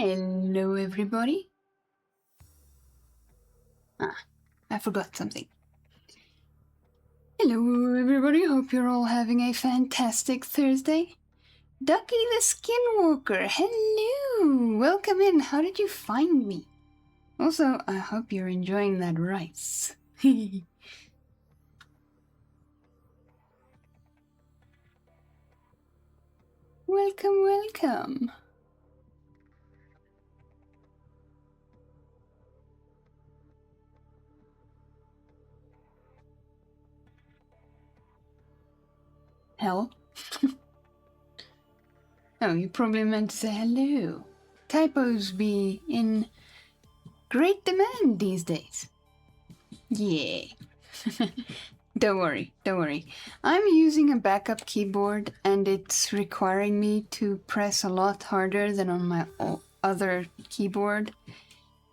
Hello, everybody. I forgot something. Hello, everybody. Hope you're all having a fantastic Thursday. Ducky the Skinwalker, hello! Welcome in. How did you find me? Also, I hope you're enjoying that rice. Welcome, welcome. Hell? Oh, you probably meant to say hello. Typos be in great demand these days. Yeah. Don't worry. I'm using a backup keyboard and it's requiring me to press a lot harder than on my other keyboard.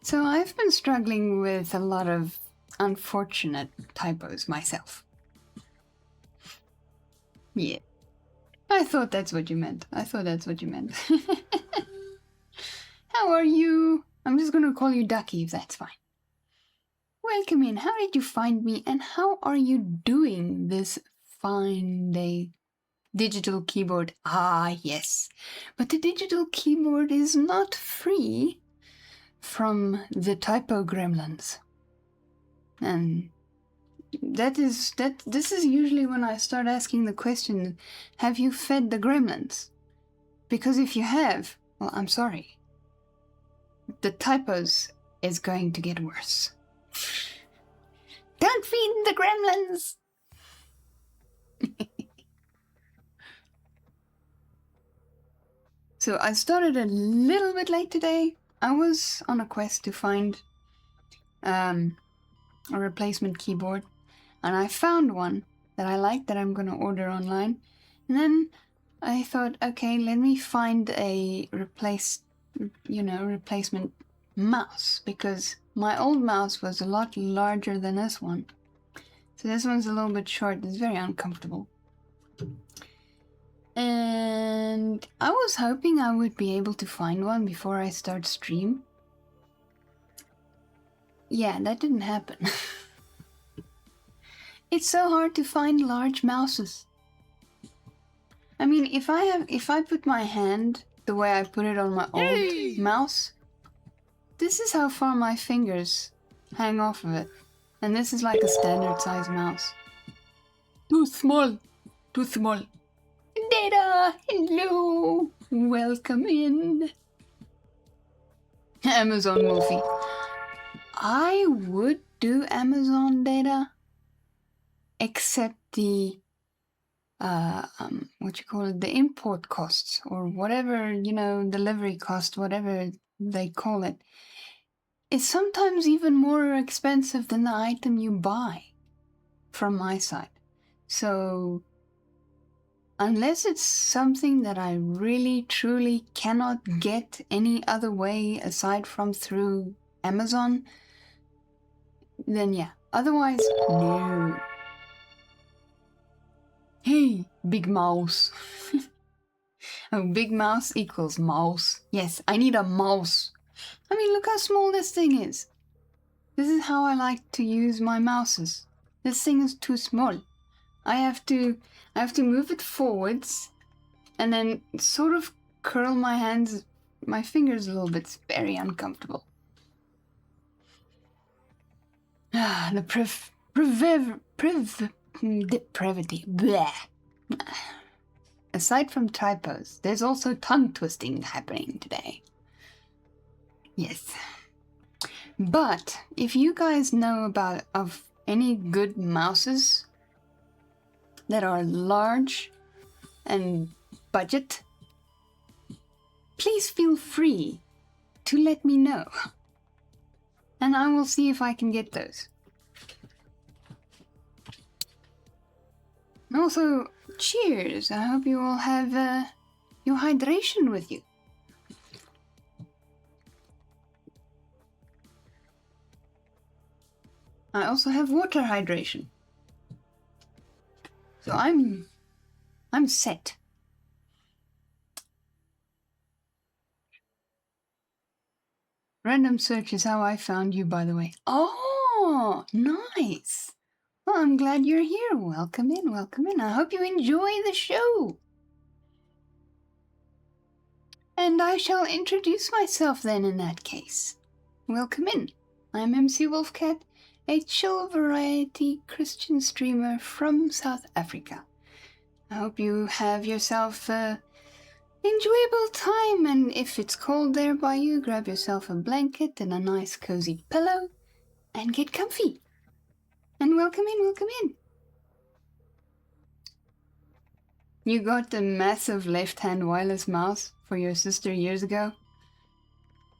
So I've been struggling with a lot of unfortunate typos myself. Yeah. I thought that's what you meant. How are you? I'm just gonna call you Ducky if that's fine. Welcome in. How did you find me and how are you doing this fine day? Digital keyboard. Ah, yes. But the digital keyboard is not free from the typo gremlins. And this is usually when I start asking the question, have you fed the gremlins? Because if you have, well, I'm sorry. The typos is going to get worse. Don't feed the gremlins! So I started a little bit late today. I was on a quest to find a replacement keyboard, and I found one that I like that I'm going to order online. And then I thought, okay, let me find a replacement mouse, because my old mouse was a lot larger than this one. So this one's a little bit short. It's very uncomfortable. And I was hoping I would be able to find one before I start stream. Yeah, that didn't happen. It's so hard to find large mouses. I mean, if I put my hand the way I put it on my old mouse, this is how far my fingers hang off of it. And this is like a standard size mouse. Too small. Data, hello, welcome in. Amazon Wolfie. I would do Amazon Data, except the the import costs or whatever, delivery cost, whatever they call it. It's sometimes even more expensive than the item you buy from my side. So unless it's something that I really truly cannot get any other way aside from through Amazon, then yeah. Otherwise, no. Hey, big mouse. Oh, big mouse equals mouse. Yes, I need a mouse. I mean, look how small this thing is. This is how I like to use my mouses. This thing is too small. I have to move it forwards and then sort of curl my fingers a little bit. It's very uncomfortable. Ah, the depravity. Bleh. Aside from typos, there's also tongue twisting happening today. Yes. But if you guys know of any good mouses that are large and budget, please feel free to let me know. And I will see if I can get those. Also, cheers. I hope you all have your hydration with you. I also have water hydration. So I'm set. Random search is how I found you, by the way. Oh, nice. Well, I'm glad you're here. Welcome in, welcome in. I hope you enjoy the show. And I shall introduce myself then in that case. Welcome in. I'm MC Wolfcat, a chill variety Christian streamer from South Africa. I hope you have yourself a enjoyable time, and if it's cold there by you, grab yourself a blanket and a nice cozy pillow and get comfy. And welcome in, welcome in. You got the massive left-hand wireless mouse for your sister years ago?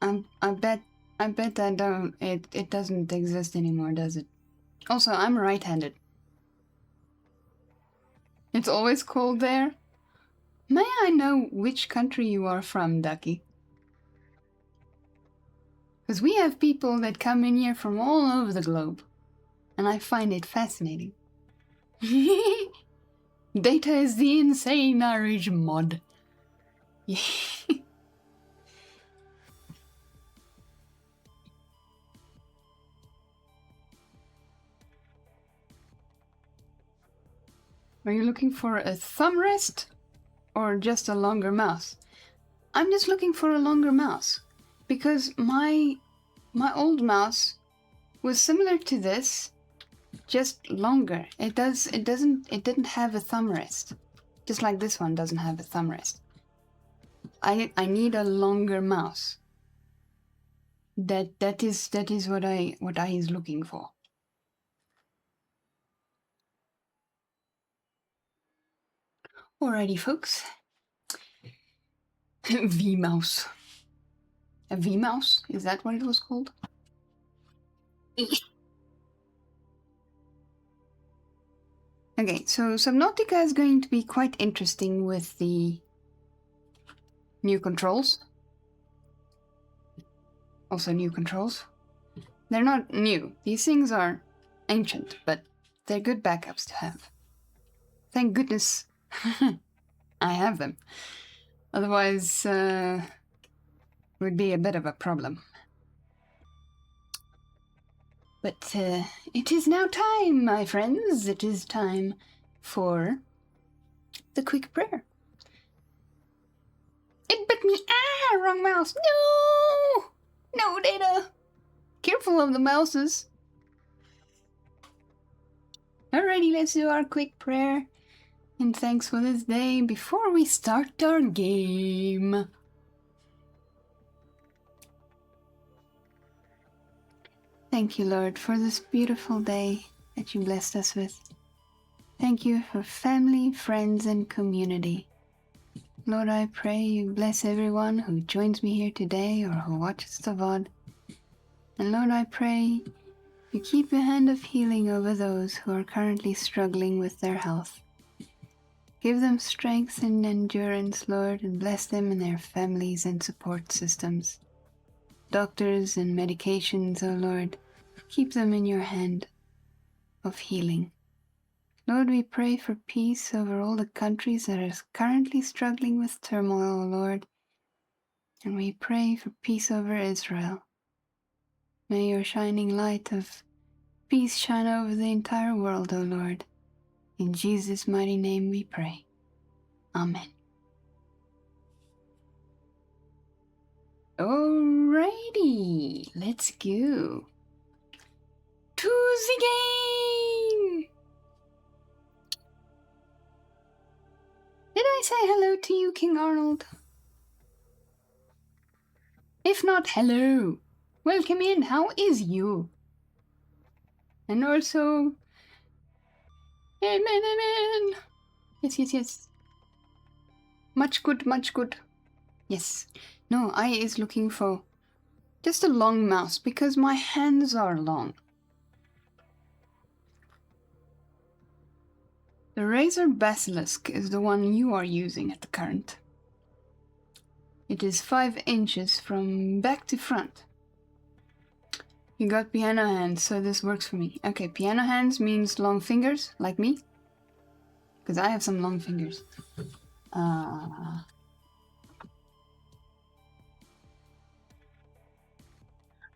I bet that it doesn't exist anymore, does it? Also, I'm right-handed. It's always cold there? May I know which country you are from, Ducky? Because we have people that come in here from all over the globe, and I find it fascinating. Data is the insane Irish mod. Are you looking for a thumb rest or just a longer mouse? I'm just looking for a longer mouse because my old mouse was similar to this, just longer. It didn't have a thumb rest, just like this one doesn't have a thumb rest. I need a longer mouse. That is what I is looking for. Alrighty, folks. V-mouse. A V-mouse? Is that what it was called? Okay, so Subnautica is going to be quite interesting with the new controls. Also new controls. They're not new. These things are ancient, but they're good backups to have. Thank goodness I have them. Otherwise, would be a bit of a problem. But it is now time, my friends. It is time for the quick prayer. It bit me. Ah, wrong mouse. No! No, Data. Careful of the mouses. Alrighty, let's do our quick prayer. And thanks for this day before we start our game. Thank you, Lord, for this beautiful day that you blessed us with. Thank you for family, friends, and community. Lord, I pray you bless everyone who joins me here today or who watches the VOD. And Lord, I pray you keep your hand of healing over those who are currently struggling with their health. Give them strength and endurance, Lord, and bless them in their families and support systems. Doctors and medications, O Lord, keep them in your hand of healing. Lord, we pray for peace over all the countries that are currently struggling with turmoil, O Lord. And we pray for peace over Israel. May your shining light of peace shine over the entire world, O Lord. In Jesus' mighty name we pray. Amen. Alrighty, let's go to the game. Did I say hello to you, King Arnold? If not, hello. Welcome in. How is you? And also, amen. Yes. Much good. Yes. No, I is looking for just a long mouse because my hands are long. The Razer Basilisk is the one you are using at the current. It is 5 inches from back to front. You got piano hands, so this works for me. Okay, piano hands means long fingers, like me. Because I have some long fingers.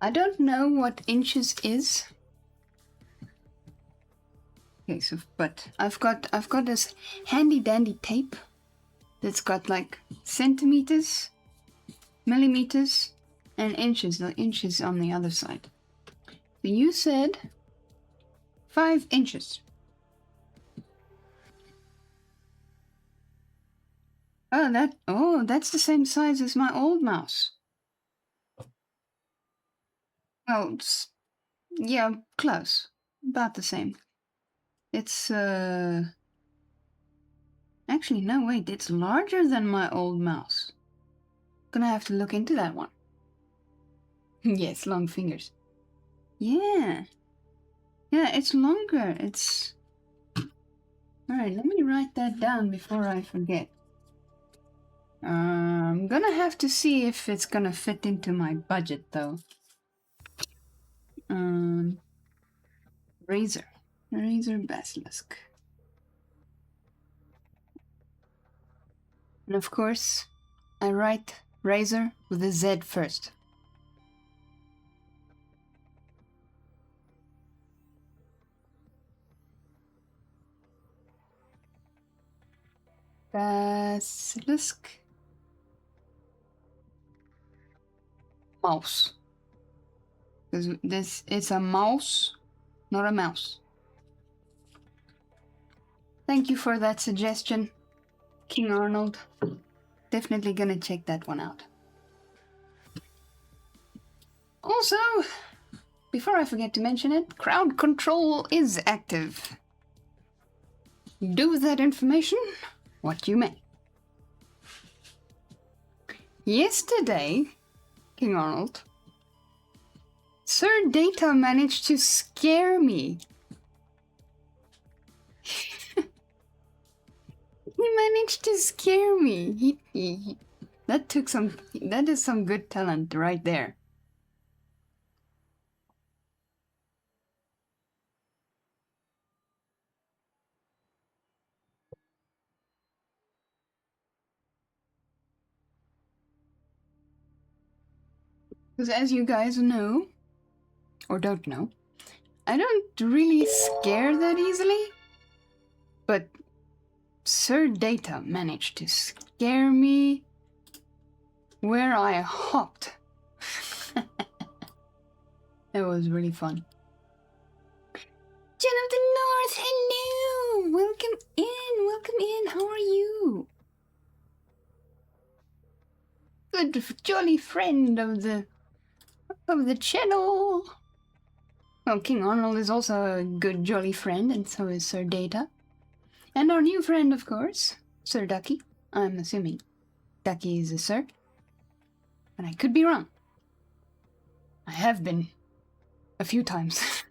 I don't know what inches is. Okay, so but I've got this handy dandy tape that's got like centimeters, millimeters, and inches. The inches on the other side. So you said 5 inches. Oh, that's the same size as my old mouse. Well, yeah, close. About the same. It's, actually, no, wait, it's larger than my old mouse. Gonna have to look into that one. Yes, long fingers. Yeah. Yeah, it's longer. It's... Alright, let me write that down before I forget. I'm gonna have to see if it's gonna fit into my budget, though. Razor. Razor Basilisk. And of course, I write razor with a Z first. Basilisk. Mouse. Because this is a mouse, not a mouse. Thank you for that suggestion, King Arnold. Definitely gonna check that one out. Also, before I forget to mention it, crowd control is active. Do with that information what you may. Yesterday, King Arnold, Sir Data managed to scare me. He managed to scare me. That is some good talent right there. Because as you guys know, or don't know, I don't really scare that easily, but Sir Data managed to scare me where I hopped. It was really fun. Jen of the North, hello! Welcome in, how are you? Good jolly friend of the channel. Well, King Arnold is also a good jolly friend, and so is Sir Data. And our new friend, of course, Sir Ducky. I'm assuming Ducky is a sir. But I could be wrong. I have been a few times.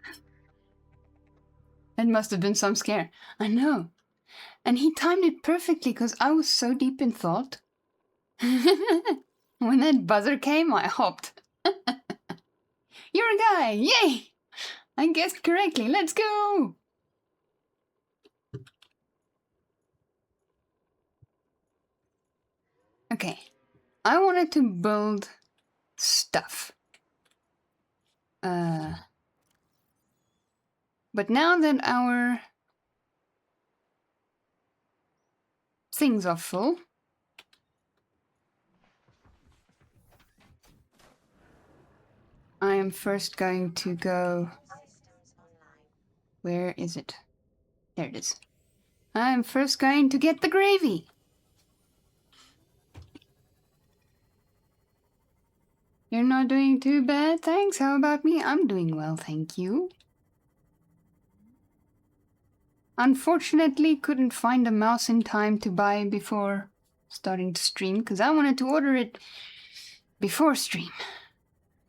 It must have been some scare. I know. And he timed it perfectly because I was so deep in thought. When that buzzer came, I hopped. You're a guy! Yay! I guessed correctly. Let's go! Okay. I wanted to build stuff. But now that our things are full, I am first going to go... Where is it? There it is. I am first going to get the gravy. You're not doing too bad, thanks. How about me? I'm doing well, thank you. Unfortunately, couldn't find a mouse in time to buy before starting to stream, because I wanted to order it before stream,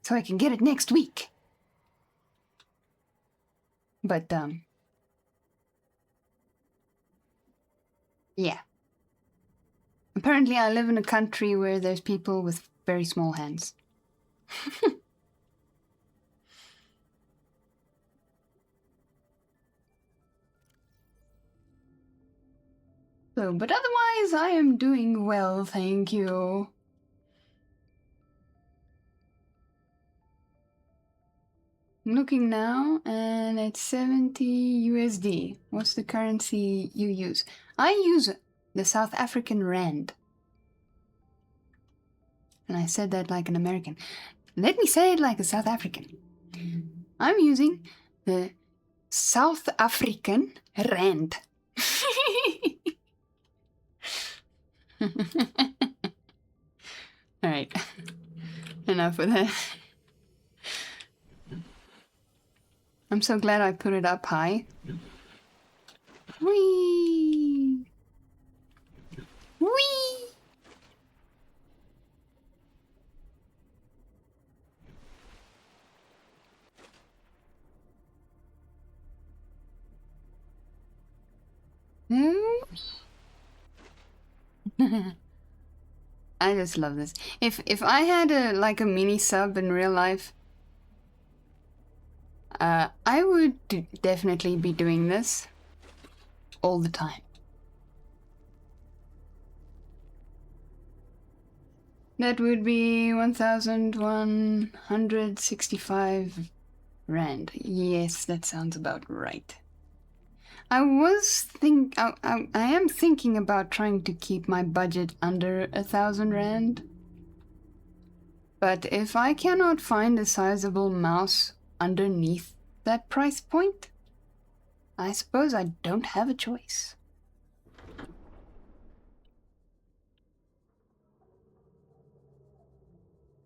so I can get it next week. But, yeah. Apparently I live in a country where there's people with very small hands. So, but otherwise I am doing well, thank you. I'm looking now, and it's 70 USD. What's the currency you use? I use the South African rand. And I said that like an American. Let me say it like a South African. I'm using the South African rand. Alright. Enough of that. I'm so glad I put it up high. Whee! Whee! I just love this. If I had a like a mini sub in real life, I would definitely be doing this all the time. That would be 1,165 rand. Yes, that sounds about right. I am thinking about trying to keep my budget under 1,000 rand. But if I cannot find a sizable mouse underneath that price point, I suppose I don't have a choice.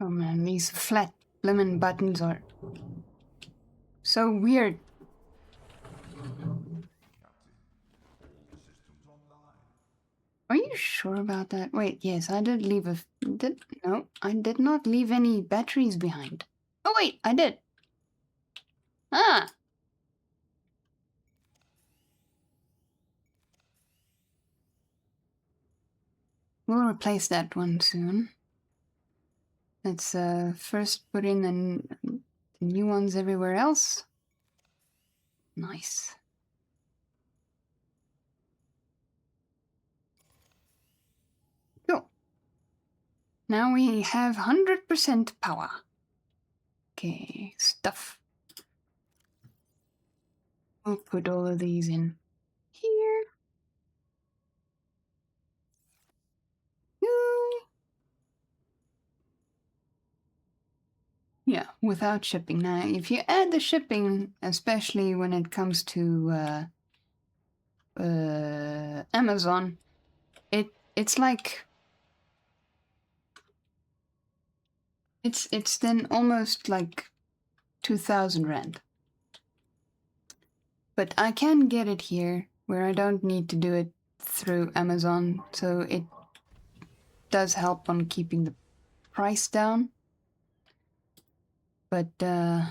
Oh man, these flat blimmin' buttons are so weird. Are you sure about that? Wait, yes, I did leave no, I did not leave any batteries behind. Oh wait, I did. Ah! We'll replace that one soon. Let's first put in the new ones everywhere else. Nice. Cool. Now we have 100% power. Okay, stuff. We'll put all of these in here. Yeah, without shipping. Now, if you add the shipping, especially when it comes to Amazon, it's like it's then almost like 2,000 rand. But I can get it here where I don't need to do it through Amazon, so it does help on keeping the price down. But yeah.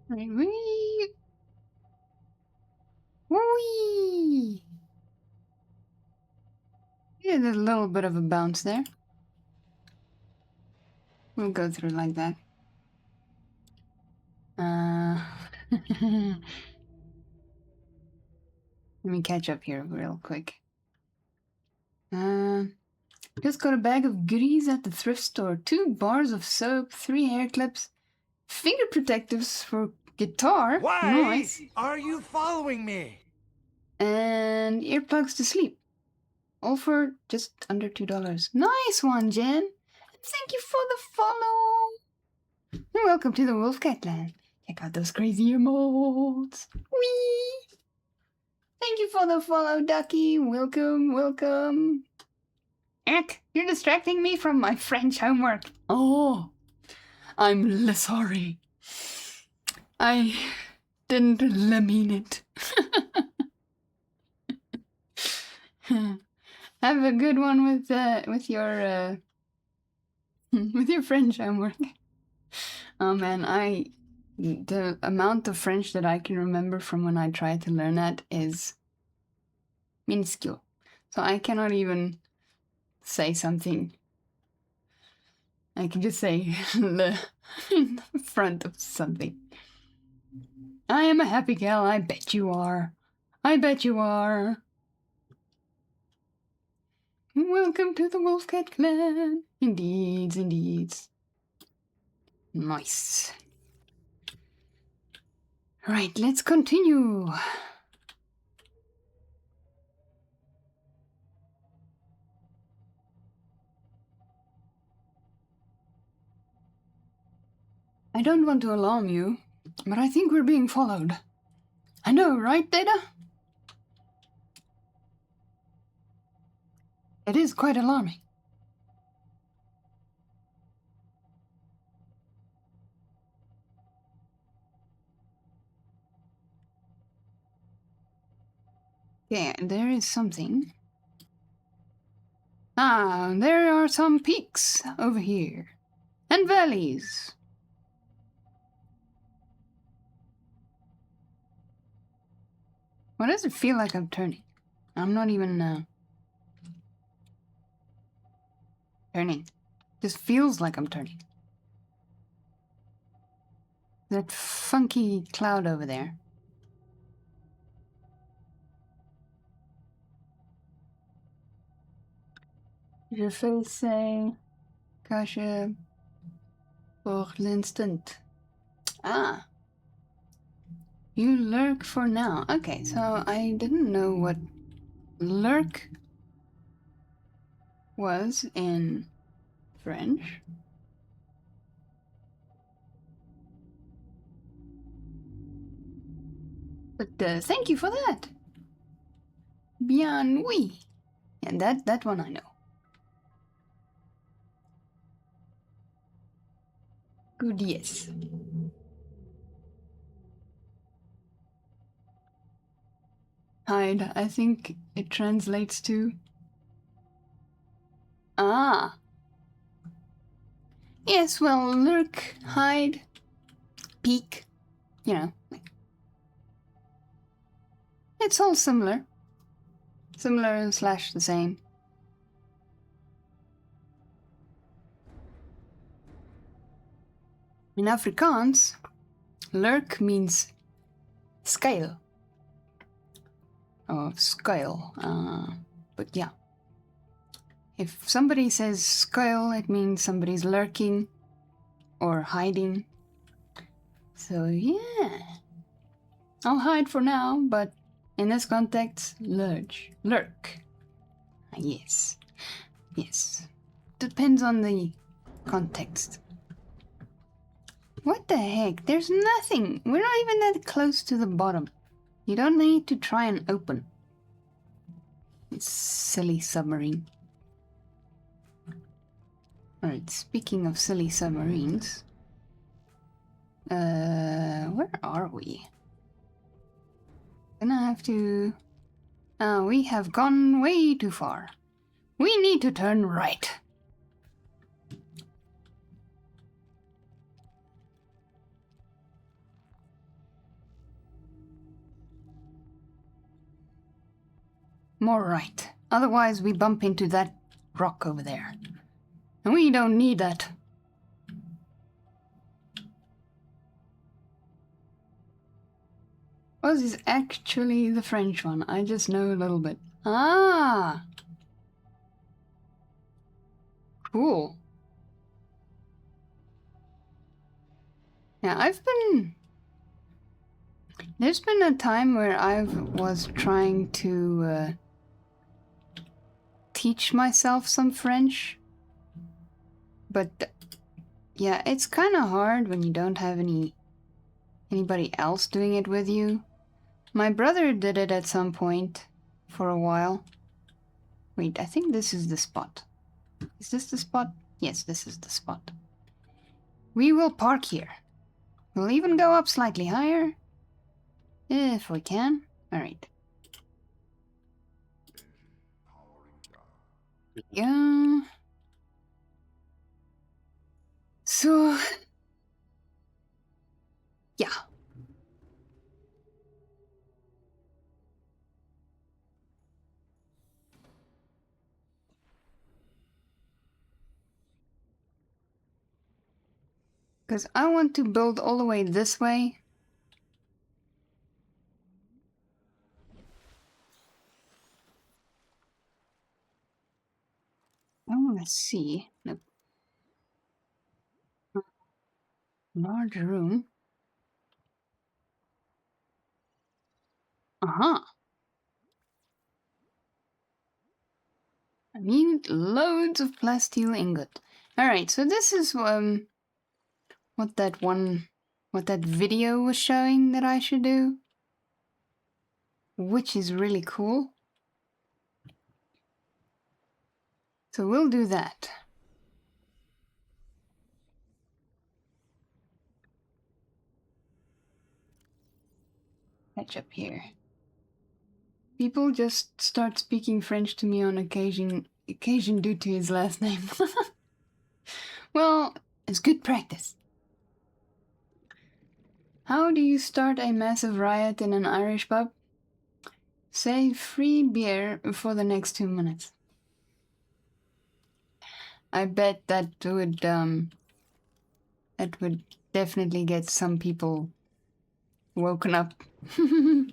Wee! Wee! Yeah, there's a little bit of a bounce there. We'll go through like that. Let me catch up here real quick. Just got a bag of goodies at the thrift store. 2 bars of soap, 3 hair clips, finger protectives for guitar. Why nice. are you following me? And earplugs to sleep. All for just under $2. Nice one, Jen. Thank you for the follow. And welcome to the Wolfcat Land. Check out those crazy emotes. Whee! Thank you for the follow, Ducky. Welcome, welcome. Eck, you're distracting me from my French homework. Oh, I'm sorry. I didn't mean it. Have a good one with your French homework. Oh man, the amount of French that I can remember from when I tried to learn that is minuscule. So I cannot even say something. I can just say the front of something. I am a happy gal, I bet you are. I bet you are. Welcome to the Wolfcat clan. Indeeds, indeeds. Nice. Right, let's continue. I don't want to alarm you, but I think we're being followed. I know, right, Data? It is quite alarming. Yeah, there is something. Ah, there are some peaks over here. And valleys. Why does it feel like I'm turning? I'm not even, turning. Just feels like I'm turning. That funky cloud over there. Je fais c'est caché pour l'instant. Ah. You lurk for now. Okay, so I didn't know what lurk was in French. But thank you for that. Bien oui. And that one I know. Good, yes. Hide, I think it translates to... Ah. Yes, well, lurk, hide, peek, you know. It's all similar. Similar slash the same. In Afrikaans, lurk means scale. Or scale. But yeah. If somebody says scale, it means somebody's lurking or hiding. So yeah. I'll hide for now, but in this context, lurk. Yes. Yes. Depends on the context. What the heck? There's nothing. We're not even that close to the bottom. You don't need to try and open. It's silly submarine. Alright, speaking of silly submarines. Where are we? Gonna have to... we have gone way too far. We need to turn right. More right. Otherwise we bump into that rock over there. And we don't need that. What is actually the French one? I just know a little bit. Ah! Cool. Yeah, there's been a time where I was trying to teach myself some French. But yeah, it's kind of hard when you don't have anybody else doing it with you. My brother did it at some point for a while. Wait, I think this is the spot. Is this the spot? Yes, this is the spot. We will park here. We'll even go up slightly higher. If we can. Alright. Yeah. So... yeah. Because I want to build all the way this way. Let's see. Nope. Large room. Uh-huh. I need loads of plasteel ingot. Alright, so this is what that video was showing that I should do. Which is really cool. So we'll do that. Catch up here. People just start speaking French to me on occasion due to his last name. Well, it's good practice. How do you start a massive riot in an Irish pub? Say free beer for the next 2 minutes. I bet that would definitely get some people woken up. Look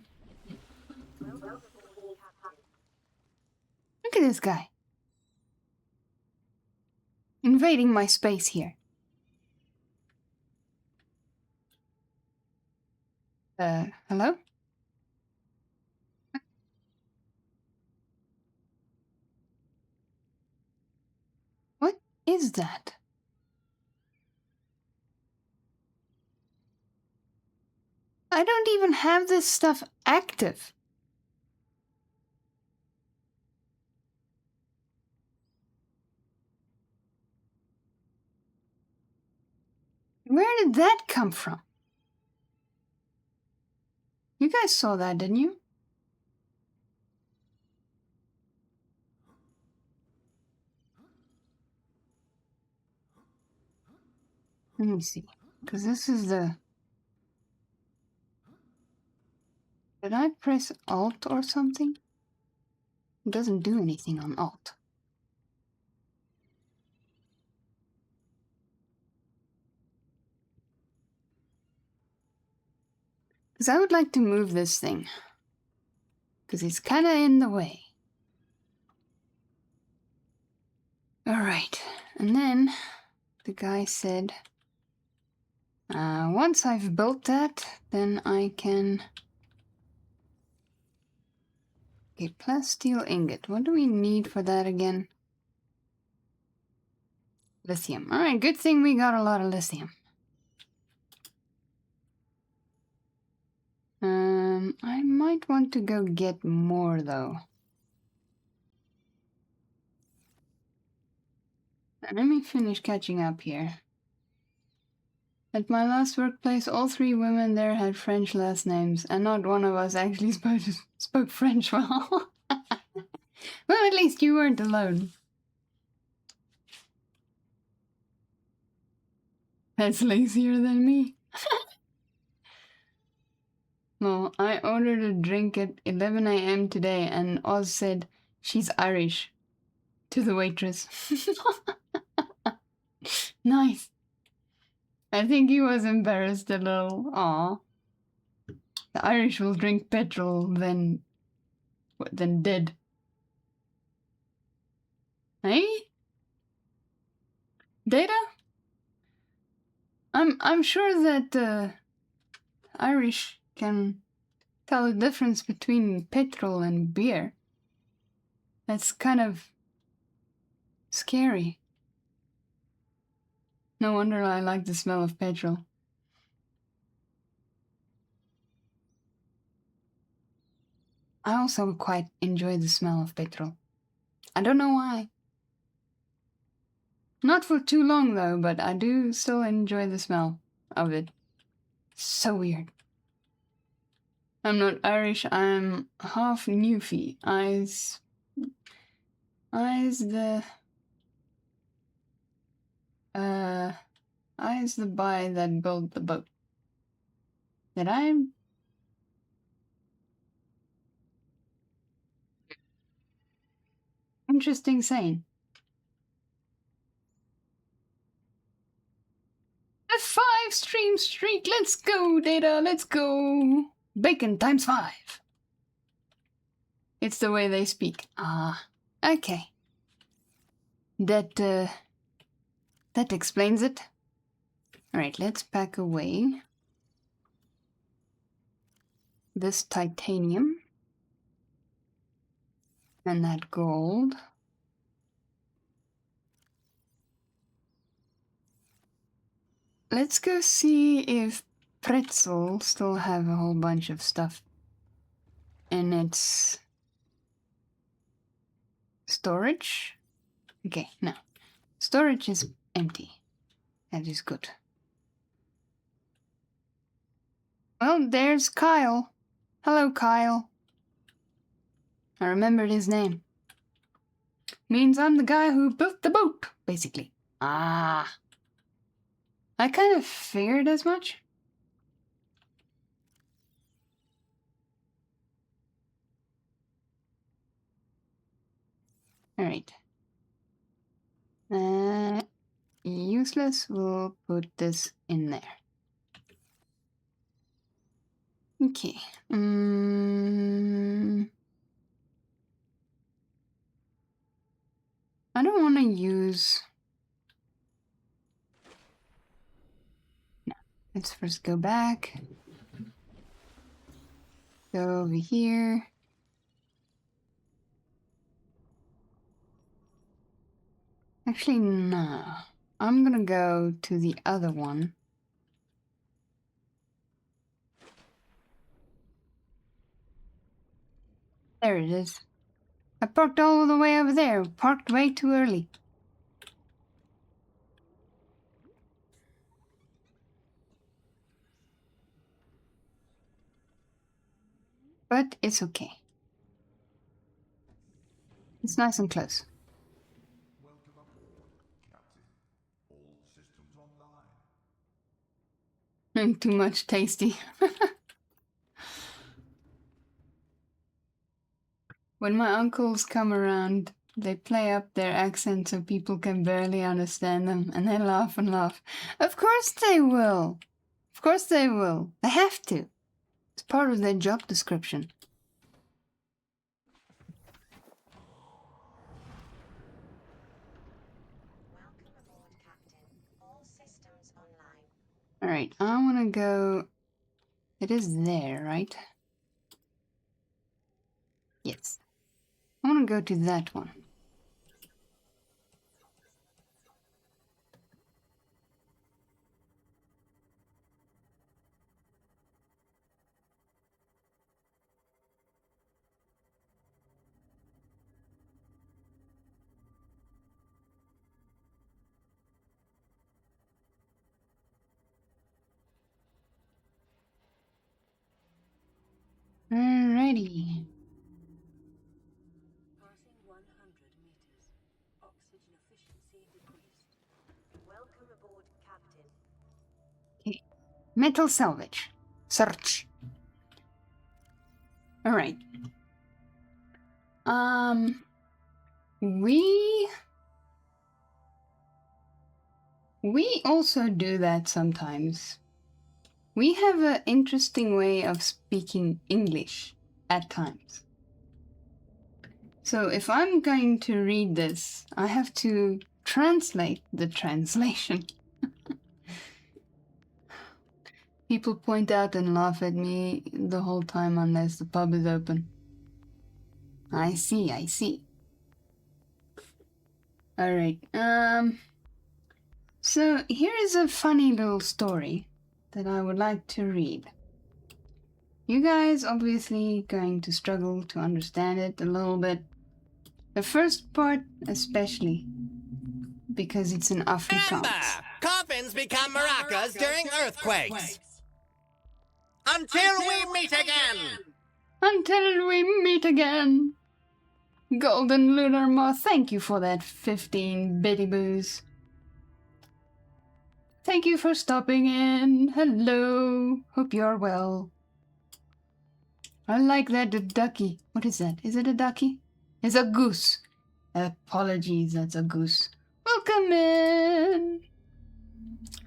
at this guy. Invading my space here. Hello? What is that? I don't even have this stuff active. Where did that come from? You guys saw that, didn't you? Let me see. Because this is the... Did I press Alt or something? It doesn't do anything on Alt. Because I would like to move this thing. Because it's kind of in the way. Alright. And then the guy said... once I've built that, then I can... Okay, plasteel ingot. What do we need for that again? Lithium. Alright, good thing we got a lot of lithium. I might want to go get more though. Let me finish catching up here. At my last workplace, all 3 women there had French last names, and not one of us actually spoke French well. Well, at least you weren't alone. That's lazier than me. No, I ordered a drink at 11 a.m. today, and Oz said she's Irish to the waitress. Nice. I think he was embarrassed a little. Aw. The Irish will drink petrol than dead. Hey? Data? I'm sure that Irish can tell the difference between petrol and beer. That's kind of scary. No wonder I like the smell of petrol. I also quite enjoy the smell of petrol. I don't know why. Not for too long though, but I do still enjoy the smell of it. So weird. I'm not Irish, I'm half Newfie. I's the boy that built the boat. Did I? Interesting saying. A 5-stream streak, let's go, Data, let's go. Bacon times 5. It's the way they speak. Ah, okay. That explains it. Alright, let's pack away this titanium and that gold. Let's go see if Pretzel still have a whole bunch of stuff in its storage. Okay, no. Storage is empty. That is good. Well, there's Kyle. Hello, Kyle. I remembered his name. Means I'm the guy who built the boat, basically. Ah. I kind of figured as much. Alright. Useless, we'll put this in there. Okay. I don't want to use... No. Let's first go back. Go over here. Actually, no. I'm gonna go to the other one. There it is. I parked all the way over there. Parked way too early. But it's okay. It's nice and close. Welcome aboard, Captain. All systems online. Too much tasty. When my uncles come around, they play up their accent so people can barely understand them, and they laugh and laugh. Of course they will. Of course they will. They have to. It's part of their job description. Welcome aboard, Captain. All systems online. Alright, I want to go... It is there, right? Yes. I want to go to that one. Alrighty. Passing 100 meters. Oxygen efficiency decreased. Welcome aboard, Captain. Okay. Metal salvage. Search. Alright. We also do that sometimes. We have an interesting way of speaking English at times. So if I'm going to read this, I have to translate the translation. People point out and laugh at me the whole time unless the pub is open. I see, I see. Alright, so here is a funny little story that I would like to read. You guys obviously going to struggle to understand it a little bit. The first part especially, because it's in Afrikaans. Remember, coffins become maracas during earthquakes. Until we meet again. Until we meet again. Golden Lunar Moth, thank you for that 15 bitty boos. Thank you for stopping in. Hello. Hope you're well. I like that ducky. What is that? Is it a ducky? It's a goose. Apologies, that's a goose. Welcome in.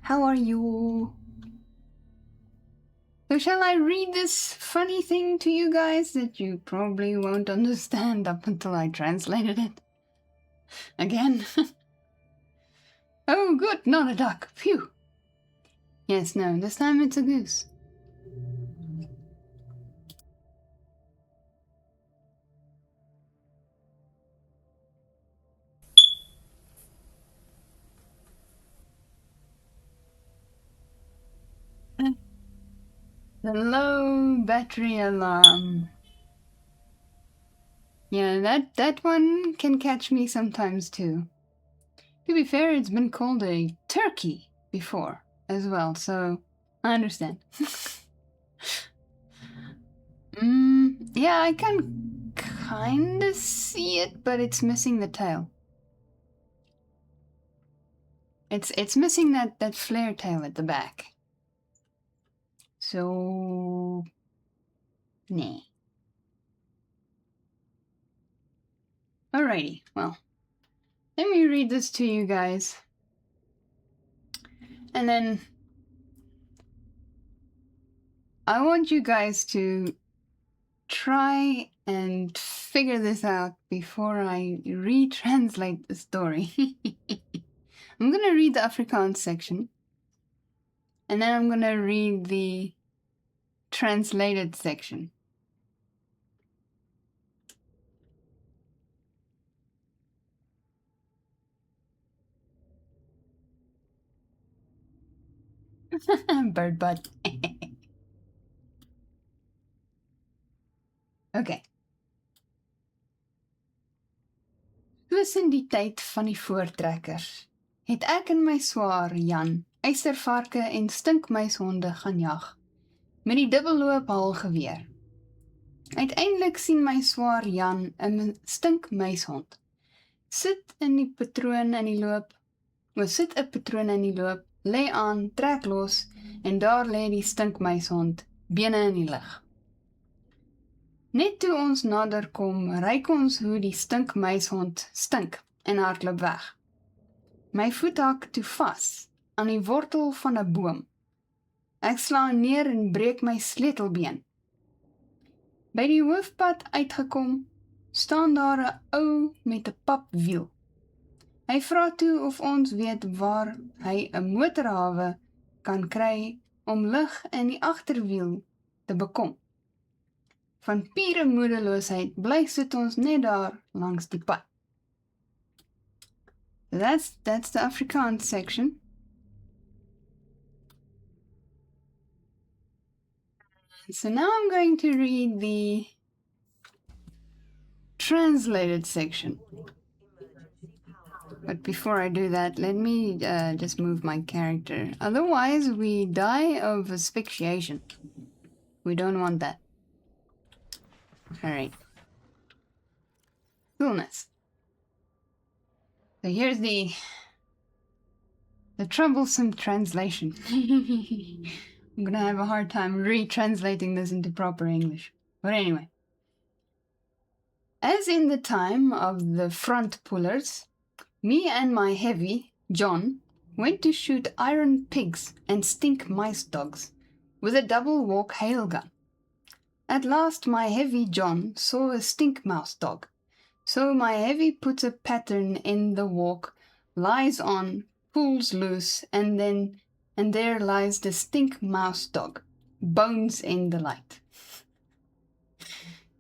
How are you? So shall I read this funny thing to you guys that you probably won't understand up until I translated it? Again? Oh, good, not a duck. Phew. Yes, no, this time it's a goose. The low battery alarm. Yeah, that one can catch me sometimes too. To be fair, it's been called a turkey before as well, so I understand. Yeah, I can kinda see it, but it's missing the tail. It's missing that flare tail at the back. So, nah. Alrighty, well, let me read this to you guys. And then I want you guys to try and figure this out before I retranslate the story. I'm gonna read the Afrikaans section, and then I'm gonna read the translated section. Bird butt. Okay. Tussen die tyd van die voortrekkers het ek en my swaar Jan eystervarke en stinkmuishonde gaan jag met die dubbelloop haalgeweer. Uiteindelik sien my swaar Jan 'n stinkmuishond. Sit 'n patroon in die loop, lê aan, trek los en daar lê die stinkmuishond, bene in die lug. Net toe ons nader kom, ruik ons hoe die stinkmuishond stink en hardloop weg. My voet hak toe vas aan die wortel van 'n boom. Ek slaan neer en breek my sleutelbeen. By die hoofpad uitgekom, staan daar 'n ou met 'n papwiel. Hy vra toe of ons weet waar hy 'n motorhawe kan kry om lug in die agterwiel te bekom. Van pure moedeloosheid bly sit ons net daar langs die pad. That's the Afrikaans section. So now I'm going to read the translated section. But before I do that, let me just move my character. Otherwise, we die of asphyxiation. We don't want that. Alright. Coolness. So here's the troublesome translation. I'm gonna have a hard time retranslating this into proper English. But anyway. As in the time of the front pullers, me and my heavy, John, went to shoot iron pigs and stink mice dogs with a double walk hail gun. At last my heavy John saw a stink mouse dog, so my heavy puts a pattern in the walk, lies on, pulls loose, and there lies the stink mouse dog, bones in the light.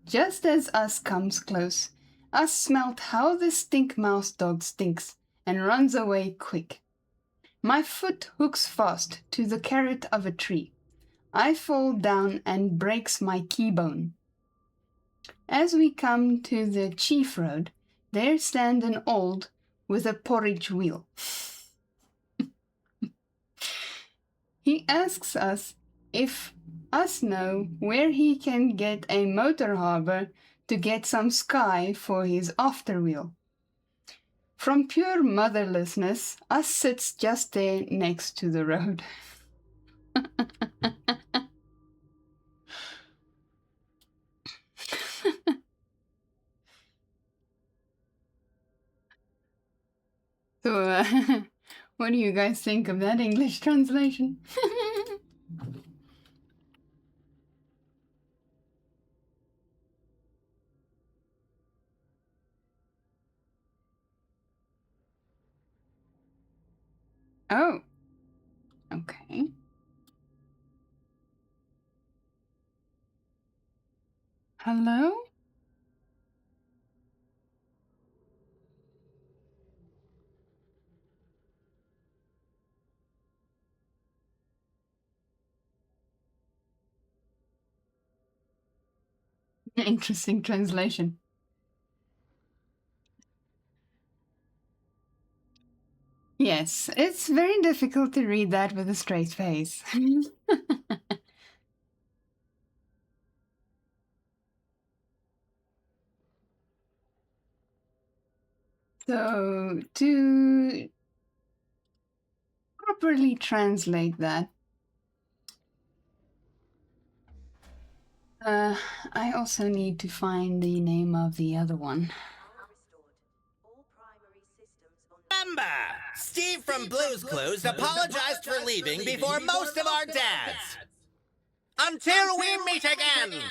Just as us comes close, us smelt how the stink mouse dog stinks and runs away quick. My foot hooks fast to the carrot of a tree. I fall down and breaks my keybone. As we come to the chief road, there stand an old with a porridge wheel. He asks us if us know where he can get a motor harbor to get some sky for his afterwheel. From pure motherlessness, us sits just there next to the road. So, what do you guys think of that English translation? Oh. Okay. Hello? Interesting translation. Yes, it's very difficult to read that with a straight face. So, to properly translate that, I also need to find the name of the other one. Power restored. All primary systems on the Remember, Steve from Blue's Clues apologized for leaving before most of our dads. Until we meet again!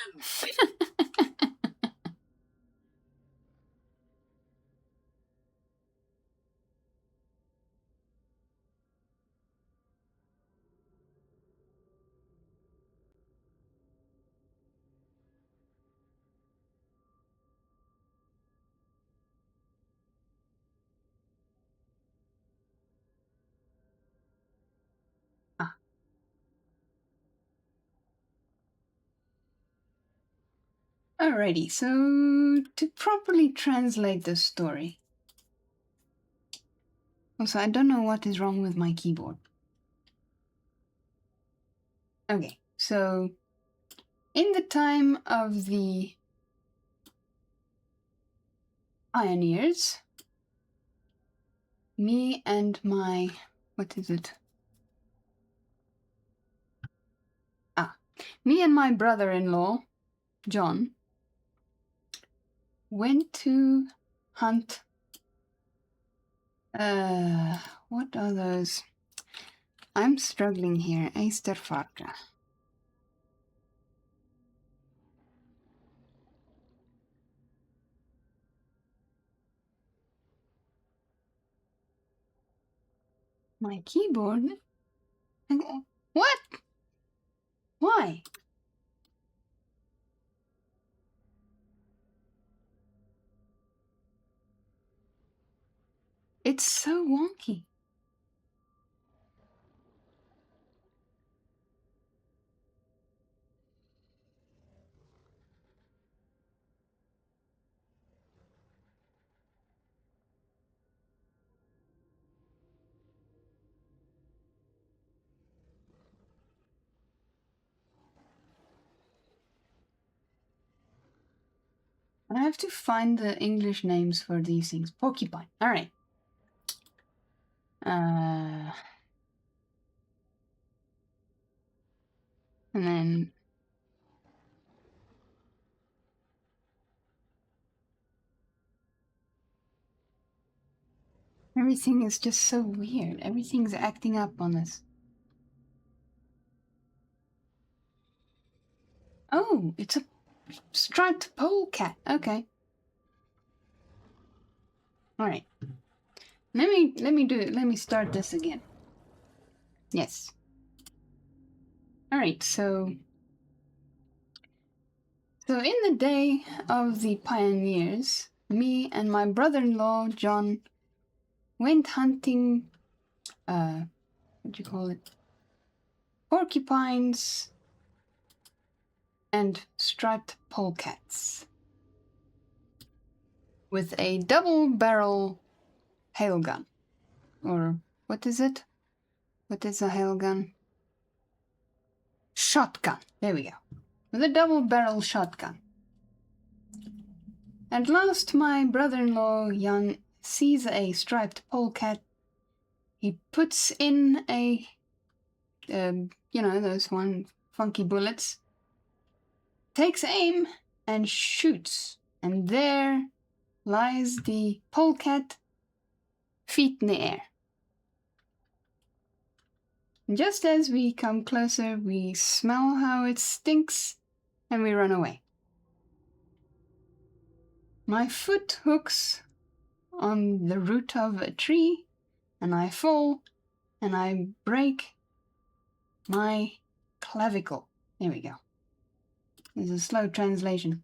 Alrighty, so to properly translate this story. Also, I don't know what is wrong with my keyboard. Okay, so in the time of the pioneers, me and my, what is it? Me and my brother-in-law, John, went to hunt. What are those? I'm struggling here. Eystervarken. My keyboard? What? Why? It's so wonky. I have to find the English names for these things. Porcupine. All right. And then everything is just so weird. Everything's acting up on us. Oh, it's a striped polecat. Okay. All right. Let me start this again. Yes. All right. So in the day of the pioneers, me and my brother-in-law John went hunting. What do you call it? Porcupines and striped polecats with a double-barrel hail gun. Or what is it? What is a hail gun? Shotgun. There we go. With a double-barrel shotgun. At last, my brother-in-law Jan sees a striped polecat. He puts in a, those one funky bullets. Takes aim and shoots. And there lies the polecat, feet in the air. Just as we come closer, we smell how it stinks, and we run away. My foot hooks on the root of a tree, and I fall and I break my clavicle. There we go. There's a slow translation.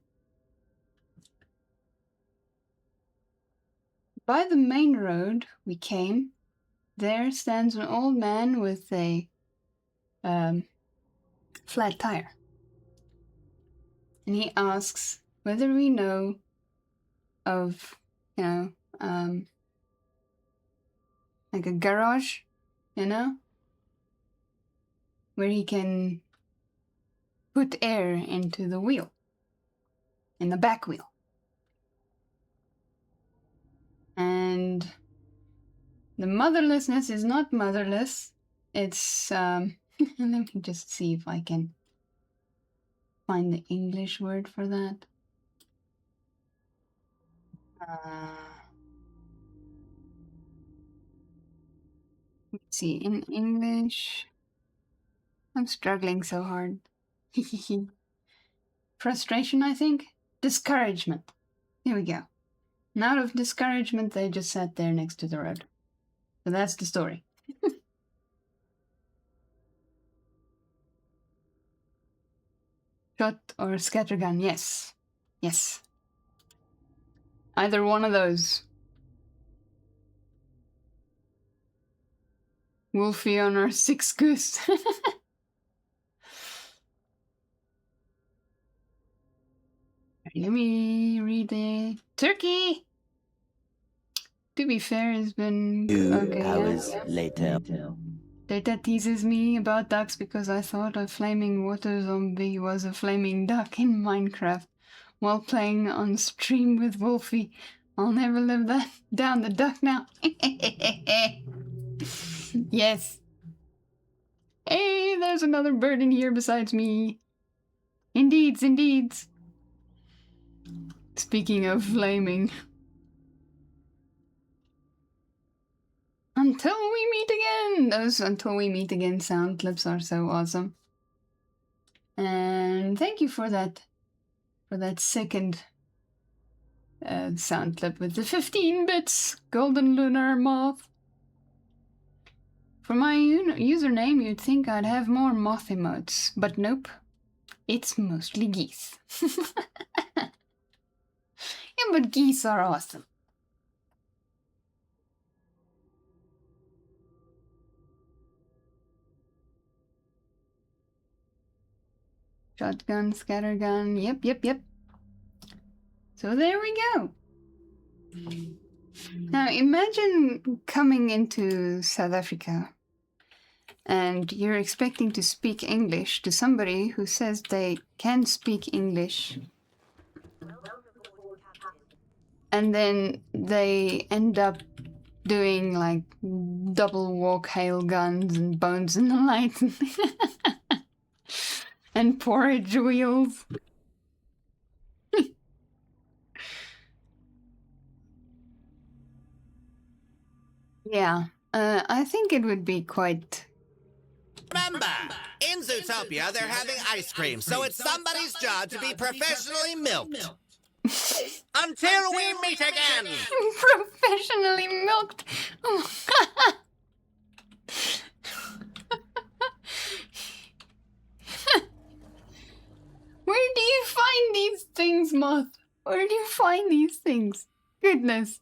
By the main road we came, there stands an old man with a flat tire. And he asks whether we know of, like a garage, where he can put air into the wheel, in the back wheel. And the motherlessness is not motherless. It's, let me just see if I can find the English word for that. Let's see, in English, I'm struggling so hard. Frustration, I think. Discouragement. Here we go. And out of discouragement, they just sat there next to the road. So that's the story. Shot or scattergun, yes. Yes. Either one of those. Wolfie on our 6 goose. Let me read the turkey. To be fair, it's been 2 hours later. Data teases me about ducks because I thought a flaming water zombie was a flaming duck in Minecraft while playing on stream with Wolfie. I'll never live that down the duck now. Yes. Hey, there's another bird in here besides me. Indeeds, indeeds. Speaking of flaming. Until we meet again! Those Until We Meet Again sound clips are so awesome. And thank you for that second sound clip with the 15 bits golden lunar moth. For my username, you'd think I'd have more moth emotes, but nope. It's mostly geese. Yeah, but geese are awesome. Shotgun, scattergun, yep. So there we go. Now imagine coming into South Africa and you're expecting to speak English to somebody who says they can speak English. And then they end up doing like double walk hail guns and bones in the light. And porridge wheels. Yeah, I think it would be quite... Remember, in Zootopia, they're having ice cream, so it's somebody's job to be professionally milked. Until we meet again! Professionally milked! Where do you find these things, Moth? Where do you find these things? Goodness.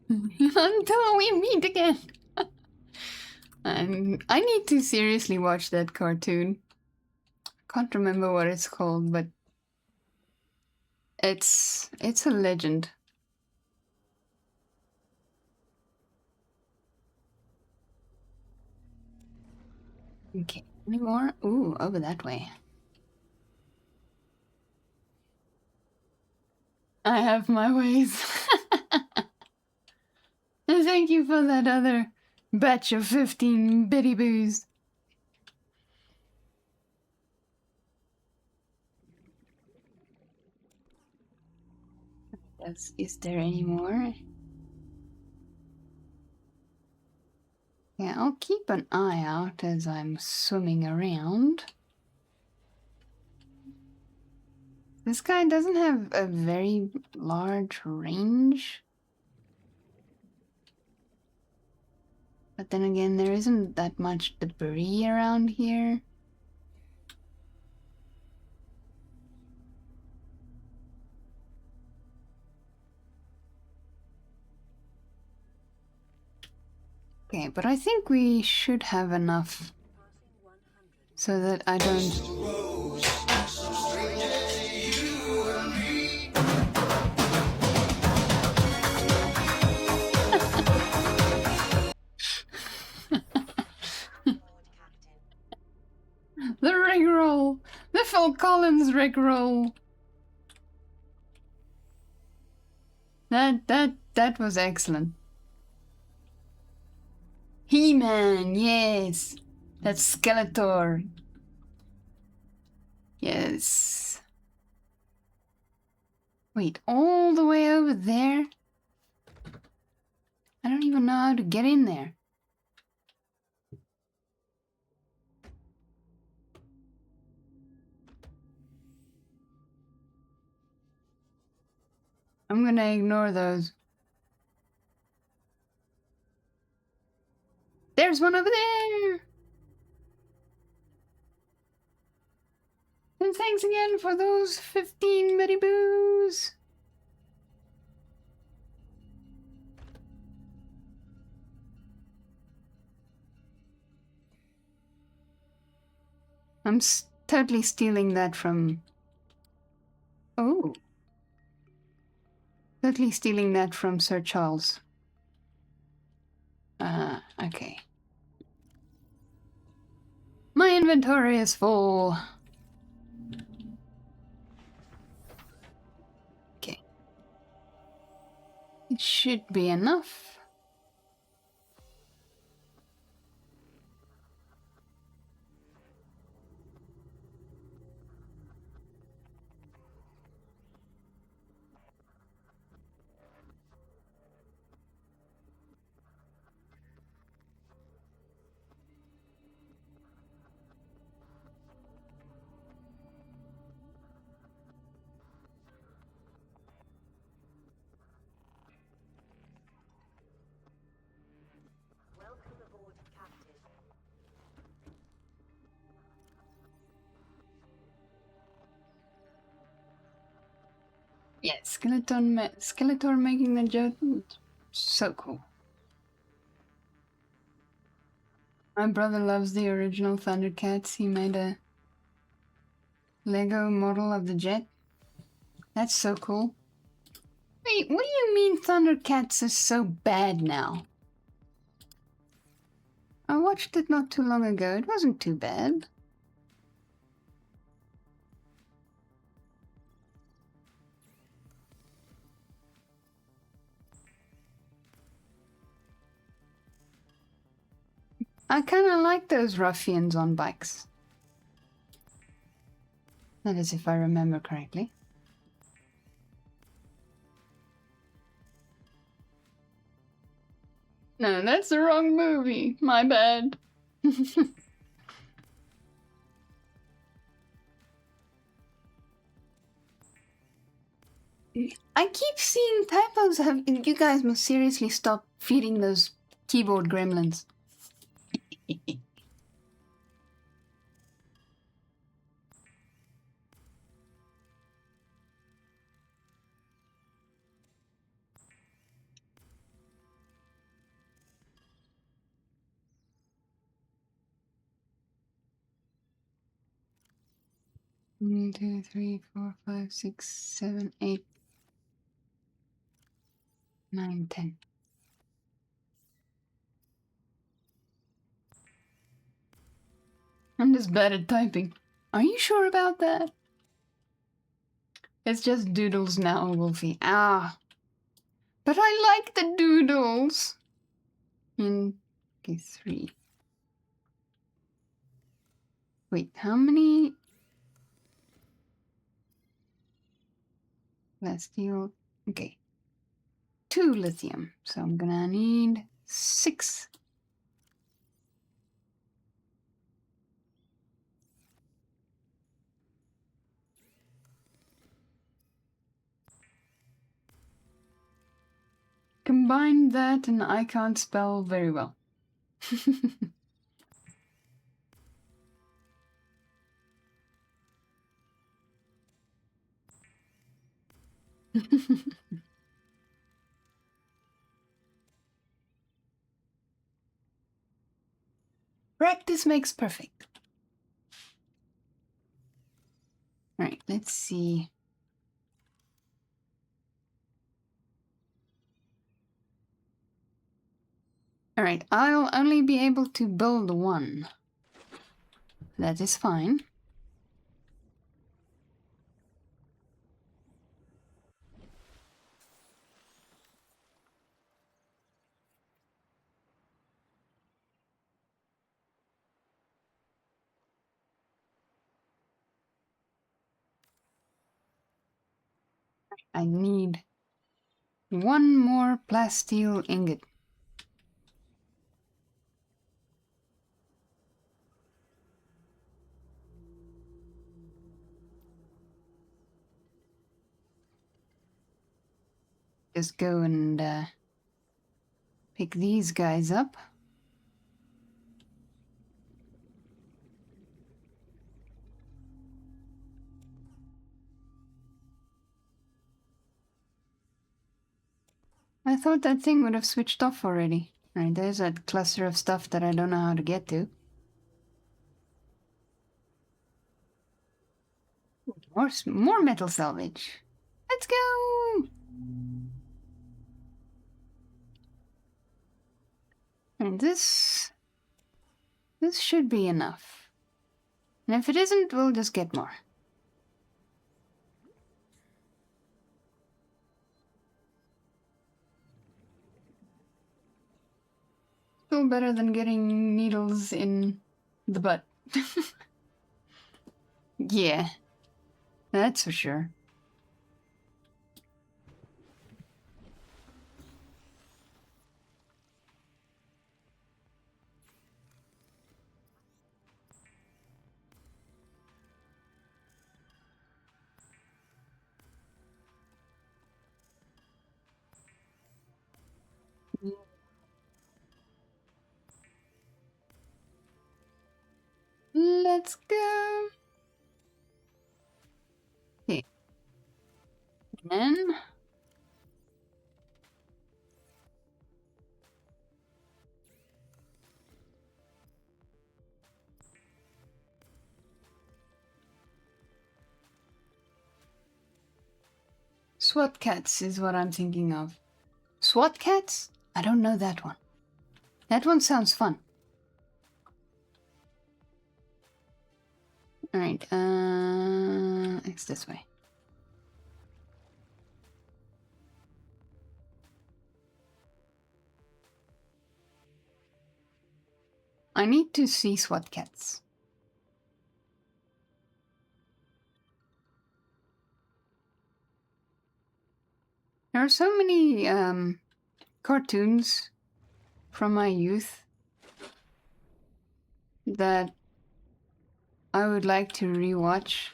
Until we meet again. And I need to seriously watch that cartoon. Can't remember what it's called, but it's a legend. Okay, any more? Ooh, over that way. I have my ways. And thank you for that other batch of 15 bitty boos. Is there any more? Yeah, I'll keep an eye out as I'm swimming around. This guy doesn't have a very large range. But then again, there isn't that much debris around here. Okay, but I think we should have enough so that I don't... The rickroll! The Phil Collins rickroll! That was excellent. He-Man, yes! That's Skeletor. Yes. Wait, all the way over there? I don't even know how to get in there. I'm gonna ignore those. There's one over there! And thanks again for those 15 Betty Boos! I'm totally stealing that from... Oh. Totally stealing that from Sir Charles. Okay. My inventory is full. Okay. It should be enough. Welcome aboard, Captain. Yeah, Skeletor making the joke. So cool. My brother loves the original Thundercats. He made a Lego model of the jet. That's so cool. Wait, what do you mean Thundercats is so bad now? I watched it not too long ago. It wasn't too bad. I kind of like those ruffians on bikes. That is, if I remember correctly. No, that's the wrong movie. My bad. I keep seeing typos. You guys must seriously stop feeding those keyboard gremlins. One, 2, 3, 4, 5, 6, 7, 8, 9, 10. I'm just bad at typing. Are you sure about that? It's just doodles now, Wolfie. Ah. But I like the doodles. Okay, 3. Wait, how many? Celestial. Okay. 2 lithium. So I'm gonna need 6. Combine that and I can't spell very well. Practice makes perfect. Alright, let's see. Alright, I'll only be able to build one. That is fine. I need one more plasteel ingot. Just go and pick these guys up. I thought that thing would have switched off already. Alright, there's that cluster of stuff that I don't know how to get to. More metal salvage. Let's go! And this should be enough. And if it isn't, we'll just get more. Still better than getting needles in the butt. Yeah, that's for sure. Let's go. Okay. And SWAT cats is what I'm thinking of. SWAT cats? I don't know that one. That one sounds fun. Alright, it's this way. I need to see SWAT cats. There are so many cartoons from my youth that I would like to rewatch.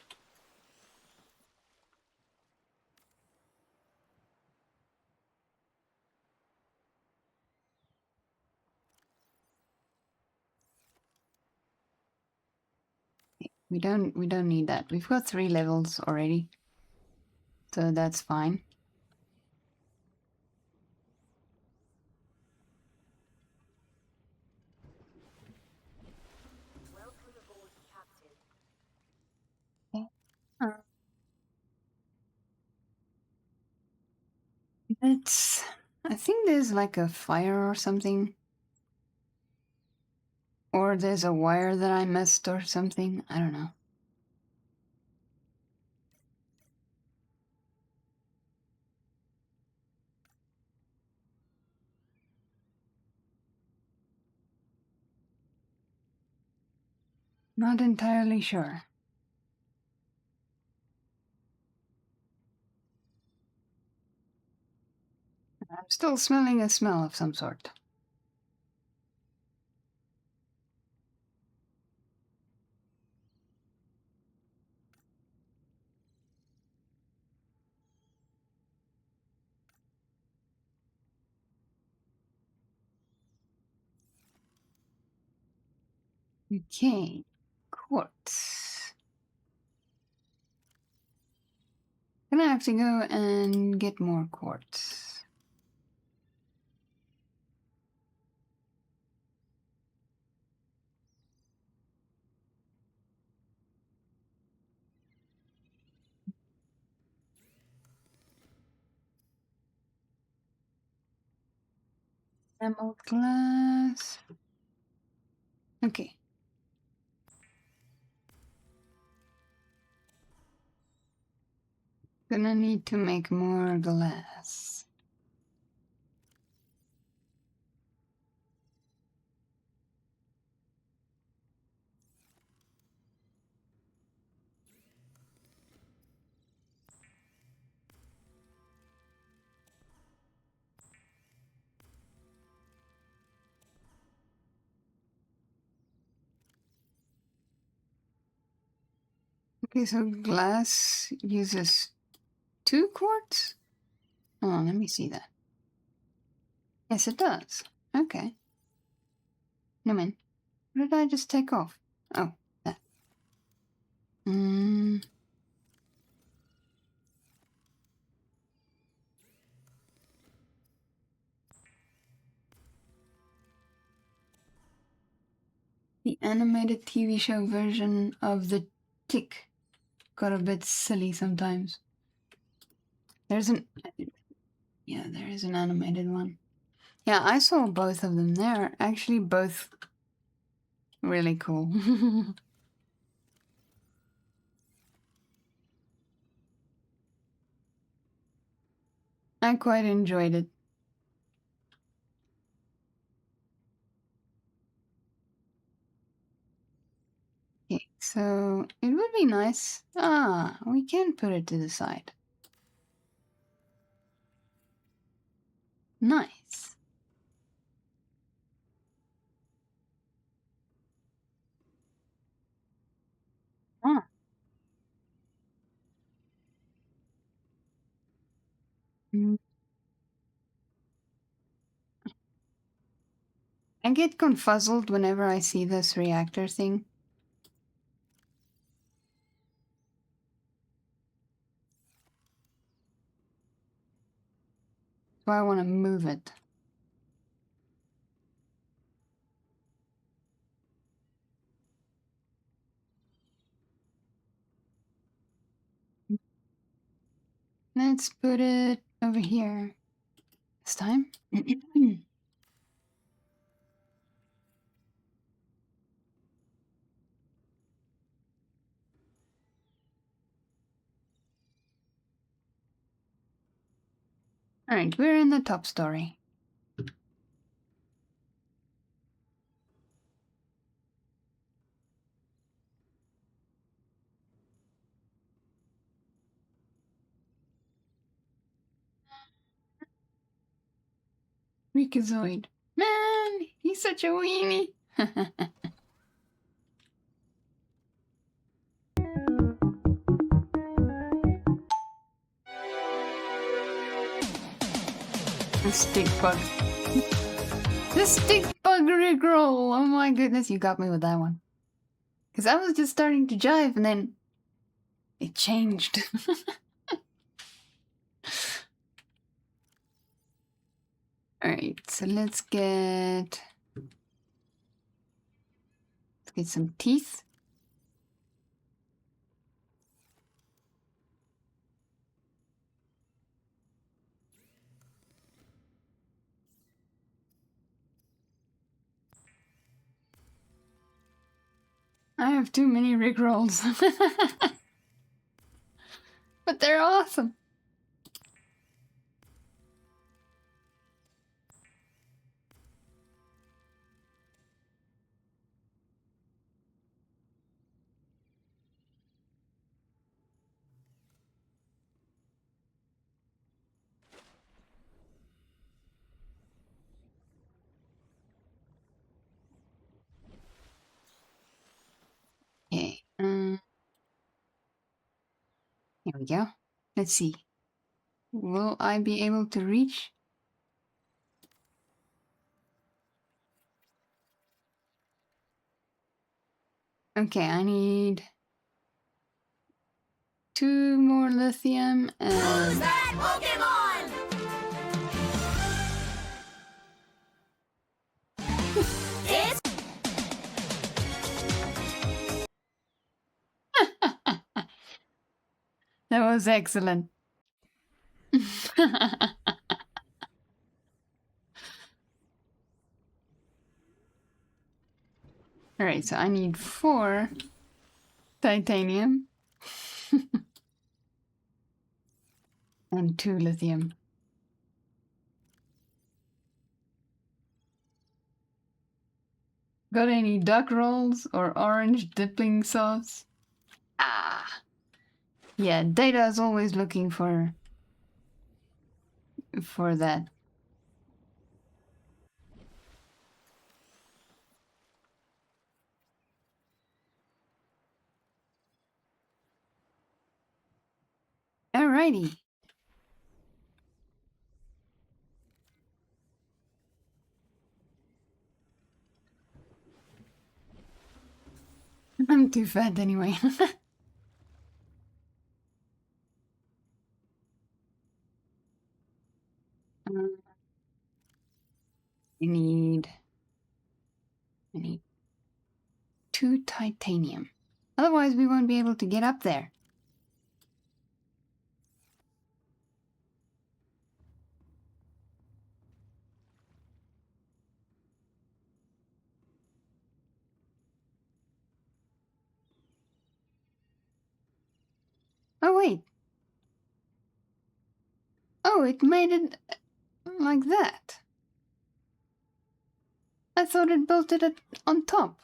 We don't need that. We've got 3 levels already. So that's fine. Welcome aboard, Captain. It's... I think there's like a fire or something. Or there's a wire that I missed or something. I don't know. Not entirely sure. I'm still smelling a smell of some sort. Okay, quartz. Gonna have to go and get more quartz. Emerald glass. Okay. Gonna need to make more glass. Okay, so glass uses 2 quartz? Oh, let me see that. Yes, it does. Okay. No, man. What did I just take off? Oh, that. The animated TV show version of The Tick got a bit silly sometimes. There's an... Yeah, there is an animated one. Yeah, I saw both of them. They're actually both really cool. I quite enjoyed it. Okay, so it would be nice. Ah, we can put it to the side. Nice. Ah. Mm. I get confuzzled whenever I see this reactor thing. So I want to move it. Let's put it over here. This time. Alright, we're in the top story. Freakazoid. Man, he's such a weenie. The stick bug. The stick bug rickroll. Oh my goodness, you got me with that one. Because I was just starting to jive and then it changed. Alright, so let's get some teeth. I have too many rickrolls. But they're awesome. Okay, here we go. Let's see. Will I be able to reach? Okay, I need 2 more lithium and that was excellent. Alright, so I need 4 titanium and 2 lithium. Got any duck rolls or orange dipping sauce? Ah, yeah, Data is always looking for that. Alrighty. I'm too fat anyway. Um, I need 2 titanium. Otherwise, we won't be able to get up there. Oh, wait. Oh, it made it like that. I thought it bolted it on top.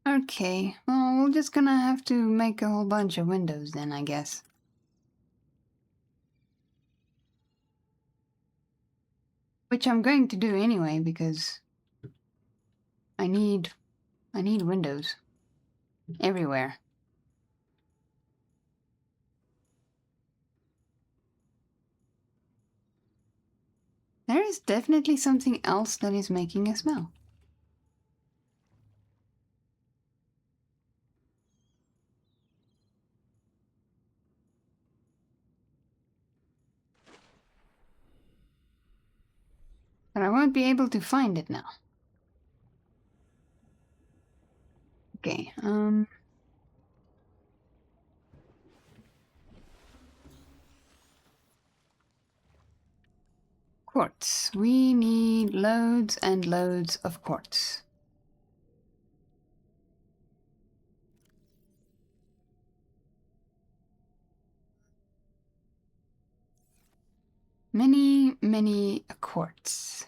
Okay, well, we're just gonna have to make a whole bunch of windows then, I guess. Which I'm going to do anyway, because I need windows everywhere. There is definitely something else that is making a smell. But I won't be able to find it now. Okay, quartz. We need loads and loads of quartz. Many quartz.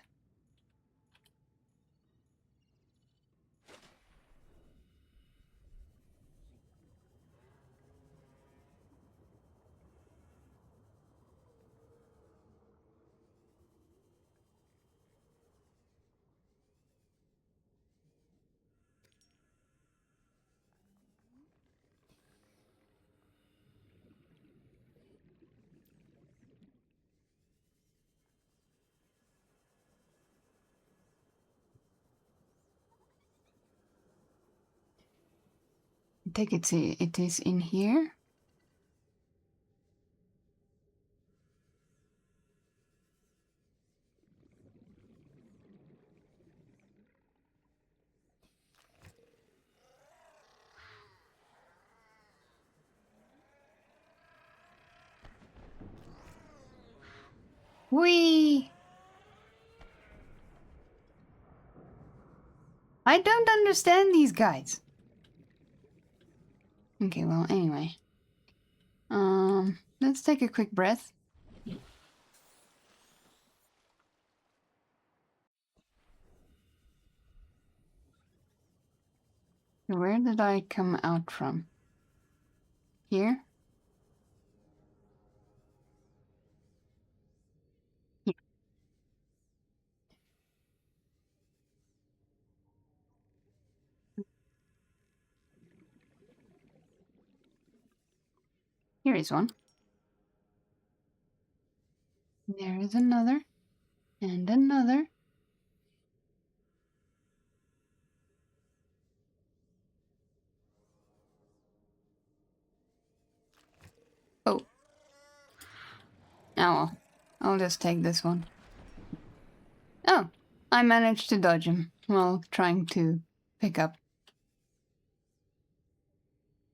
I take it is in here. Whee! I don't understand these guys. Okay, well, anyway. Let's take a quick breath. Where did I come out from? Here? Yeah. Here is one. There is another. And another. Oh. Oh well. I'll just take this one. Oh. I managed to dodge him while trying to pick up.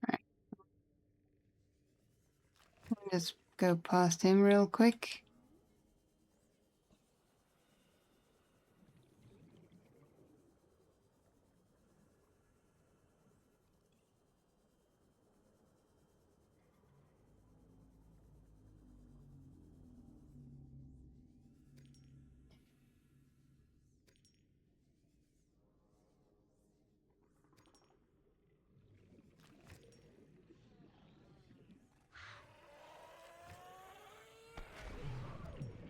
Alright. Just go past him real quick.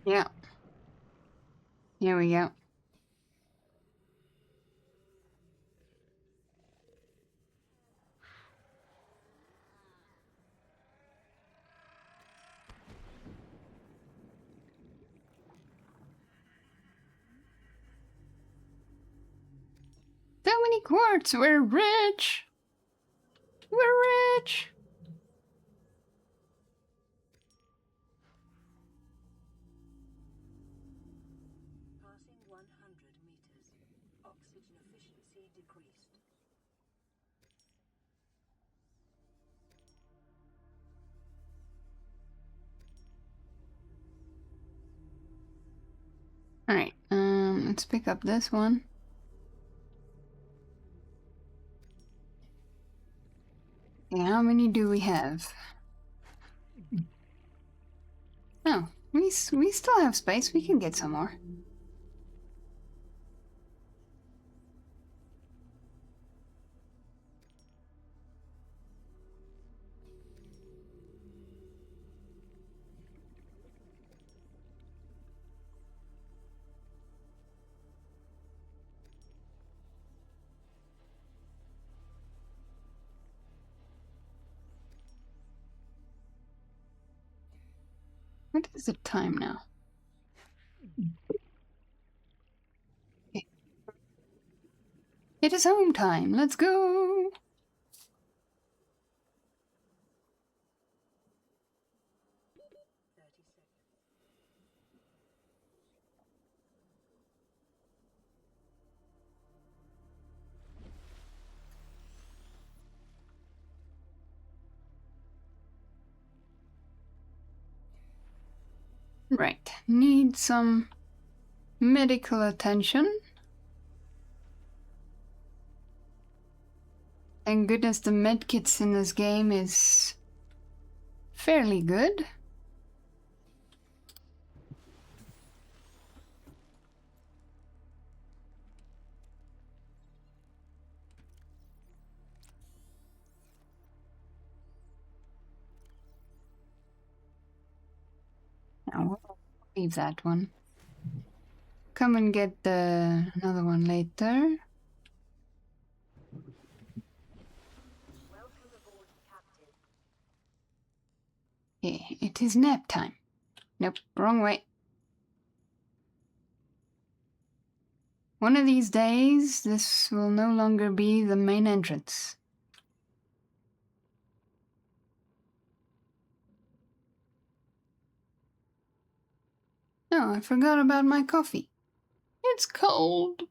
Yeah. Here we go. So many quartz! We're rich! We're rich! Passing 100 meters. Oxygen efficiency decreased. Alright, let's pick up this one. Okay, how many do we have? Oh, we still have space. We can get some more. What is the time now? Okay. It is home time. Let's go. 30 seconds. Right. Need some medical attention. Thank goodness the medkits in this game is fairly good. Now we'll leave that one. Come and get another one later. Welcome aboard, Captain. Okay, it is nap time. Nope, wrong way. One of these days, this will no longer be the main entrance. Oh, I forgot about my coffee. It's cold.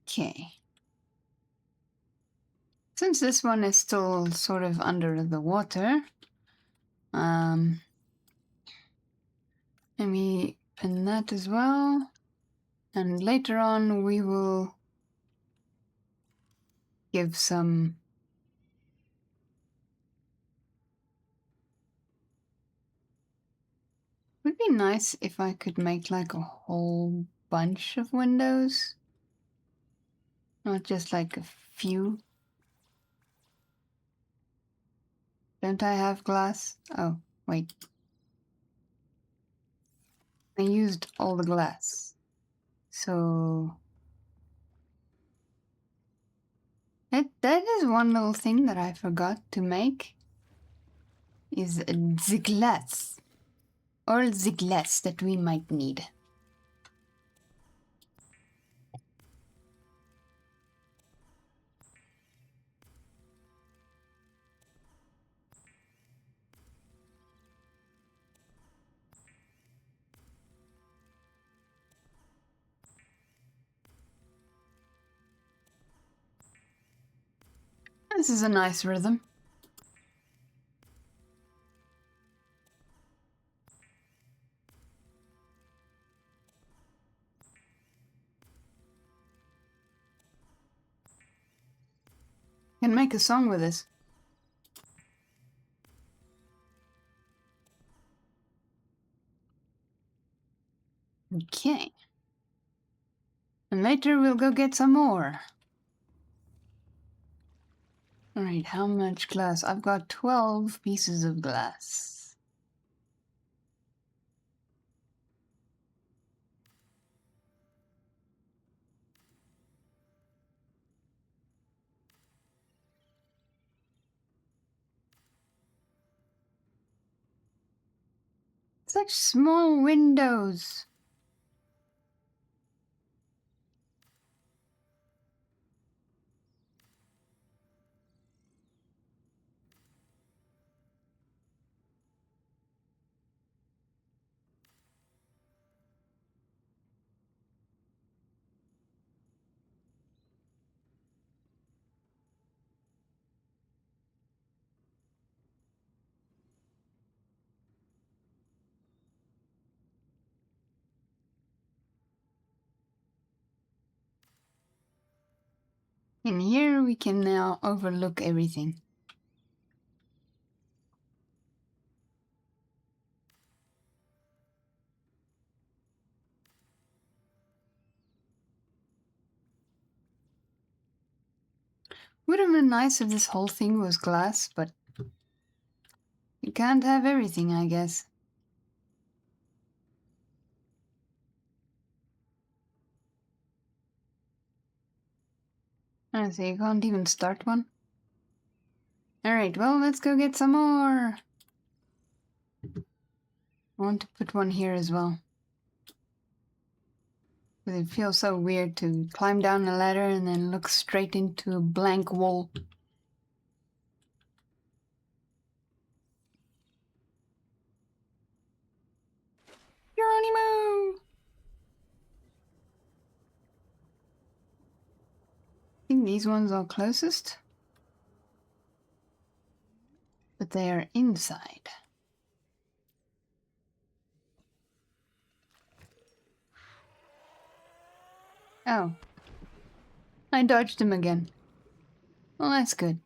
Okay. Since this one is still sort of under the water, let me pin that as well. And later on we will give some would be nice if I could make like a whole bunch of windows. Not just like a few. Don't I have glass? Oh, wait. I used all the glass. So... That is one little thing that I forgot to make. Is the glass. All the glass that we might need. This is a nice rhythm. Can make a song with this. Okay. And later we'll go get some more. Alright, how much glass? I've got 12 pieces of glass. Such small windows. In here we can now overlook everything. Would have been nice if this whole thing was glass, but you can't have everything, I guess. I see, you can't even start one. Alright, well, let's go get some more. I want to put one here as well. Because it feels so weird to climb down a ladder and then look straight into a blank wall. Geronimo! I think these ones are closest. But they are inside. Oh. I dodged him again. Well, that's good.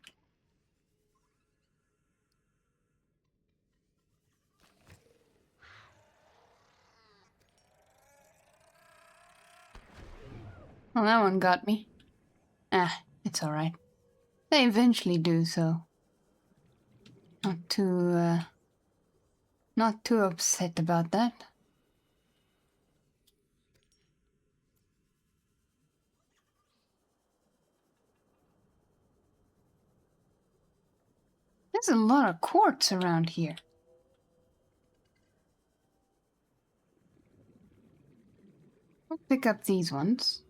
Well, that one got me. Ah, it's alright. They eventually do, so... Not too upset about that. There's a lot of quartz around here. I'll pick up these ones.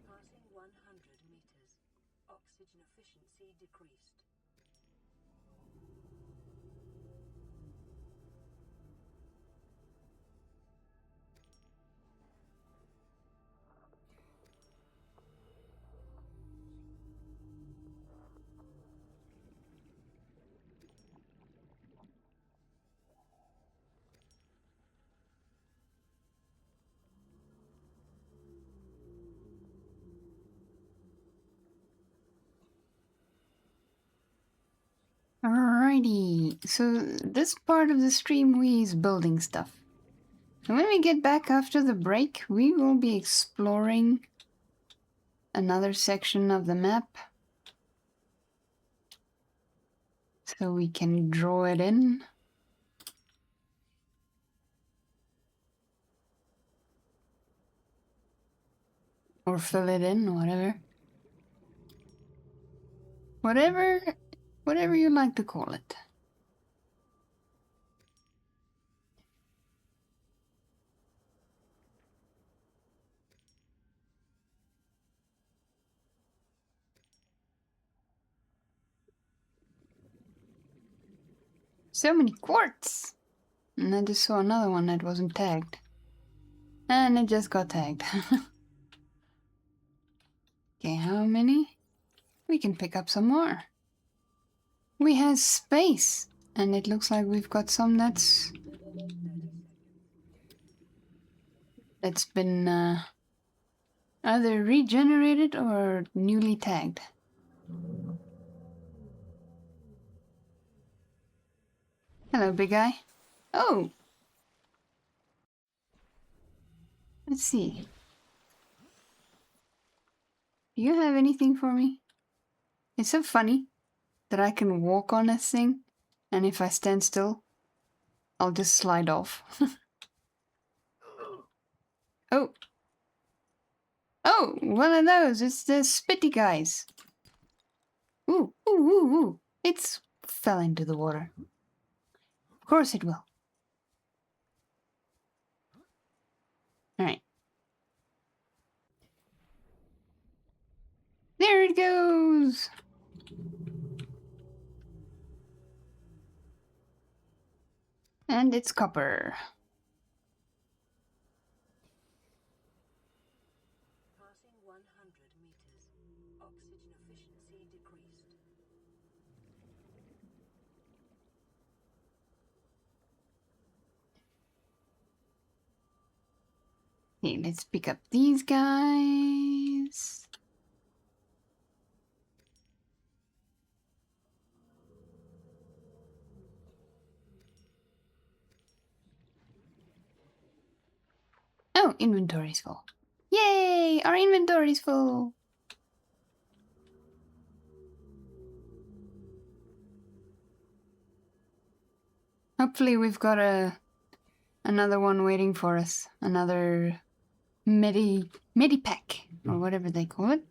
Passing 100 meters. Oxygen efficiency decreased. Alrighty, so this part of the stream we is building stuff. And when we get back after the break, we will be exploring another section of the map. So we can draw it in. Or fill it in, whatever. Whatever you like to call it. So many quartz! And I just saw another one that wasn't tagged. And it just got tagged. Okay, how many? We can pick up some more. We have space! And it looks like we've got some that's been either regenerated or newly tagged. Hello, big guy. Oh! Let's see. Do you have anything for me? It's so funny that I can walk on this thing, and if I stand still, I'll just slide off. Oh! Oh! One of those! It's the spitty guys! Ooh! Ooh! Ooh! Ooh! It's fell into the water. Of course it will. Alright. There it goes! And it's copper. Passing 100 meters. Oxygen efficiency decreased. Okay, let's pick up these guys. Oh, inventory's full. Yay! Our inventory's full! Hopefully we've got another one waiting for us. Another Medipack, or whatever they call it.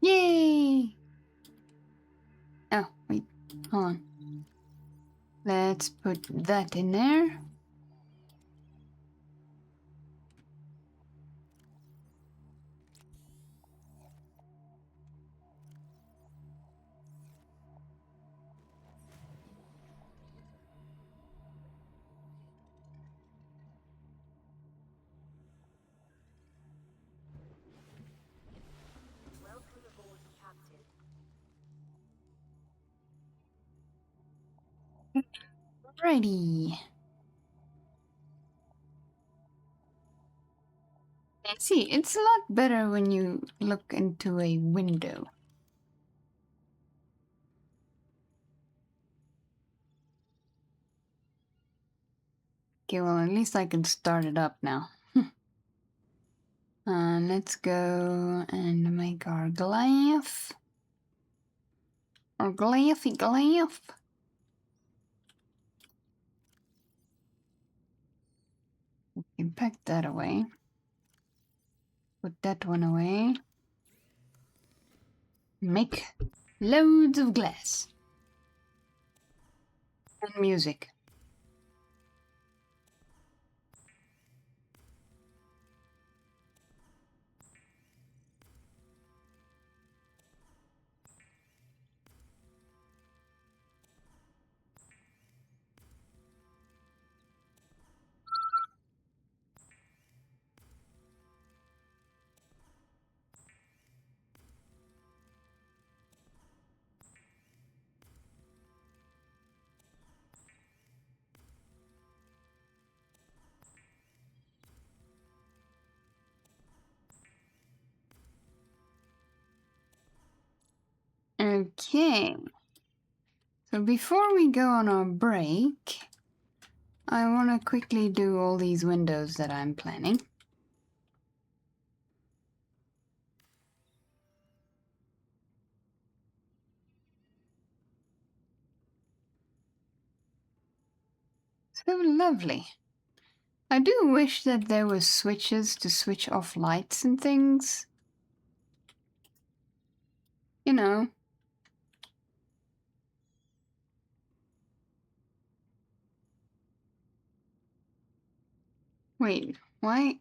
Yay! Oh, wait, hold on. Let's put that in there. Welcome aboard, Captain. Alrighty. See, it's a lot better when you look into a window. Okay, well, at least I can start it up now. Let's go and make our glyph. Our glyphy glyph. We can pack that away. Put that one away. Make loads of glass. And music. Okay. So before we go on our break, I want to quickly do all these windows that I'm planning. So lovely. I do wish that there were switches to switch off lights and things. You know. Wait, why?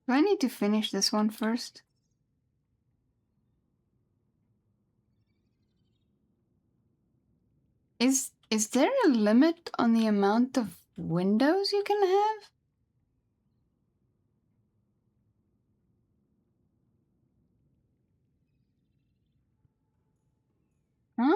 Do I need to finish this one first? Is there a limit on the amount of windows you can have? Huh?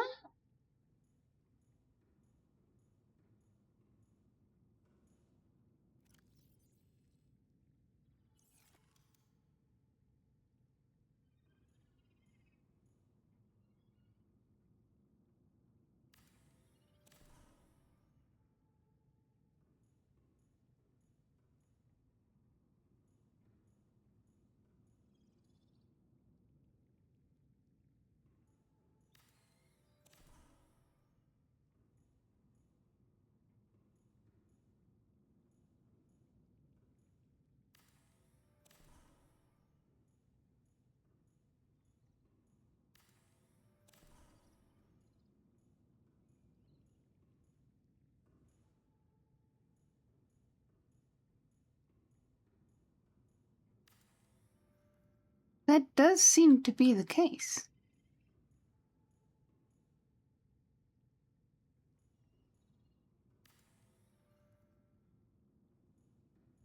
That does seem to be the case.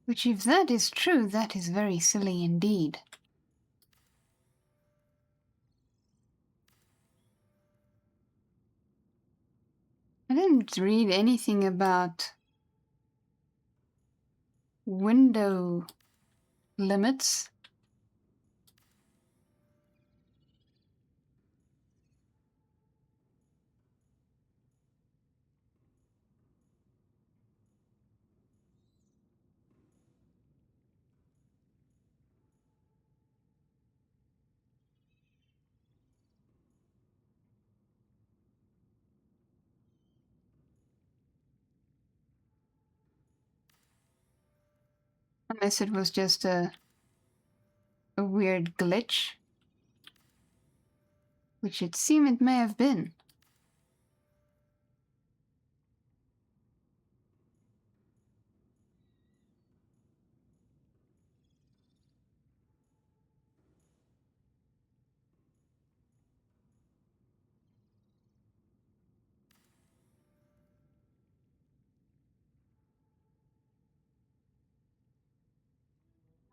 Which, if that is true, that is very silly indeed. I didn't read anything about window limits. Unless it was just a weird glitch. Which it seemed it may have been.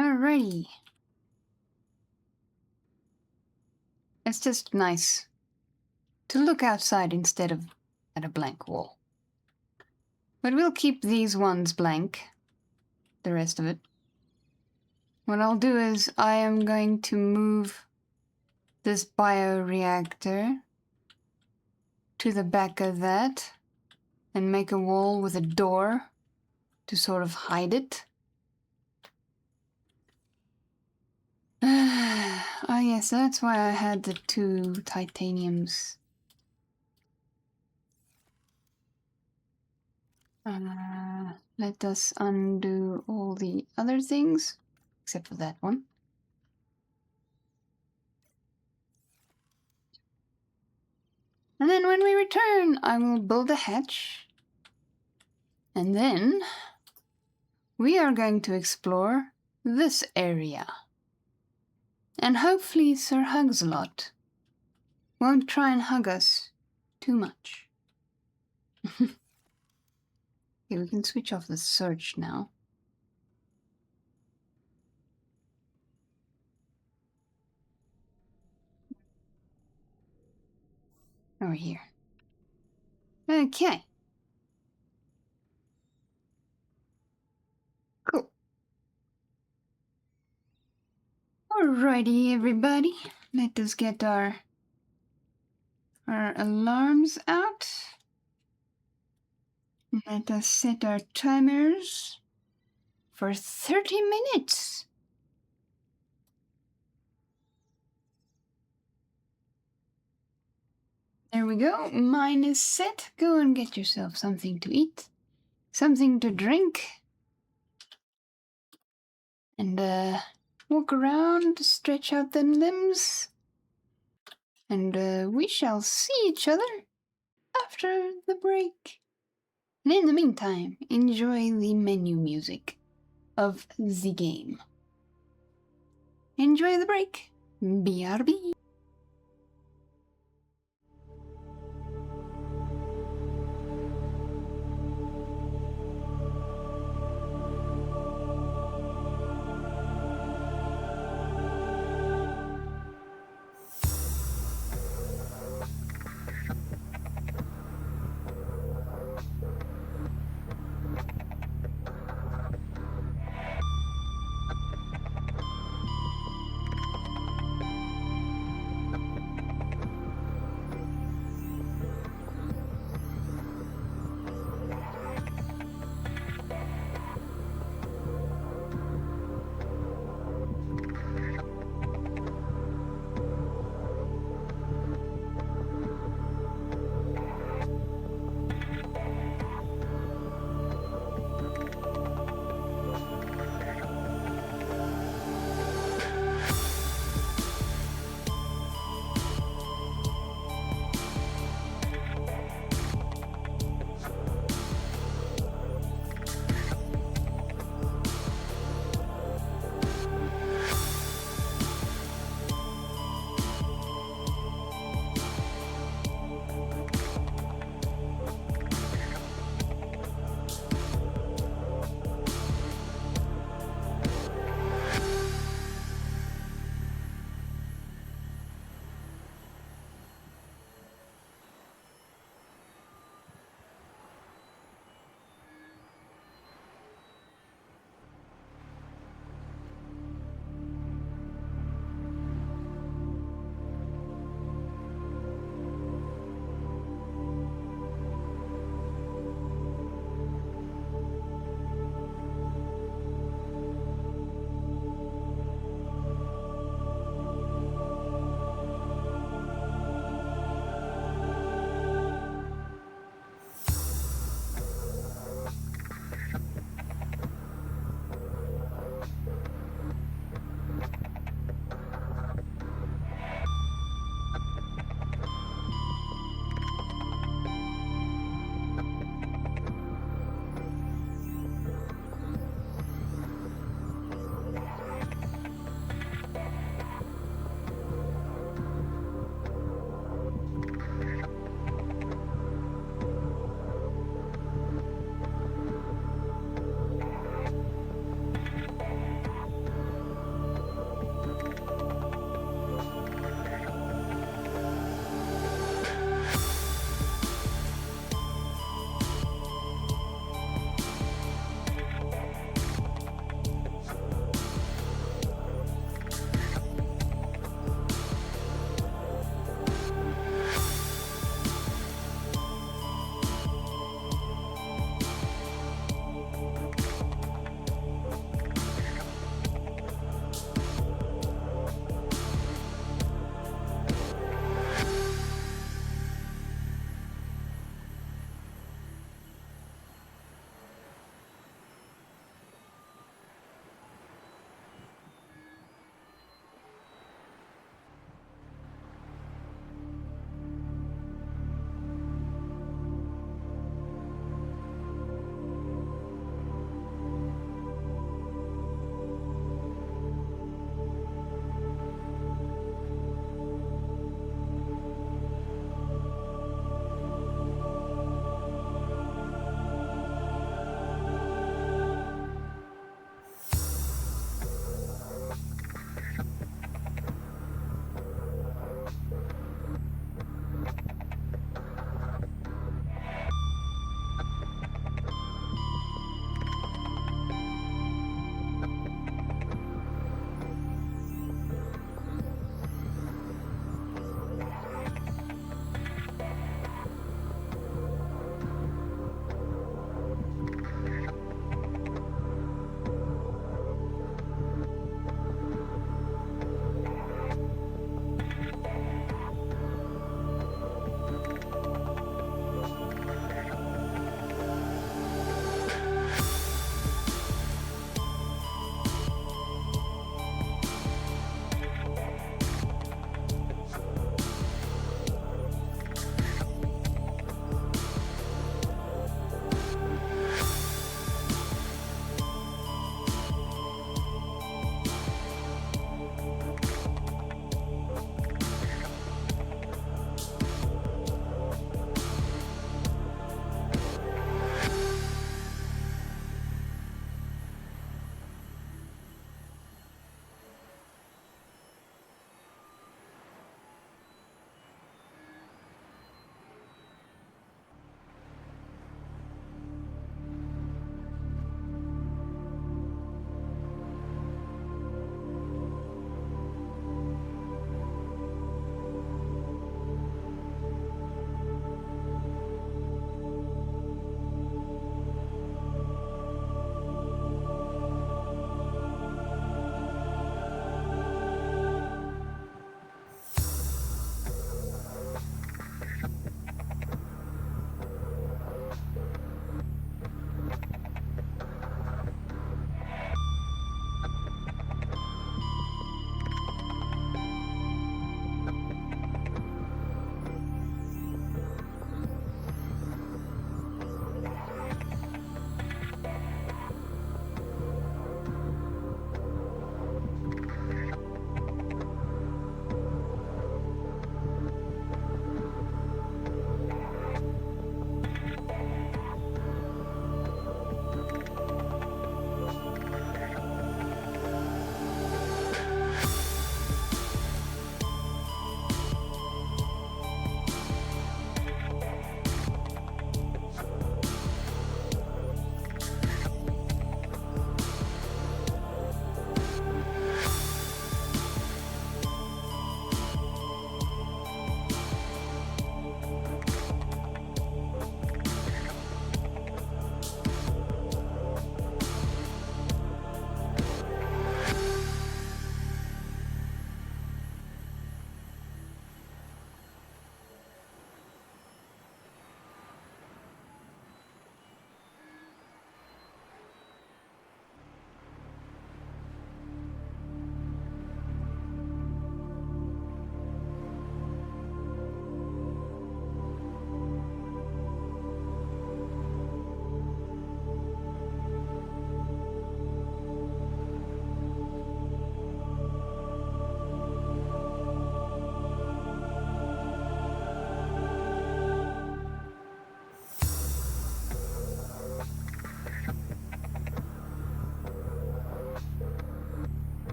Alrighty. It's just nice to look outside instead of at a blank wall. But we'll keep these ones blank, the rest of it. What I'll do is I am going to move this bioreactor to the back of that and make a wall with a door to sort of hide it. Ah, yes, that's why I had the 2 titaniums. Let us undo all the other things, except for that one. And then when we return, I will build a hatch. And then we are going to explore this area. And hopefully Sir Hugslot won't try and hug us too much. Okay, we can switch off the search now. Over here. Okay. Cool. Alrighty, everybody. Let us get our our alarms out. Let us set our timers for 30 minutes. There we go. Mine is set. Go and get yourself something to eat, something to drink, and walk around, stretch out them limbs, and we shall see each other after the break. And in the meantime, enjoy the menu music of the game. Enjoy the break. BRB.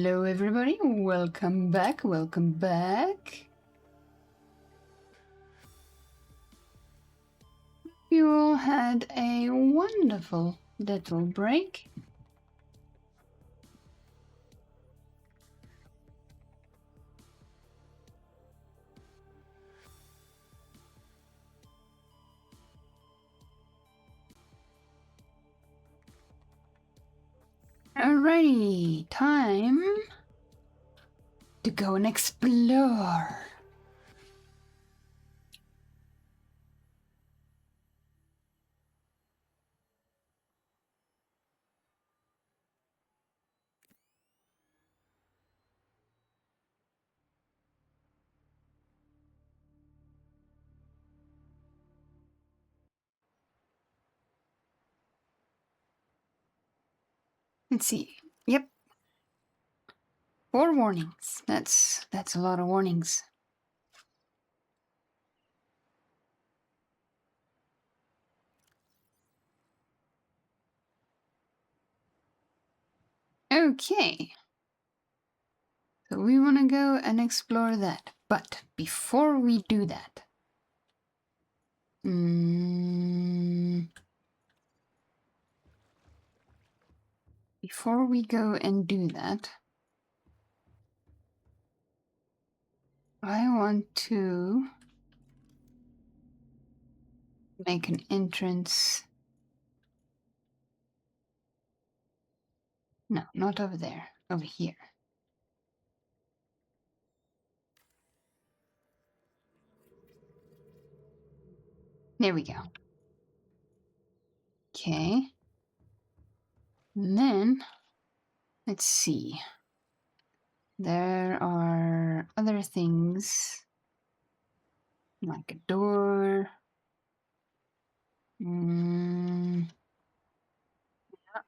Hello, everybody. Welcome back. Welcome back. You all had a wonderful little break. Alrighty, time to go and explore. Let's see. Yep. 4 warnings. That's a lot of warnings. Okay. So we want to go and explore that. But before we do that, before we go and do that, I want to make an entrance. No, not over there. Over here. There we go. Okay. And then, let's see. There are other things, like a door. Yeah,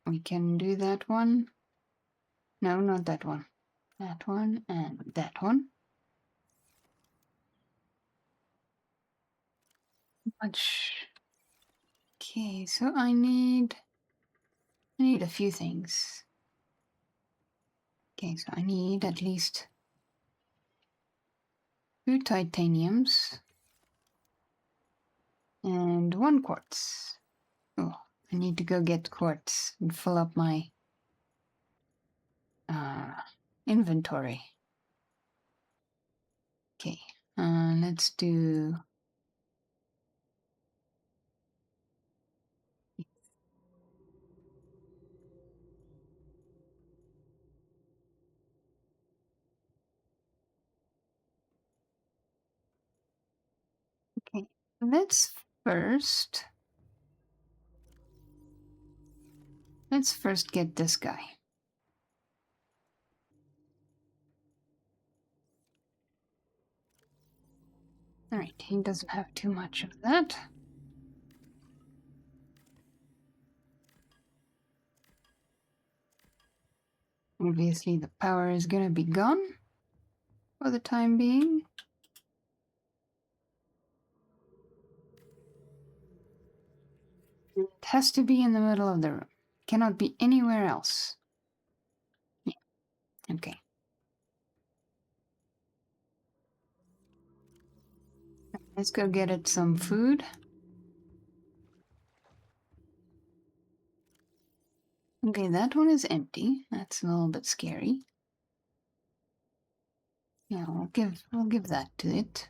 we can do that one. No, not that one. That one and that one. Much. Okay, so I need a few things. Okay, so I need at least 2 titaniums and 1 quartz. Oh, I need to go get quartz and fill up my inventory. Okay, let's do. Okay, let's first get this guy. All right, he doesn't have too much of that. Obviously, the power is gonna be gone for the time being. It has to be in the middle of the room. Cannot be anywhere else. Yeah. Okay. Let's go get it some food. Okay, that one is empty. That's a little bit scary. Yeah, we'll give that to it.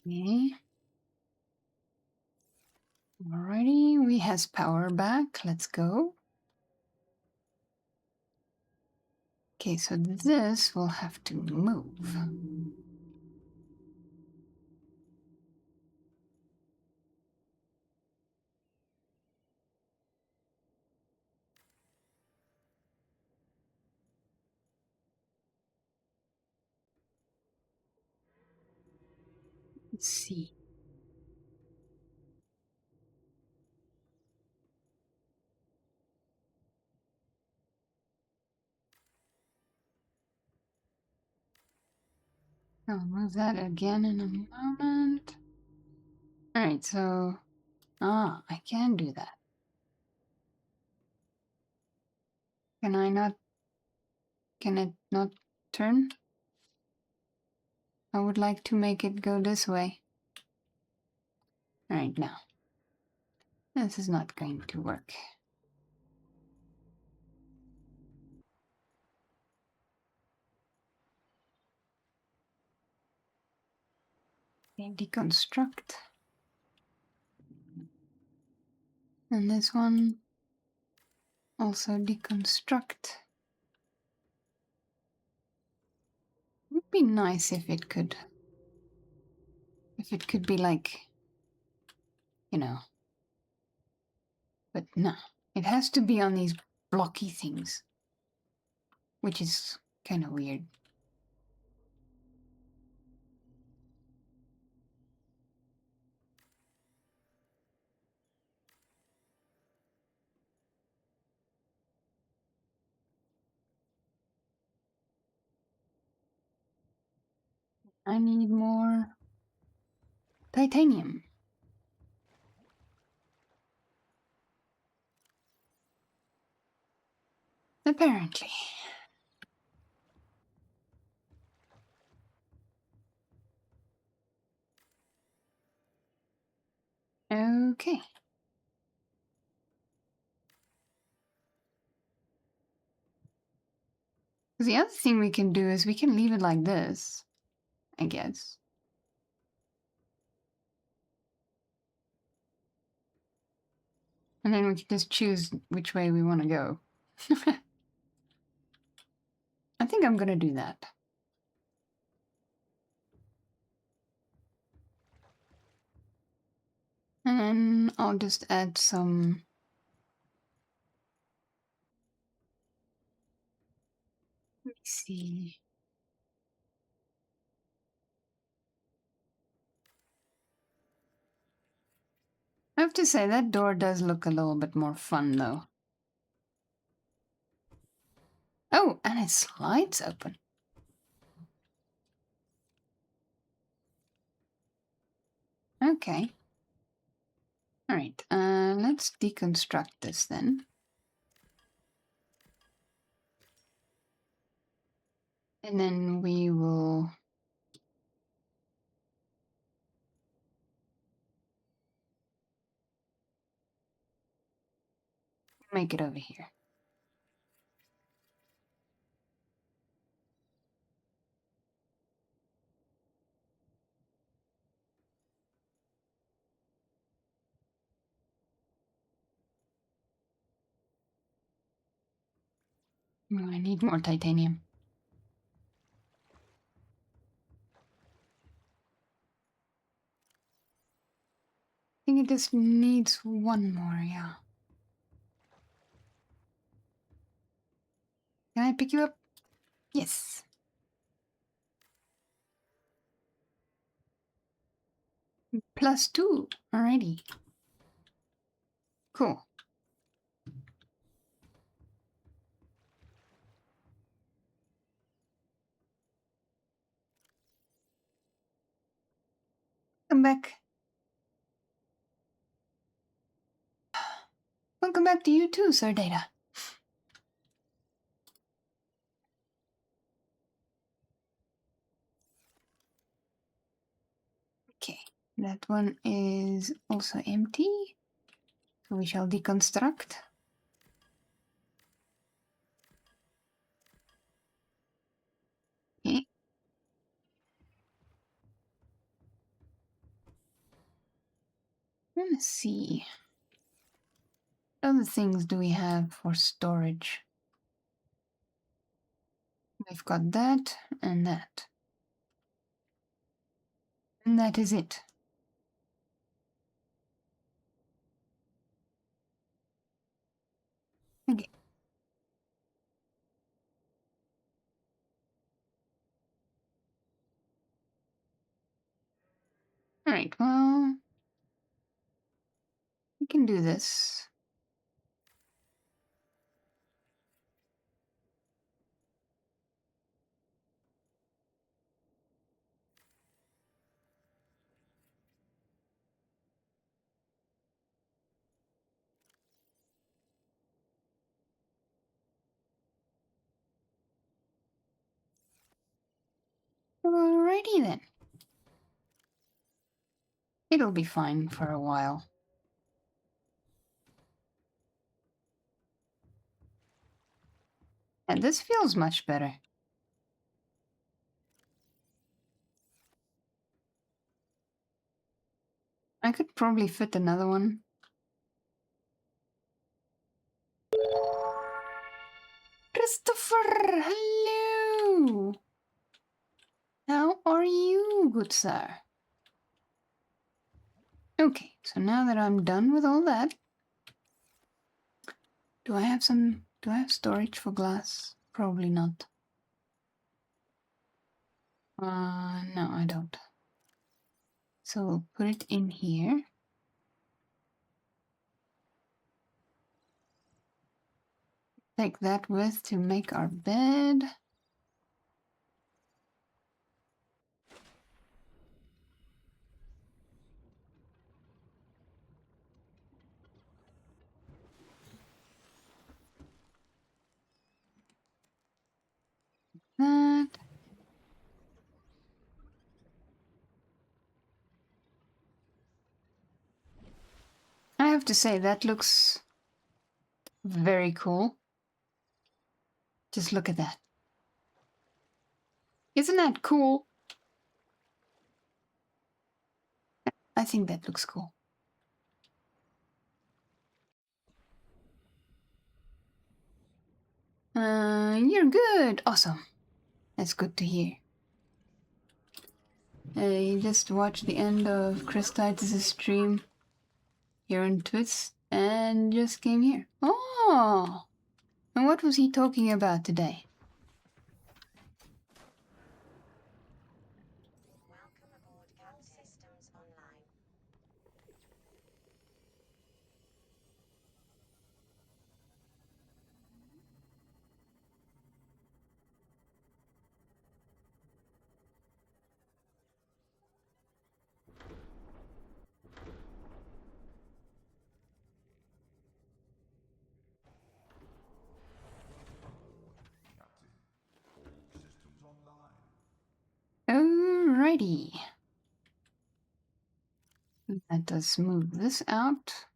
Okay. Alrighty, we has power back. Let's go. Okay, so this will have to move. Let's see. I'll move that again in a moment. Alright, so I can do that. Can I not? Can it not turn? I would like to make it go this way. Alright, now. This is not going to work. Okay, deconstruct. And this one also deconstruct. Would be nice if it could be like, you know. But no. It has to be on these blocky things. Which is kind of weird. I need more titanium. Apparently. Okay. The other thing we can do is we can leave it like this, I guess. And then we can just choose which way we want to go. I think I'm gonna do that. And then I'll just add some... Let me see. I have to say, that door does look a little bit more fun, though. Oh, and it slides open. Okay. Alright, let's deconstruct this then. And then we will... make it over here. Oh, I need more titanium. I think it just needs one more, yeah. Can I pick you up? Yes. +2 already. Cool. Come back. Welcome back to you too, Sir Data. Okay, that one is also empty. So we shall deconstruct. Okay. Let's see. What other things do we have for storage? We've got that and that. And that is it. Okay. Alright, well... we can do this. Alrighty then. It'll be fine for a while. And this feels much better. I could probably fit another one. Christopher, hello! How are you, good sir? Okay, so now that I'm done with all that, do I have storage for glass? Probably not. No, I don't. So we'll put it in here. Take that with to make our bed. That. I have to say, that looks very cool. Just look at that. Isn't that cool? I think that looks cool. You're good. Awesome. That's good to hear. You just watched the end of Chris Titus' stream here on Twitch and just came here. Oh! And what was he talking about today? Welcome aboard CAT Systems Online. Captain, all systems online. Alrighty. Let us move this out.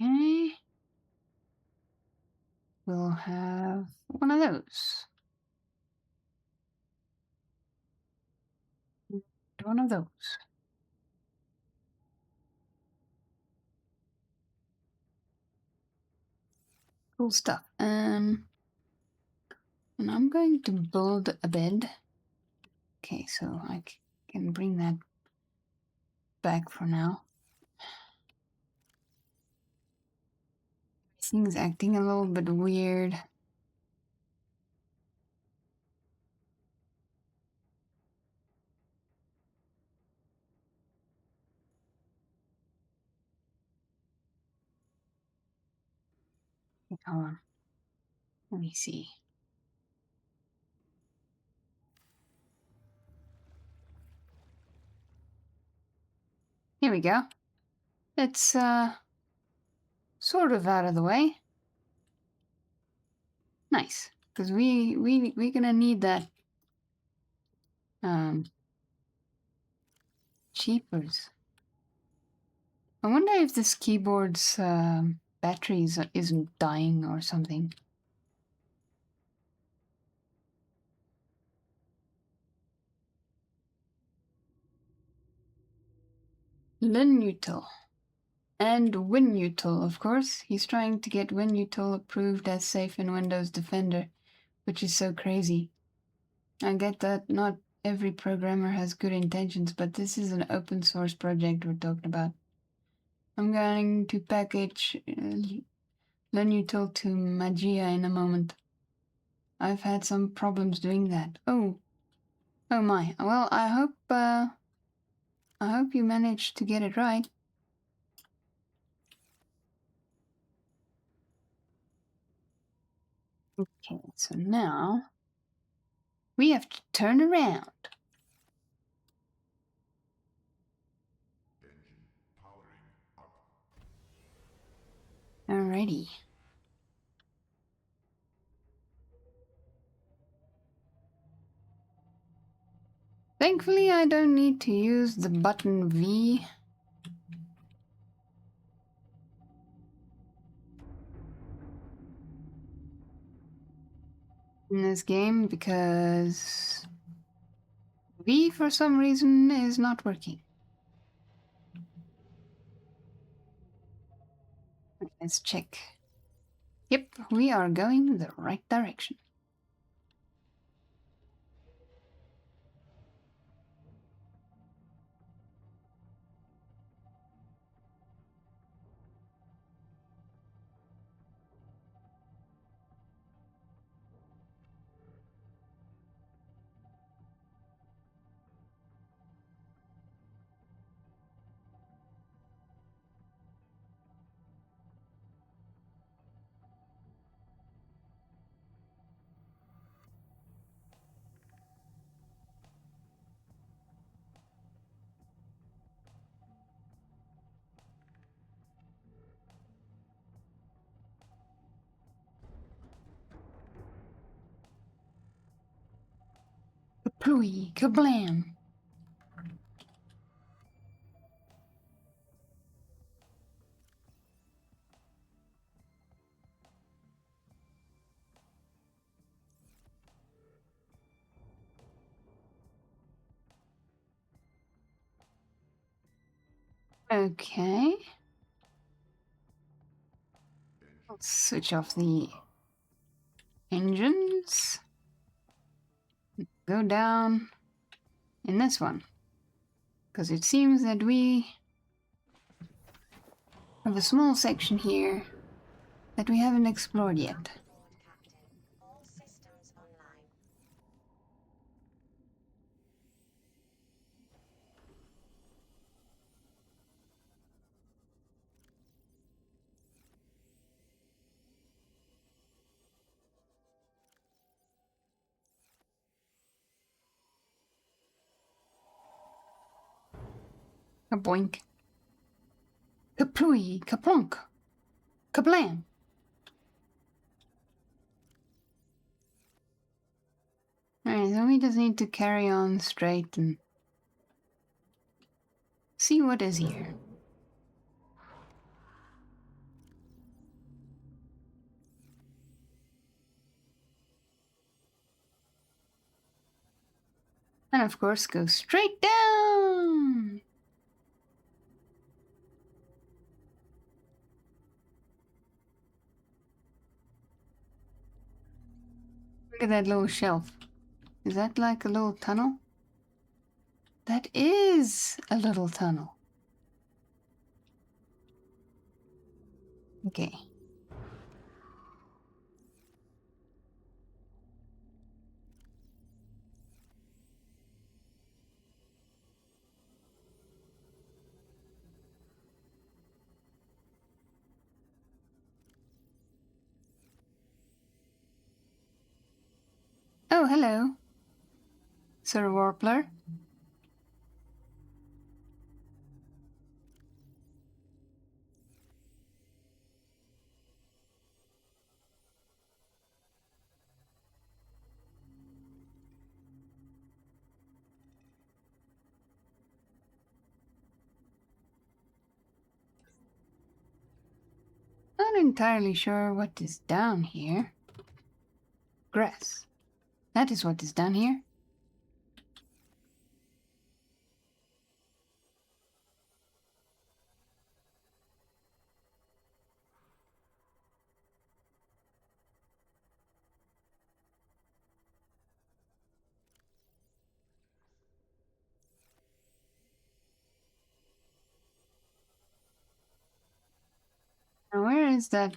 Okay. We'll have one of those. One of those. Cool stuff. And I'm going to build a bed. Okay, so I can bring that back for now. This thing's acting a little bit weird. Hold on. Let me see. Here we go. It's sort of out of the way. Nice, because we're gonna need that. Cheapers. I wonder if this keyboard's batteries isn't dying or something. Linutel. And WinUtil, of course. He's trying to get WinUtil approved as safe in Windows Defender, which is so crazy. I get that not every programmer has good intentions, but this is an open source project we're talking about. I'm going to package Linutel to Magia in a moment. I've had some problems doing that. Oh my. Well, I hope you managed to get it right. Okay, so now we have to turn around. Alrighty. Thankfully, I don't need to use the button V. In this game because V for some reason is not working. Let's check. Yep, we are going the right direction. Kaplooey, kablam! Okay. Let's switch off the engines. Go down in this one. Because it seems that we have a small section here that we haven't explored yet. Board, Captain. All systems online. Kaboink. Kaplooey, kaplonk. Kablam! Alright, so we just need to carry on straight and see what is here. And of course, go straight down! Look at that little shelf. Is that like a little tunnel? That is a little tunnel. Okay. Oh, hello, Sir Warpler. Not entirely sure what is down here. Grass. That is what is down here. Now, where is that?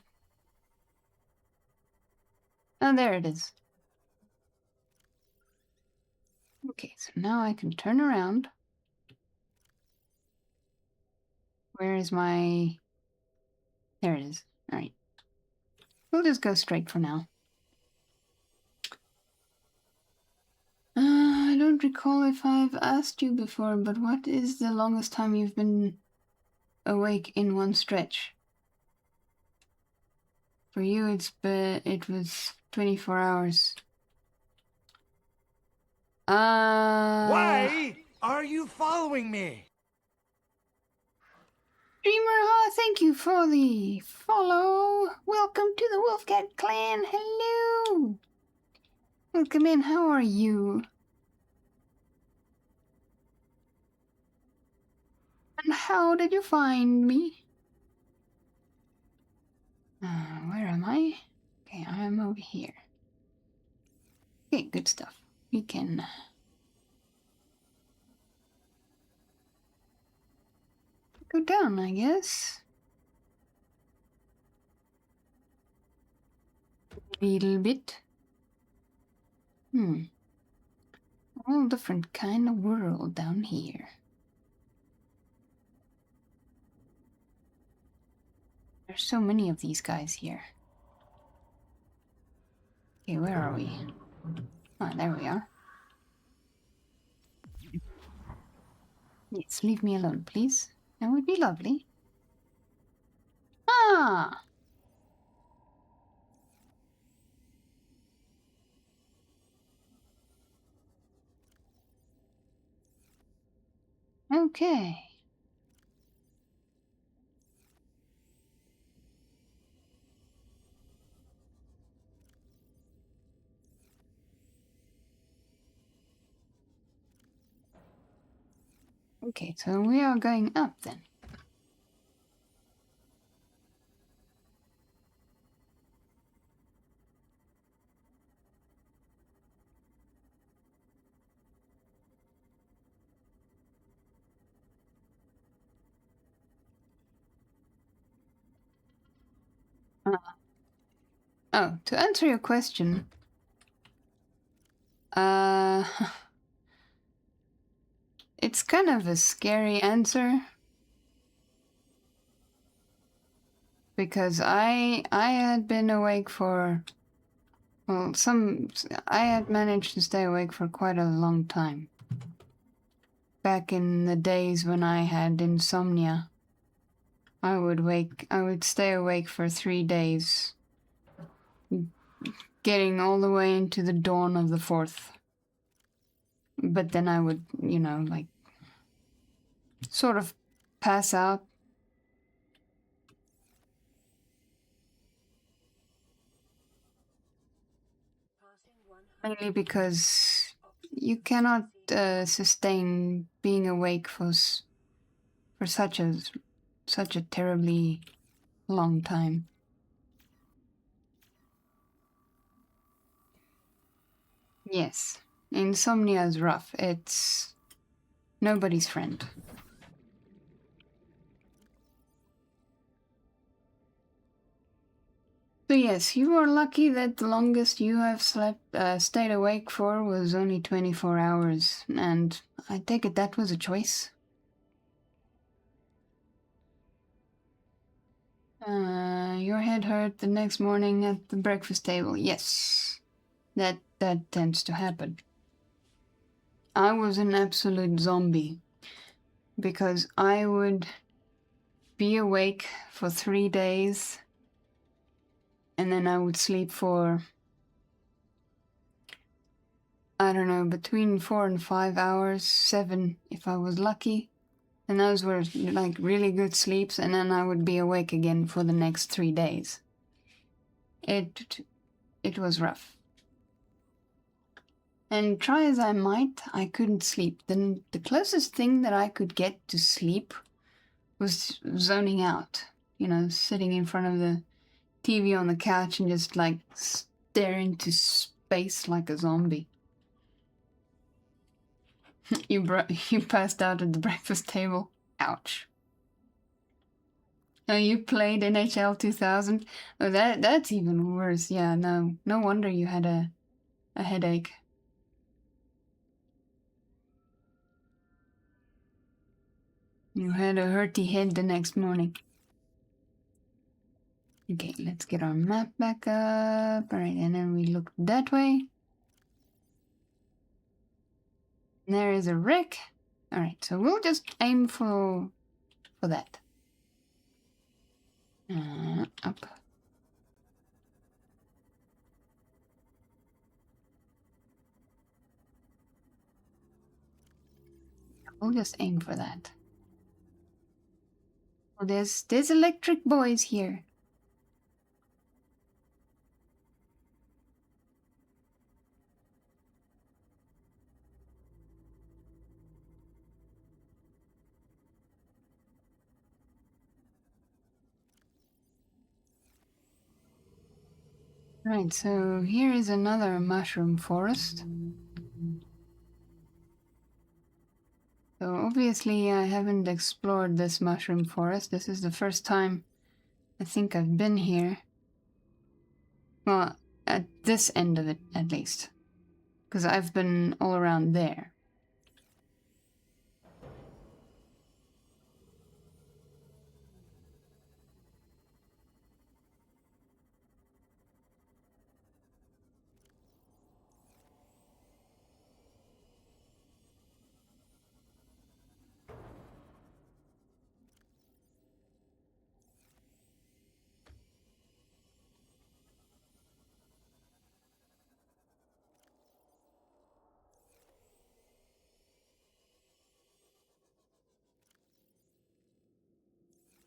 Oh, there it is. Okay, so now I can turn around. Where is my... There it is. Alright. We'll just go straight for now. I don't recall if I've asked you before, but what is the longest time you've been awake in one stretch? For you, it was 24 hours. Why are you following me? Dreamer, thank you for the follow. Welcome to the Wolfcat clan. Hello. Welcome in. How are you? And how did you find me? Where am I? Okay, I am over here. Okay, good stuff. We can go down, I guess. A little bit. All different kind of world down here. There's so many of these guys here. Okay, where are we? Ah, there we are. Yes, leave me alone, please. That would be lovely. Ah! Okay. Okay, so we are going up then. Oh, to answer your question, it's kind of a scary answer because I had been awake for, well, I had managed to stay awake for quite a long time. Back in the days when I had insomnia, I would stay awake for 3 days, getting all the way into the dawn of the 4th. But then I would, like, sort of pass out. Mainly because you cannot sustain being awake for such a terribly long time. Yes, insomnia is rough. It's nobody's friend. So yes, you are lucky that the longest you have stayed awake for was only 24 hours, and I take it that was a choice. Your head hurt the next morning at the breakfast table. Yes, that tends to happen. I was an absolute zombie because I would be awake for 3 days and then I would sleep for, I don't know, between 4 and 5 hours, 7 if I was lucky. And those were like really good sleeps, and then I would be awake again for the next 3 days. It was rough. And try as I might, I couldn't sleep. Then the closest thing that I could get to sleep was zoning out. Sitting in front of the TV on the couch and just like staring into space like a zombie. You passed out at the breakfast table. Ouch. Oh, you played NHL 2000? Oh, that's even worse. Yeah, no wonder you had a headache. You had a hurty head the next morning. Okay, let's get our map back up. Alright, and then we look that way. And there is a wreck. Alright, so we'll just aim for that. Up. We'll just aim for that. Oh, there's electric boys here. Right, so here is another mushroom forest. So obviously I haven't explored this mushroom forest. This is the first time I think I've been here. Well, at this end of it at least. Because I've been all around there.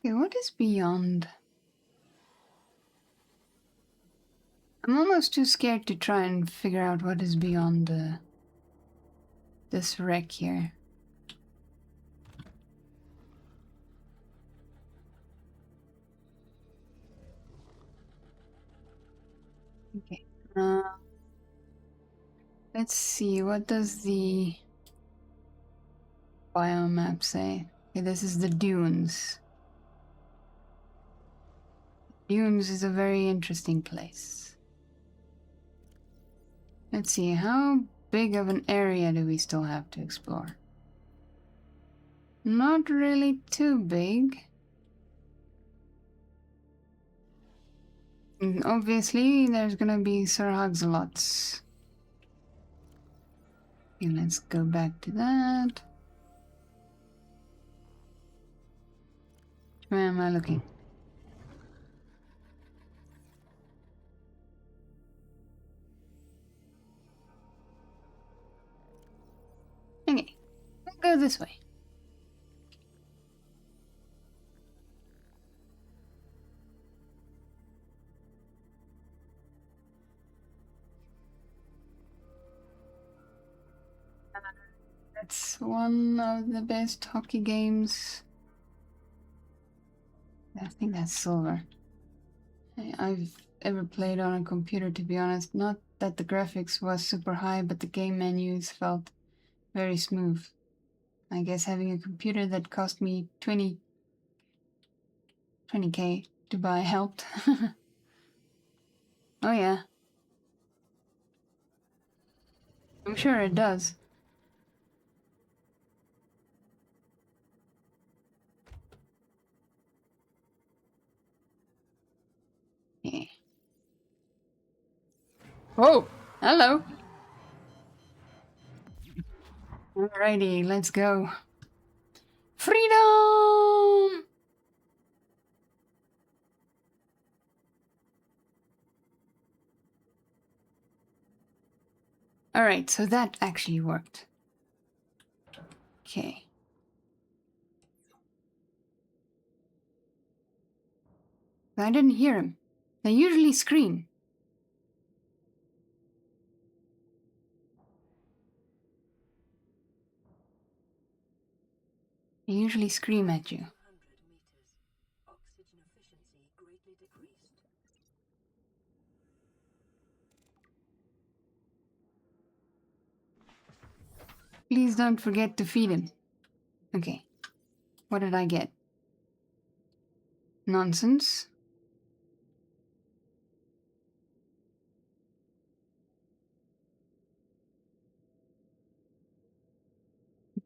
Okay, what is beyond? I'm almost too scared to try and figure out what is beyond this wreck here. Okay. Let's see, what does the biomap say? Okay, this is the dunes. Dunes is a very interesting place. Let's see, how big of an area do we still have to explore? Not really too big. And obviously, there's gonna be Sir Huxalots. Okay, let's go back to that. Where am I looking? Okay, we'll go this way. That's one of the best hockey games. I think that's silver. I've ever played on a computer, to be honest. Not that the graphics was super high, but the game menus felt very smooth. I guess having a computer that cost me 20k to buy helped. Oh yeah. I'm sure it does. Yeah. Whoa! Hello! Alrighty, let's go. Freedom! Alright, so that actually worked. Okay. I didn't hear him. They usually scream. They usually scream at you. 100 meters. Oxygen efficiency greatly decreased. Please don't forget to feed him. Okay. What did I get? Nonsense.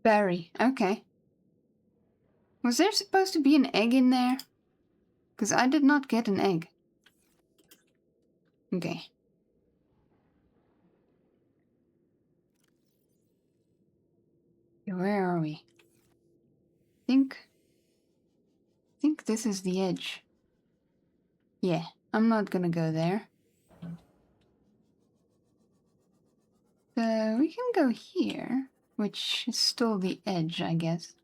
Berry. Okay. Was there supposed to be an egg in there? Because I did not get an egg. Okay. Where are we? think this is the edge. Yeah, I'm not gonna go there. We can go here. which is still the edge, I guess.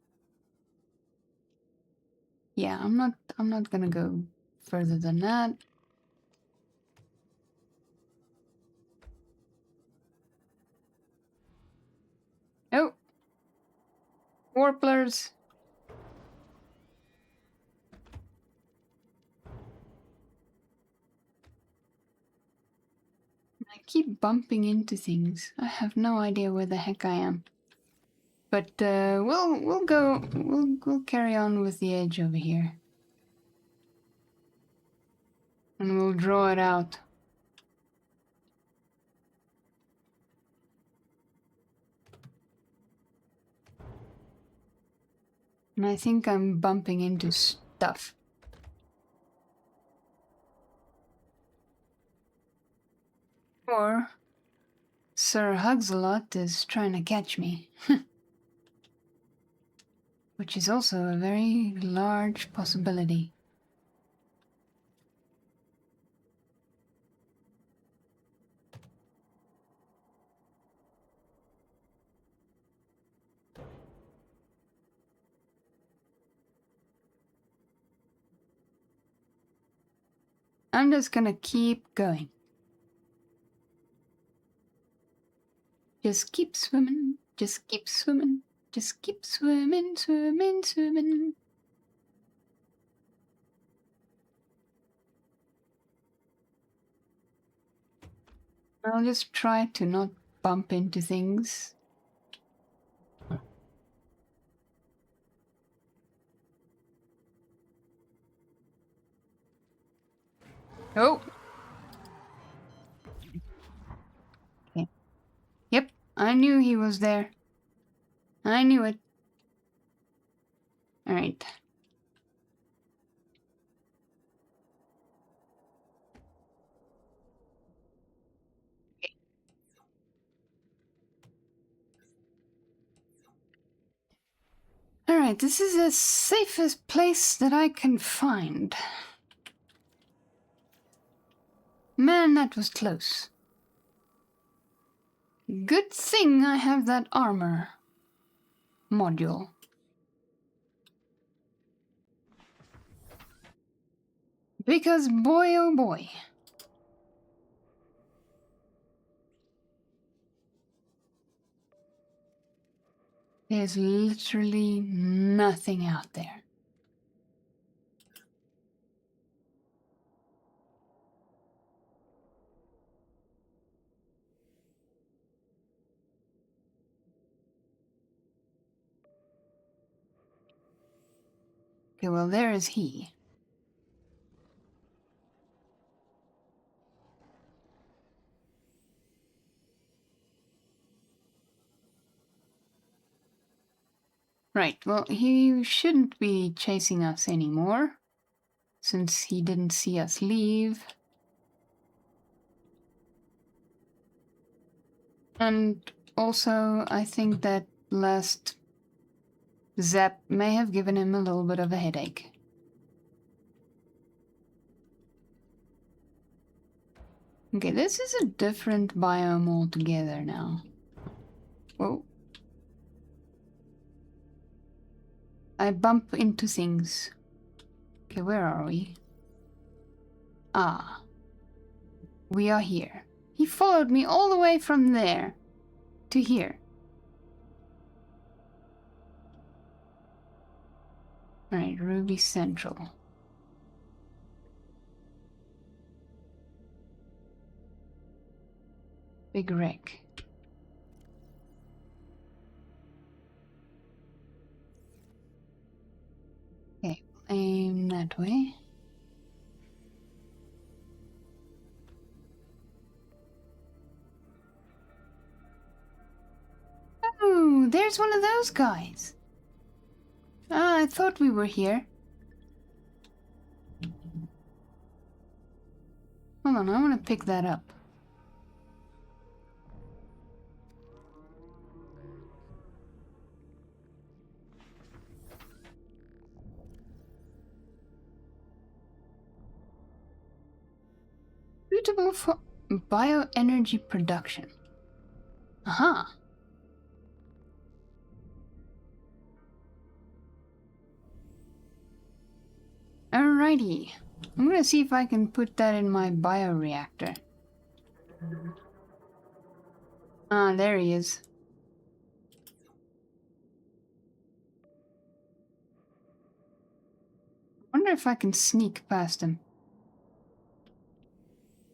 Yeah, I'm not gonna go further than that. Oh, warblers. I keep bumping into things. I have no idea where the heck I am. But we'll carry on with the edge over here. And we'll draw it out. And I think I'm bumping into stuff. Or Sir Hugs-a-Lot is trying to catch me. Which is also a very large possibility. I'm just gonna keep going. Just keep swimming, just keep swimming, just keep swimming, swimming, swimming. I'll just try to not bump into things. Oh! Okay. Yep, I knew he was there. I knew it. Alright. Alright, this is the safest place that I can find. Man, that was close. Good thing I have that armor module. Because boy oh boy. There's literally nothing out there. Okay, well, there is he. Right, well, he shouldn't be chasing us anymore, since he didn't see us leave. And also, I think that last zap may have given him a little bit of a headache. Okay, this is a different biome altogether now. Whoa. I bump into things. Okay, where are we? Ah. We are here. He followed me all the way from there to here. Alright, Ruby Central. Big wreck. Okay, aim that way. Oh, there's one of those guys. Ah, I thought we were here. Hold on, I want to pick that up. Suitable for bioenergy production. Aha. Alrighty. I'm gonna see if I can put that in my bioreactor. Ah, there he is. Wonder if I can sneak past him.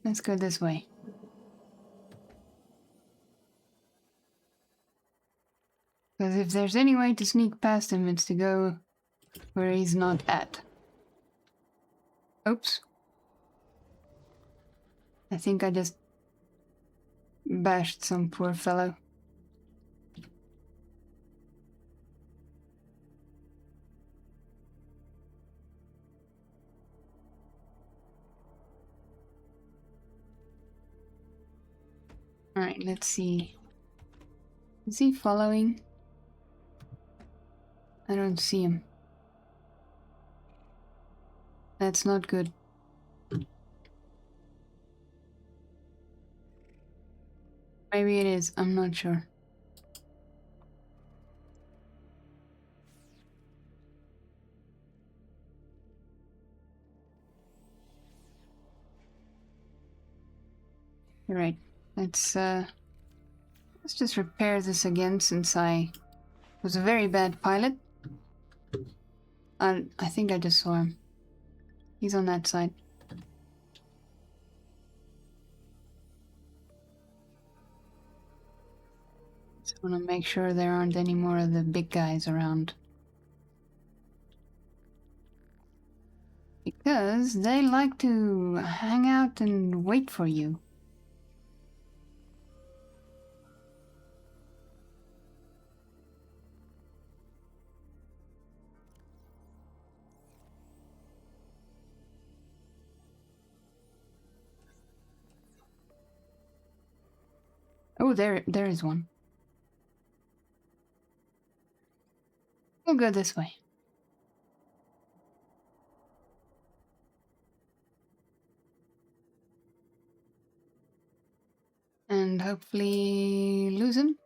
Let's go this way. Because if there's any way to sneak past him, it's to go where he's not at. Oops. I think I just bashed some poor fellow. Alright, let's see. Is he following? I don't see him. That's not good. Maybe it is, I'm not sure. You're right. Let's just repair this again since I was a very bad pilot. I think I just saw him. He's on that side. Just want to make sure there aren't any more of the big guys around. Because they like to hang out and wait for you. Oh, there is one. We'll go this way. And hopefully lose him.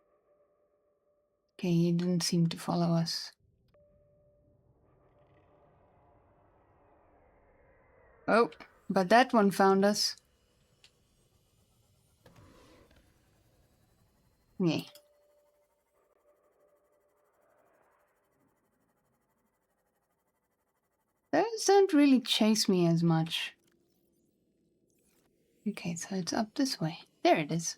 Okay, he didn't seem to follow us. Oh, but that one found us. Yay. Those don't really chase me as much. Okay, so it's up this way. There it is.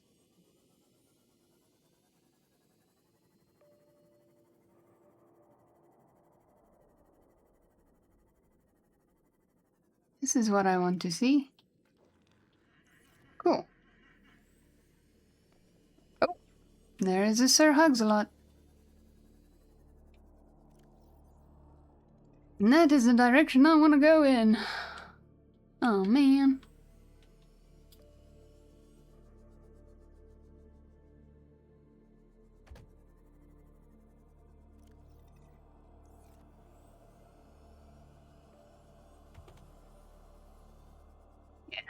This is what I want to see. Cool. Oh, there is a Sir Hugs-a-Lot. And that is the direction I want to go in. Oh, man. Yeah.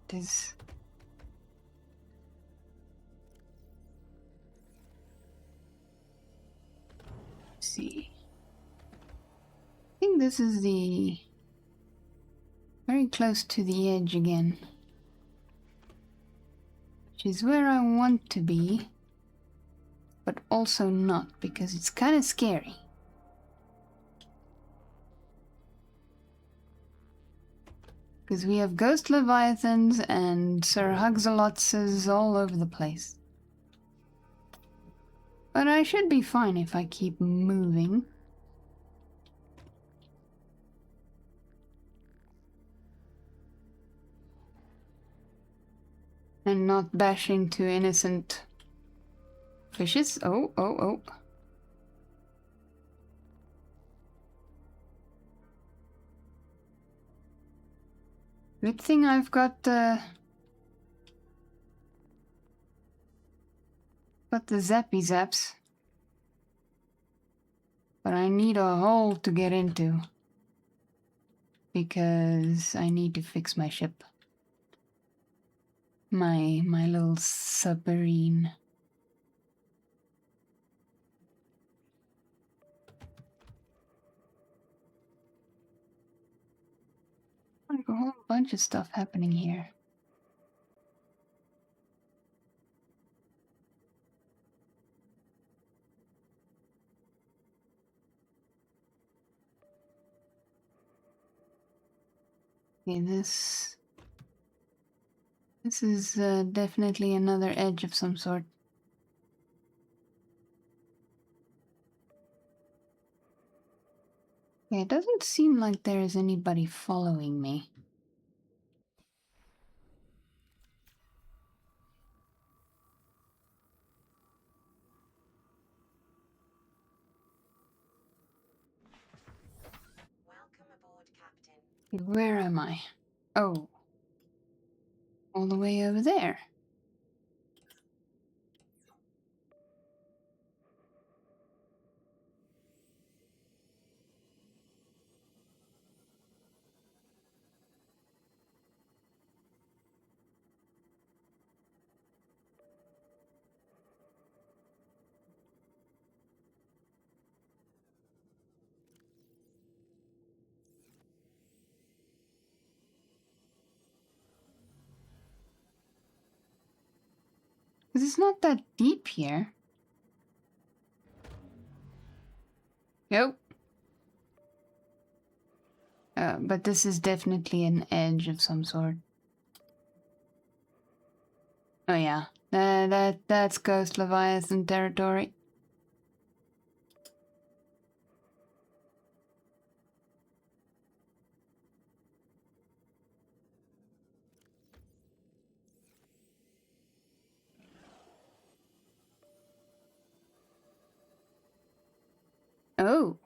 It is. Let's see. I think this is the very close to the edge again, which is where I want to be, but also not because it's kind of scary. Because we have ghost leviathans and Sir Hugs-a-Lots all over the place. But I should be fine if I keep moving. And not bash into innocent fishes. Oh, oh, oh. Good thing I've got the zappy zaps. But I need a hole to get into. Because I need to fix my ship. My little submarine. bunch of stuff happening here. Okay, this is definitely another edge of some sort. Okay, it doesn't seem like there is anybody following me. Welcome aboard, Captain. Okay, where am I? Oh. All the way over there. Because it's not that deep here. Nope. But this is definitely an edge of some sort. Oh yeah, that's Ghost Leviathan territory. Oh.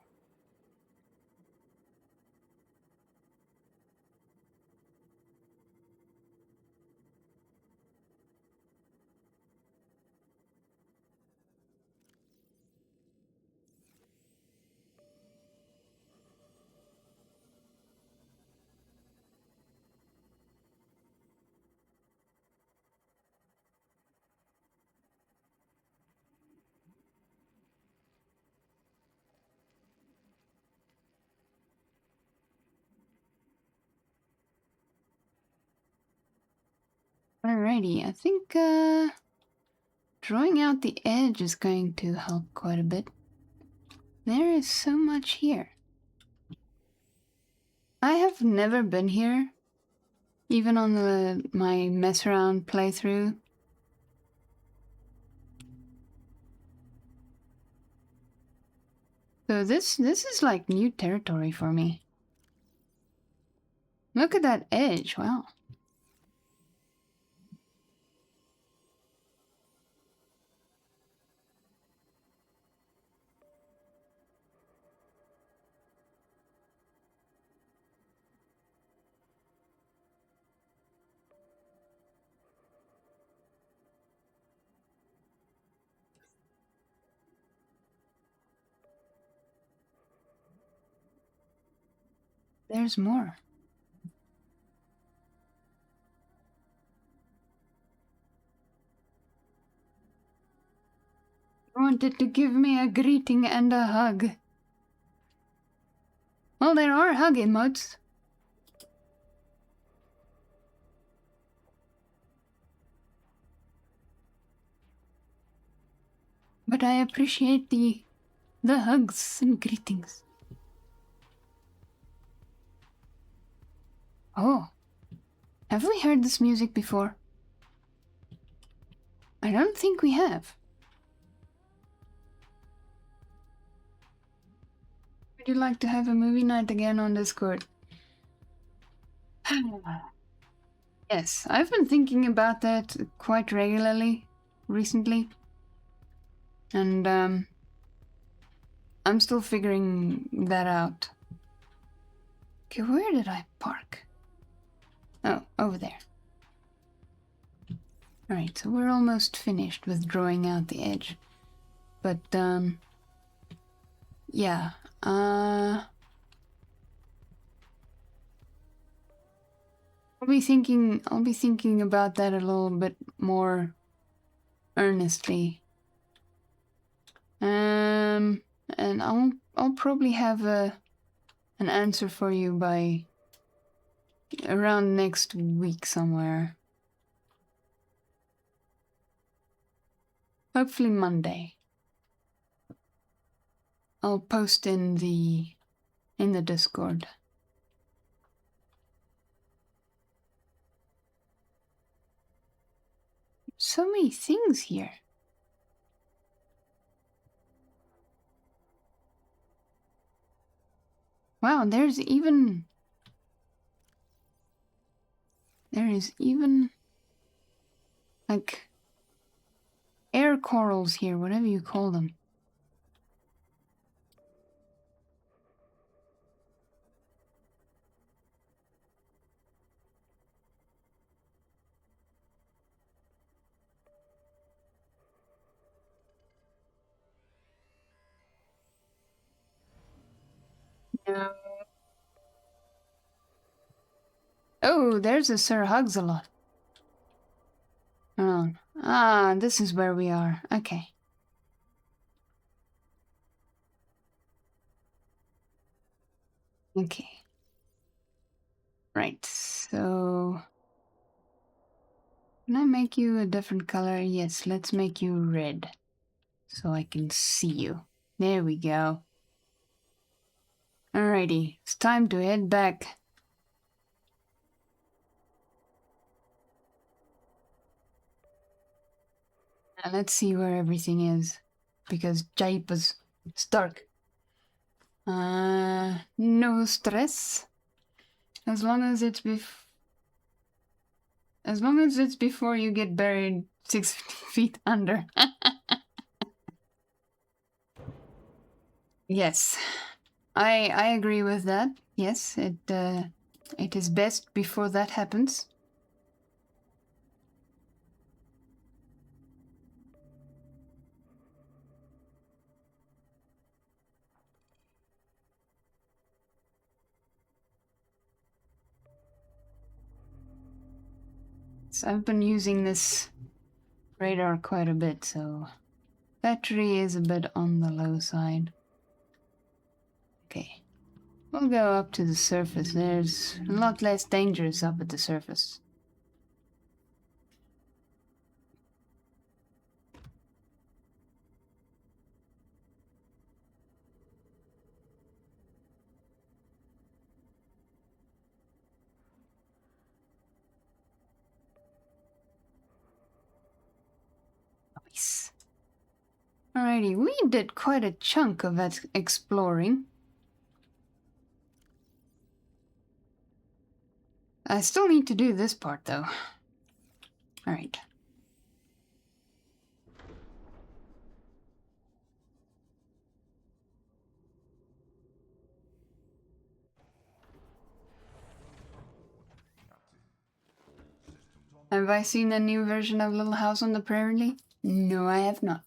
Alrighty, I think drawing out the edge is going to help quite a bit. There is so much here. I have never been here, even on my mess around playthrough. So this is like new territory for me. Look at that edge, wow. There's more. Wanted to give me a greeting and a hug. Well, there are hug emotes. But I appreciate the hugs and greetings. Oh. Have we heard this music before? I don't think we have. Would you like to have a movie night again on Discord? Yes, I've been thinking about that quite regularly recently. And I'm still figuring that out. Okay, where did I park? Oh, over there. Alright, so we're almost finished with drawing out the edge. But, yeah, I'll be thinking about that a little bit more earnestly. And I'll probably have an answer for you by around next week somewhere. Hopefully Monday. I'll post in the Discord. So many things here. Wow, there is even like air corals here, whatever you call them. No. Oh, there's a Sir Hugs-a-Lot. Hold on. Ah, this is where we are. Okay. Okay. Right, so... Can I make you a different color? Yes, let's make you red. So I can see you. There we go. Alrighty, it's time to head back. And let's see where everything is. Because Jaipa's dark. No stress. As long as it's before you get buried 6 feet under. Yes. I agree with that. Yes, it is best before that happens. So I've been using this radar quite a bit, so battery is a bit on the low side. Okay. We'll go up to the surface. There's a lot less dangerous up at the surface. Nice. Alrighty, we did quite a chunk of that exploring. I still need to do this part, though. Alright. Have I seen a new version of Little House on the Prairie? No, I have not.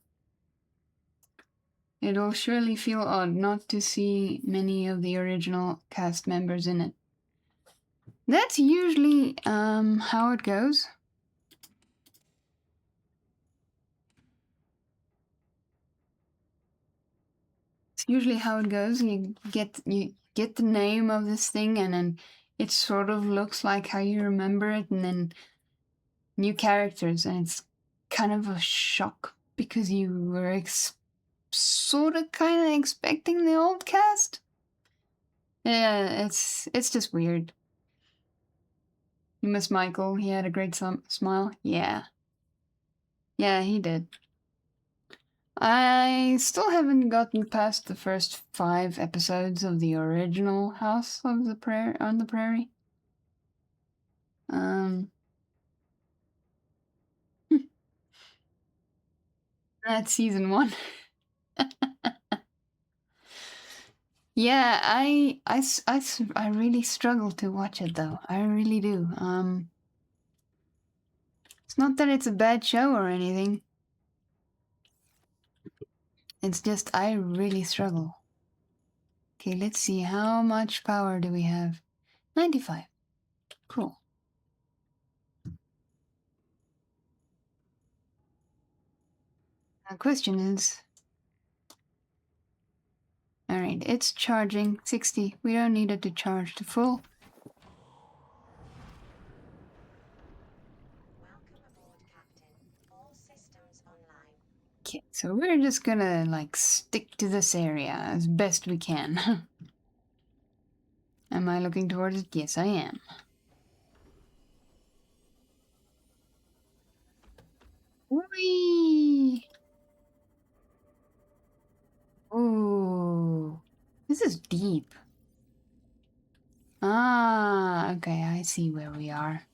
It'll surely feel odd not to see many of the original cast members in it. That's usually how it goes. It's usually how it goes. You get the name of this thing, and then it sort of looks like how you remember it, and then new characters, and it's kind of a shock because you were sort of kind of expecting the old cast. Yeah, it's just weird. You miss Michael? He had a great smile. Yeah, he did. I still haven't gotten past the first 5 episodes of the original House of the on the Prairie. That's season 1. Yeah, I really struggle to watch it though. I really do. It's not that it's a bad show or anything. It's just I really struggle. Okay, let's see. How much power do we have? 95. Cool. The question is... Alright, it's charging 60. We don't need it to charge to full. Okay, so we're just gonna like stick to this area as best we can. Am I looking towards it? Yes, I am. Whee! Ooh, this is deep. Ah, okay, I see where we are.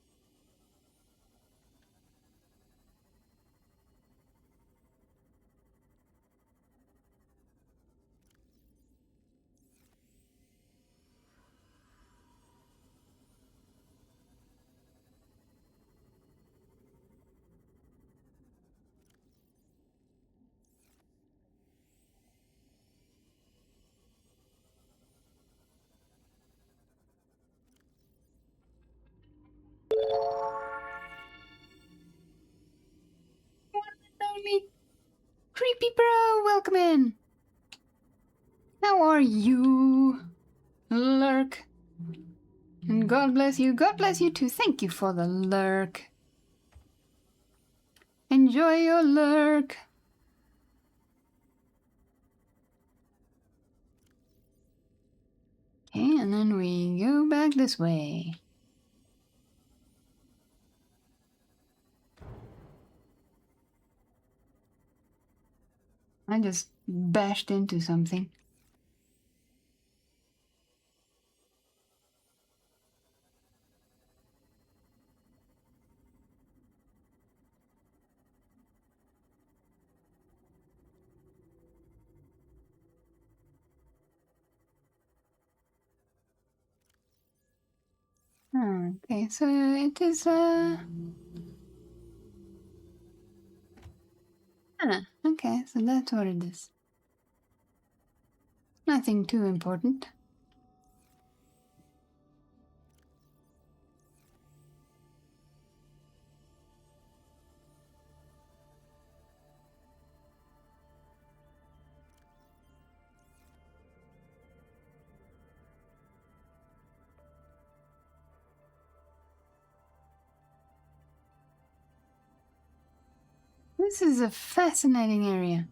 One and only Creepy Bro, welcome in. How are you, Lurk? And God bless you. God bless you too. Thank you for the lurk. Enjoy your lurk. Okay, and then we go back this way. I just bashed into something. Okay, so it is okay, so that's what it is. Nothing too important. This is a fascinating area.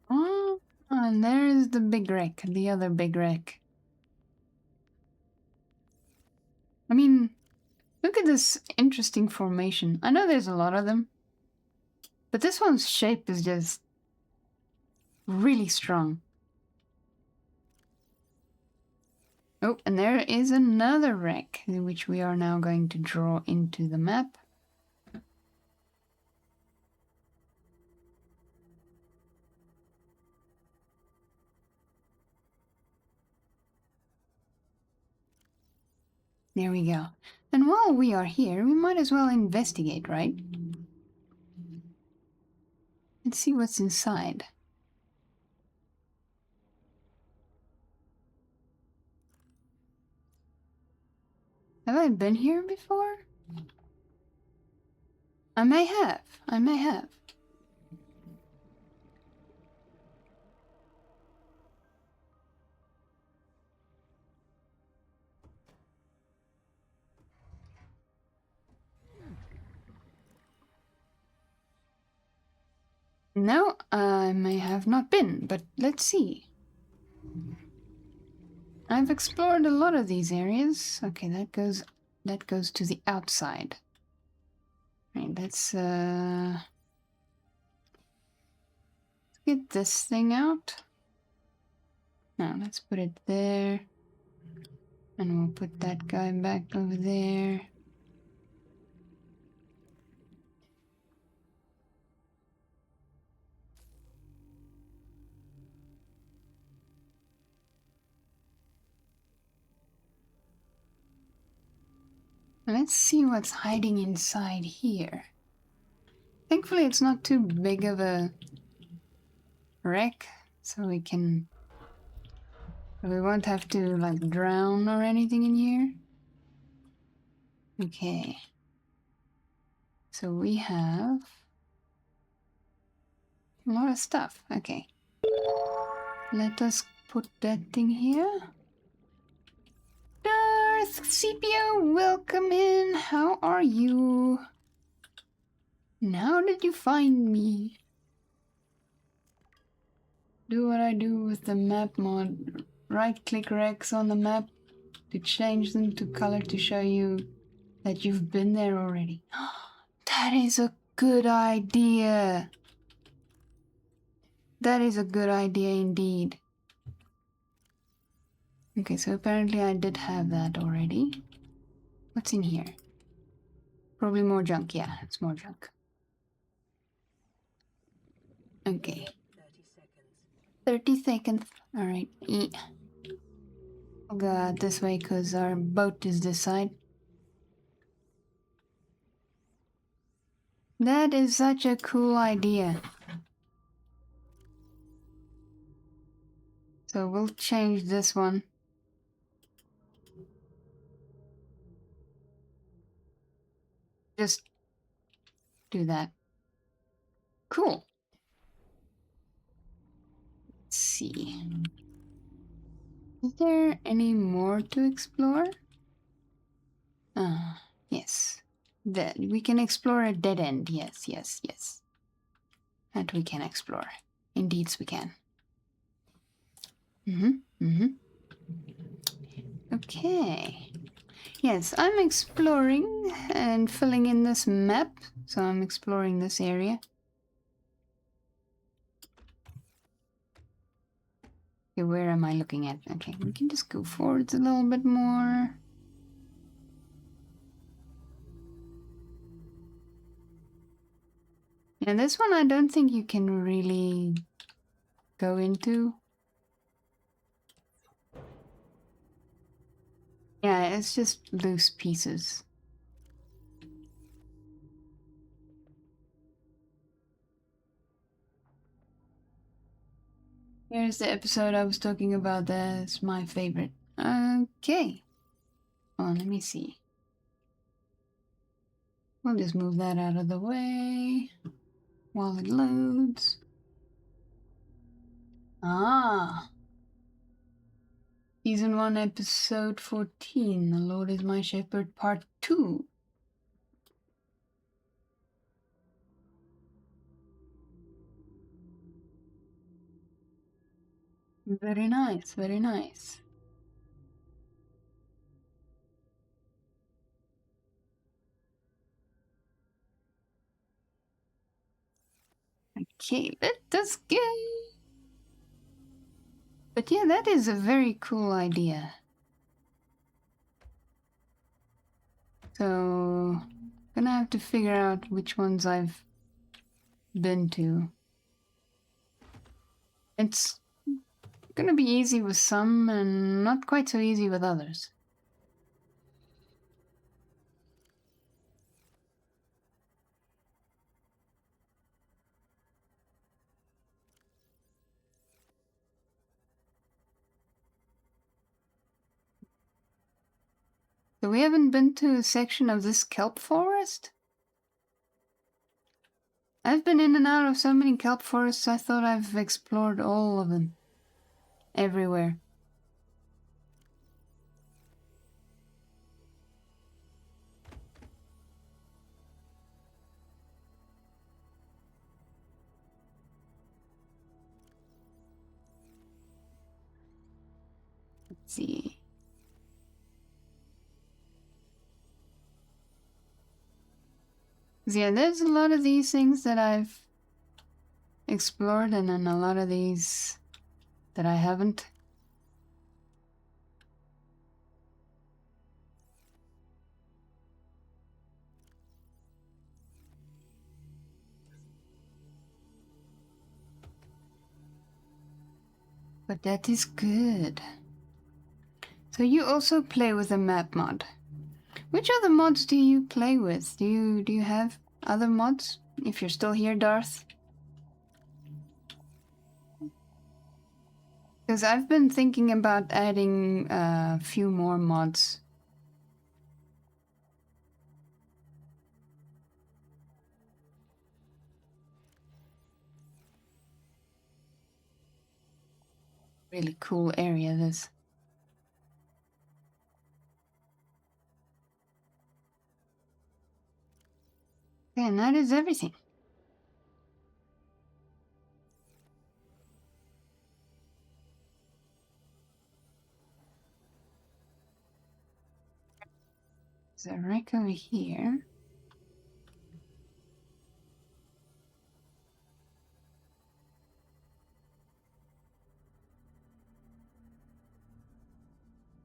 Oh, and there is the big wreck, the other big wreck. I mean, look at this interesting formation. I know there's a lot of them, but this one's shape is just really strong. Oh, and there is another wreck, which we are now going to draw into the map. There we go. And while we are here, we might as well investigate, right? And see what's inside. Have I been here before? I may have. I may have. No, I may have not been, but let's see. I've explored a lot of these areas. Okay, that goes to the outside. Right, let's get this thing out. Now let's put it there. And we'll put that guy back over there. Let's see what's hiding inside here. Thankfully, it's not too big of a wreck, so we won't have to like drown or anything in here. Okay. So we have a lot of stuff. Okay. Let us put that thing here. Darn! Darth Sepia, welcome in. How are you? And how did you find me? Do what I do with the map mod. Right click Rex on the map to change them to color to show you that you've been there already. That is a good idea. That is a good idea indeed. Okay, so apparently I did have that already. What's in here? Probably more junk. Yeah, it's more junk. Okay. 30 seconds. Alright. I'll go out this way because our boat is this side. That is such a cool idea. So we'll change this one. Just do that. Cool. Let's see. Is there any more to explore? Yes. That we can explore a dead end. Yes, yes, yes. That we can explore. Indeed, we can. Okay. Yes, I'm exploring and filling in this map. So I'm exploring this area. Okay, where am I looking at? Okay, we can just go forwards a little bit more. Yeah, this one I don't think you can really go into. Yeah, it's just loose pieces. Here's the episode I was talking about. That's my favorite. Okay. Oh, let me see. We'll just move that out of the way while it loads. Ah. Season 1, episode 14. The Lord is my shepherd, part 2. Very nice, very nice. Okay, let us go. But yeah, that is a very cool idea. So, gonna have to figure out which ones I've been to. It's gonna be easy with some and not quite so easy with others. So we haven't been to a section of this kelp forest? I've been in and out of so many kelp forests, I thought I've explored all of them. Everywhere. Let's see. Yeah, there's a lot of these things that I've explored, and then a lot of these that I haven't. But that is good. So you also play with a map mod. Which other mods do you play with? Do you have other mods? If you're still here, Darth? Because I've been thinking about adding a few more mods. Really cool area, this. Okay, and that is everything. There's a wreck over here.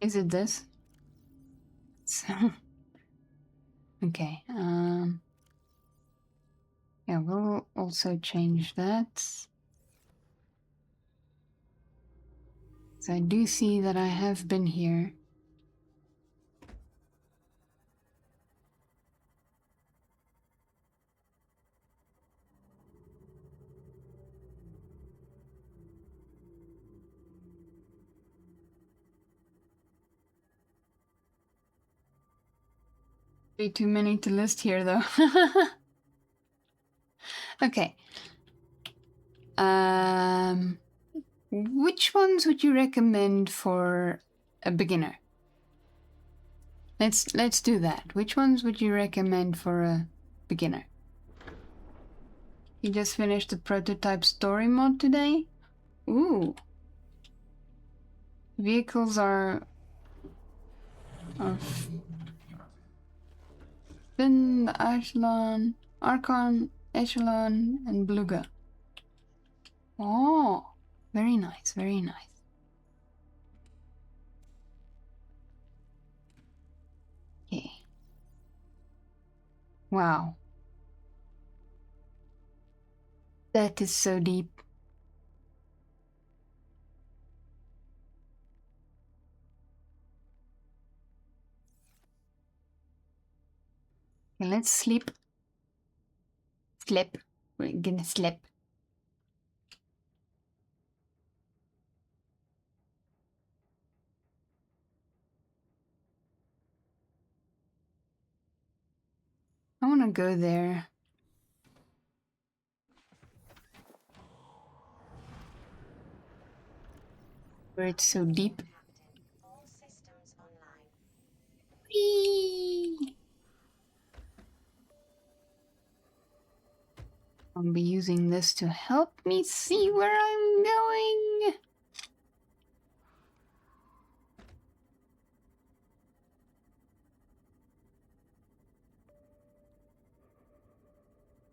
Is it this? Okay. Yeah, we'll also change that. So I do see that I have been here. Be too many to list here, though. Okay. Which ones would you recommend for a beginner? Let's do that. Which ones would you recommend for a beginner? You just finished the prototype story mod today? Ooh. Vehicles are Finn, Echelon, Archon, Echelon, and Bluga. Oh, very nice, very nice. Okay. Wow. That is so deep. Okay, let's sleep. Sleep. We're gonna sleep. I wanna go there. Where it's so deep. All systems online. Whee! I'll be using this to help me see where I'm going.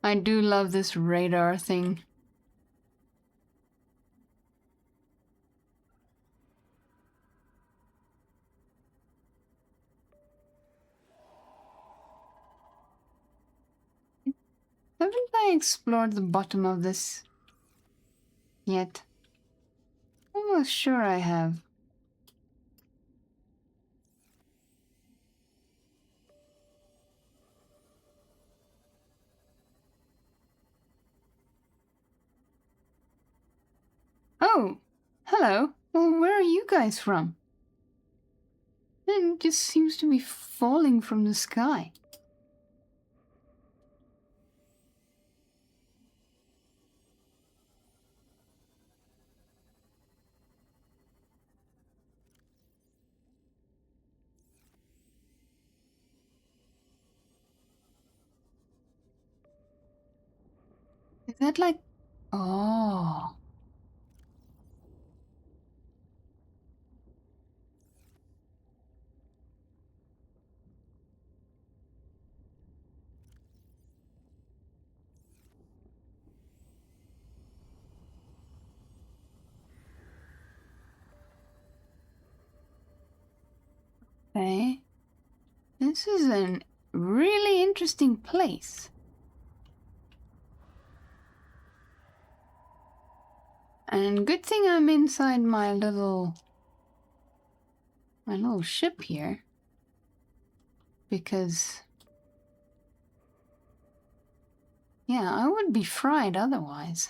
I do love this radar thing. Haven't I explored the bottom of this yet? Almost sure I have. Oh, hello. Well, where are you guys from? It just seems to be falling from the sky. Is that like... Oh. Okay. This is a really interesting place. And good thing I'm inside my little ship here. Because yeah, I would be fried otherwise.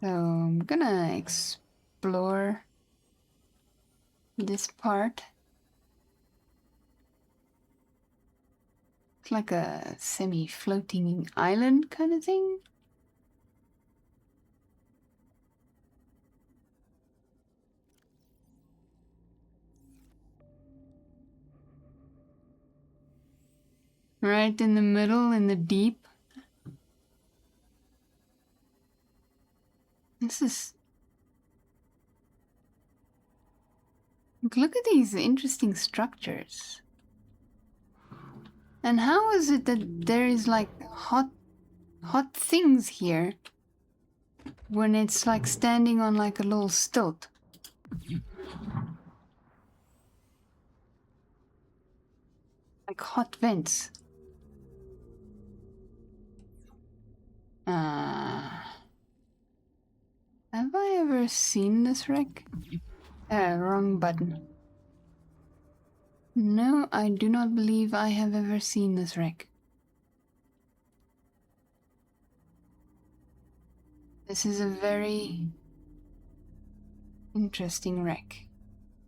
So I'm gonna explore this part. It's like a semi-floating island kind of thing. Right in the middle, in the deep. This is... Look at these interesting structures. And how is it that there is like hot things here when it's like standing on like a little stilt? Like hot vents. Have I ever seen this wreck? Wrong button. No, I do not believe I have ever seen this wreck. This is a very interesting wreck.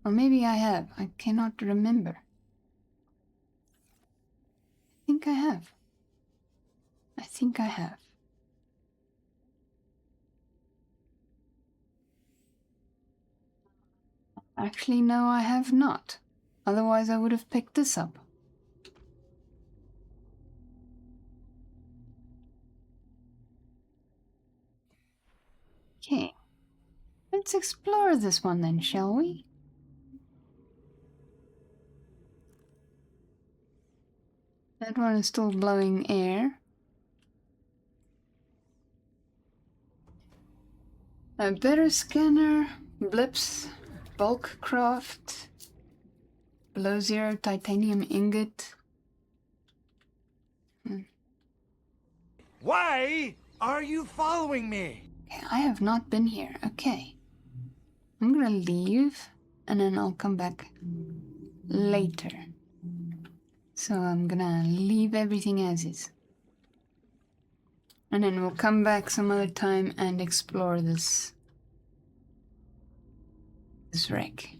Or maybe I have. I cannot remember. I think I have. I think I have. Actually, no, I have not. Otherwise, I would have picked this up. Okay. Let's explore this one then, shall we? That one is still blowing air. A better scanner, blips, bulk craft, below zero titanium ingot. Why are you following me? Okay, I have not been here. Okay. I'm gonna leave and then I'll come back later. So I'm gonna leave everything as is. And then we'll come back some other time and explore this wreck.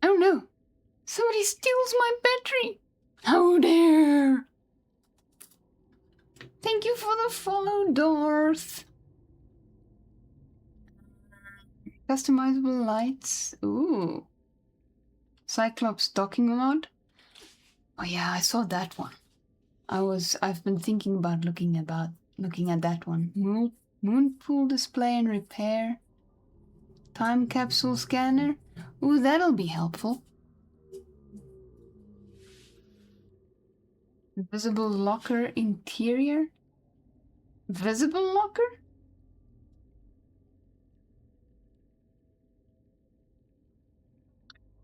Oh no! Somebody steals my battery! How dare! Thank you for the follow, Dorth. Customizable lights. Ooh. Cyclops docking mod. Oh yeah, I saw that one. I've been thinking about looking at that one. Moon pool display and repair. Time capsule scanner. Ooh, that'll be helpful. Visible locker interior. Visible locker?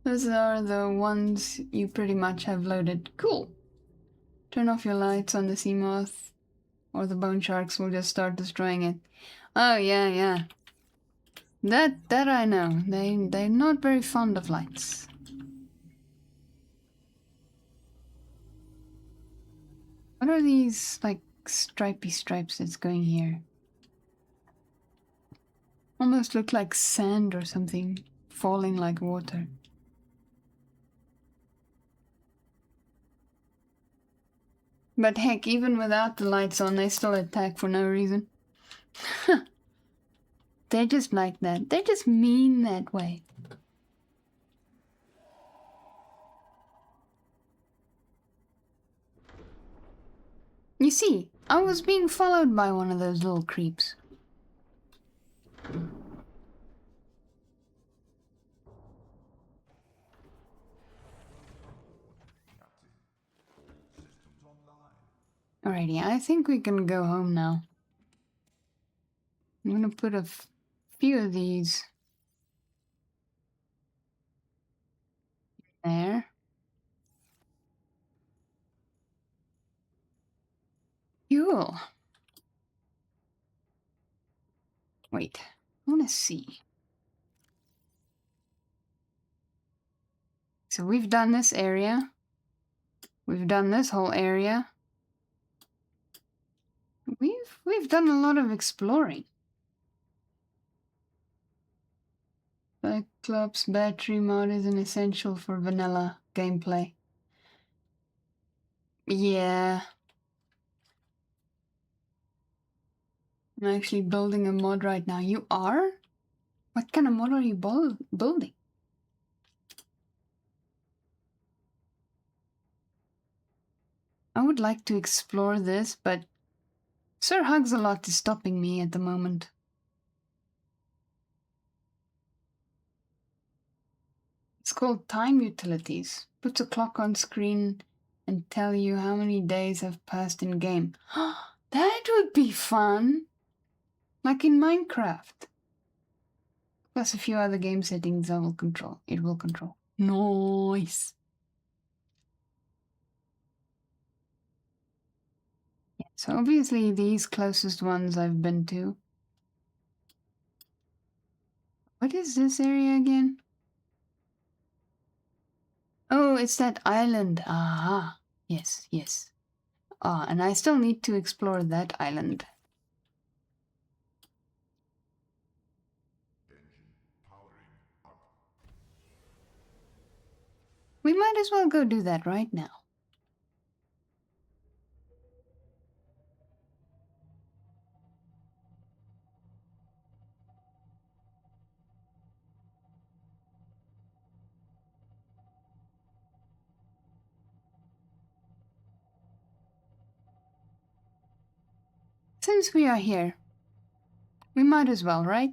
Those are the ones you pretty much have loaded. Cool. Turn off your lights on the sea moth, or the bone sharks will just start destroying it. Oh yeah. That I know. They're not very fond of lights. What are these like stripy stripes that's going here? Almost look like sand or something falling like water. But heck, even without the lights on, they still attack for no reason. They're just like that. They're just mean that way. You see, I was being followed by one of those little creeps. Alrighty, I think we can go home now. I'm gonna put a few of these there. Fuel. Wait, I wanna see. So we've done this area. We've done this whole area. We've done a lot of exploring. Cyclops battery mod is an essential for vanilla gameplay. Yeah. I'm actually building a mod right now. You are? What kind of mod are you building? I would like to explore this, but Sir Hugs-a-Lot is stopping me at the moment. It's called Time Utilities. Puts a clock on screen and tell you how many days have passed in game. That would be fun! Like in Minecraft. Plus a few other game settings it will control. Nice! Yeah, so obviously these closest ones I've been to. What is this area again? Oh, it's that island. Aha. Yes, yes. Ah, and I still need to explore that island. We might as well go do that right now. Since we are here, we might as well, right?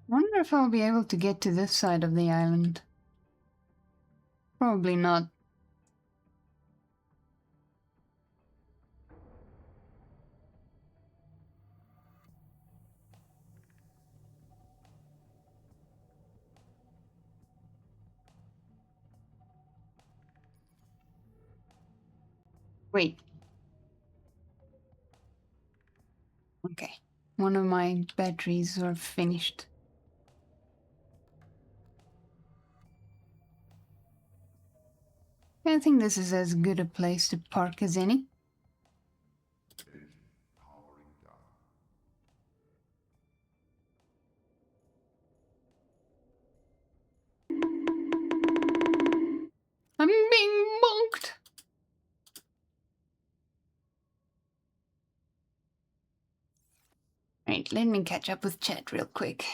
Wonder if I'll be able to get to this side of the island. Probably not. Wait. Okay. One of my batteries are finished. I think this is as good a place to park as any. I'm being mocked! Right, let me catch up with chat real quick.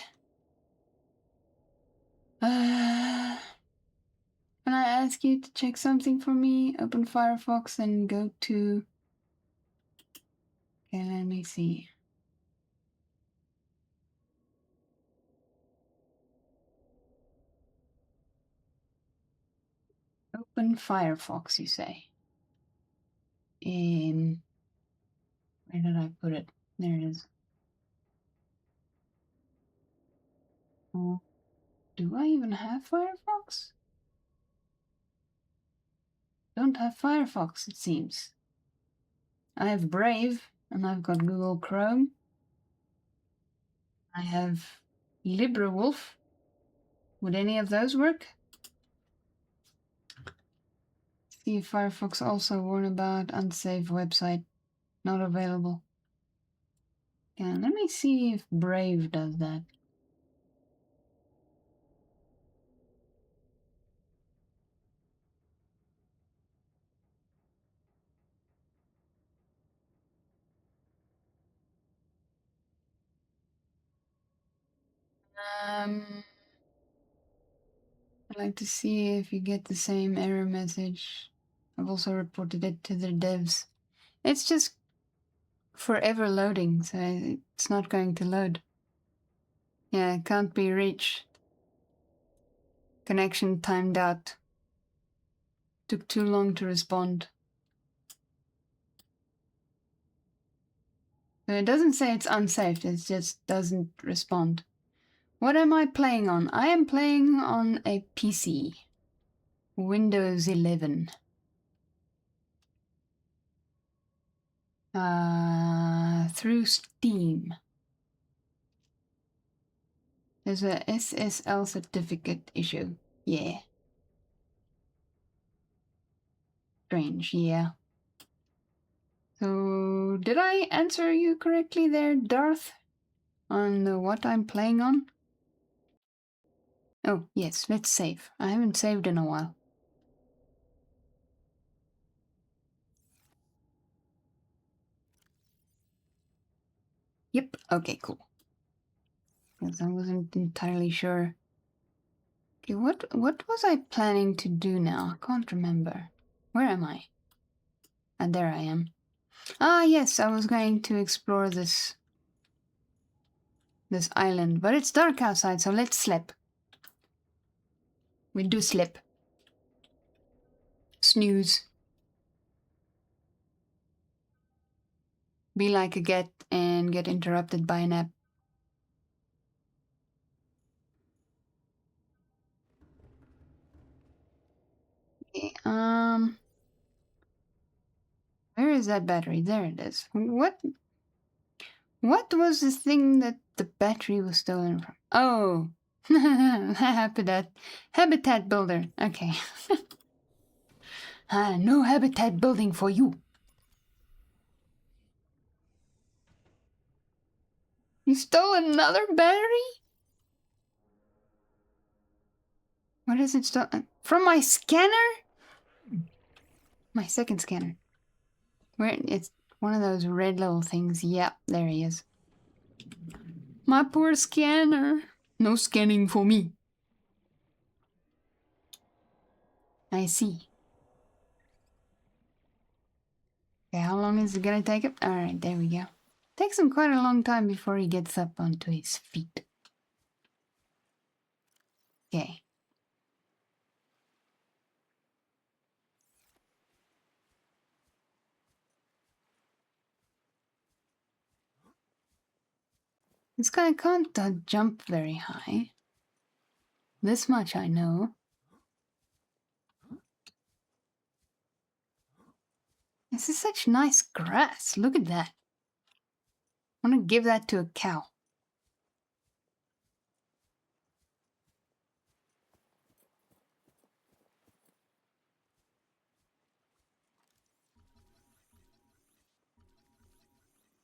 Can I ask you to check something for me? Open Firefox and go to... Okay, let me see. Open Firefox, you say? Where did I put it? There it is. Oh, do I even have Firefox? Don't have Firefox, it seems. I have Brave, and I've got Google Chrome. I have LibreWolf. Would any of those work? See if Firefox also warn about unsafe website. Not available. Yeah, let me see if Brave does that. I'd like to see if you get the same error message. I've also reported it to the devs. It's just forever loading, so it's not going to load. Yeah, can't be reached. Connection timed out. Took too long to respond. So it doesn't say it's unsafe, it just doesn't respond. What am I playing on? I am playing on a PC. Windows 11. Through Steam. There's a SSL certificate issue. Yeah. Strange, yeah. So, did I answer you correctly there, Darth? On what I'm playing on? Oh, yes, let's save. I haven't saved in a while. Yep, okay, cool. Because I wasn't entirely sure. Okay, what was I planning to do now? I can't remember. Where am I? Ah, there I am. Ah, yes, I was going to explore this island, but it's dark outside, so let's sleep. We do sleep. Snooze. Be like a cat and get interrupted by a nap. Okay, where is that battery? There it is. What was the thing that the battery was stolen from? Oh, habitat builder. Okay. No habitat building for you. You stole another battery? What is it stolen? From my scanner? My second scanner. Where it's one of those red little things. Yep, there he is. My poor scanner. No scanning for me. I see. Okay, how long is it gonna take him? Alright, there we go. Takes him quite a long time before he gets up onto his feet. Okay. This guy can't jump very high. This much I know. This is such nice grass. Look at that. I want to give that to a cow.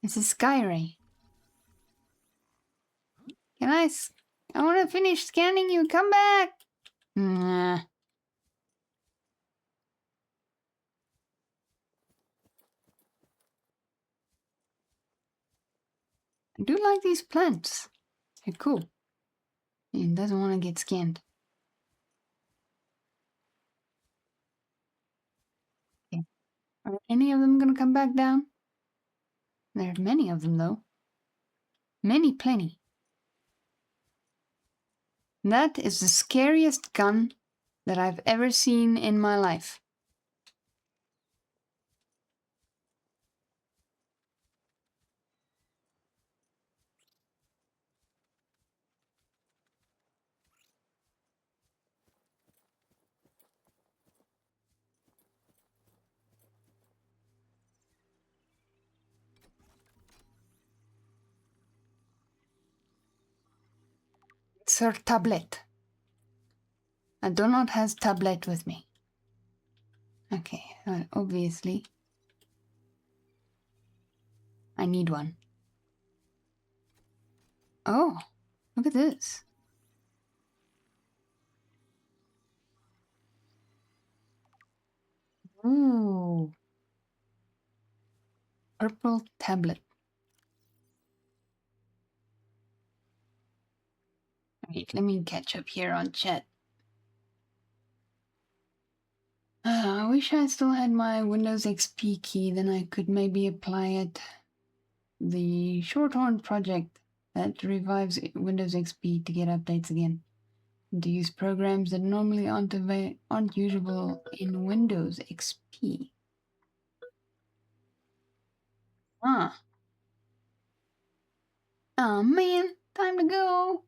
This is Skyray. Can I want to finish scanning you. Come back. Nah. I do like these plants. They're cool. He doesn't want to get scanned. Okay. Are any of them going to come back down? There's many of them, though. Many, plenty. That is the scariest gun that I've ever seen in my life. Sir tablet. I do not have tablet with me. Okay, well, obviously I need one. Oh, look at this. Ooh. Purple tablet. Wait, let me catch up here on chat. I wish I still had my Windows XP key, then I could maybe apply it. The Shorthorn project that revives Windows XP to get updates again. And to use programs that normally aren't usable in Windows XP. Ah. Oh man, time to go.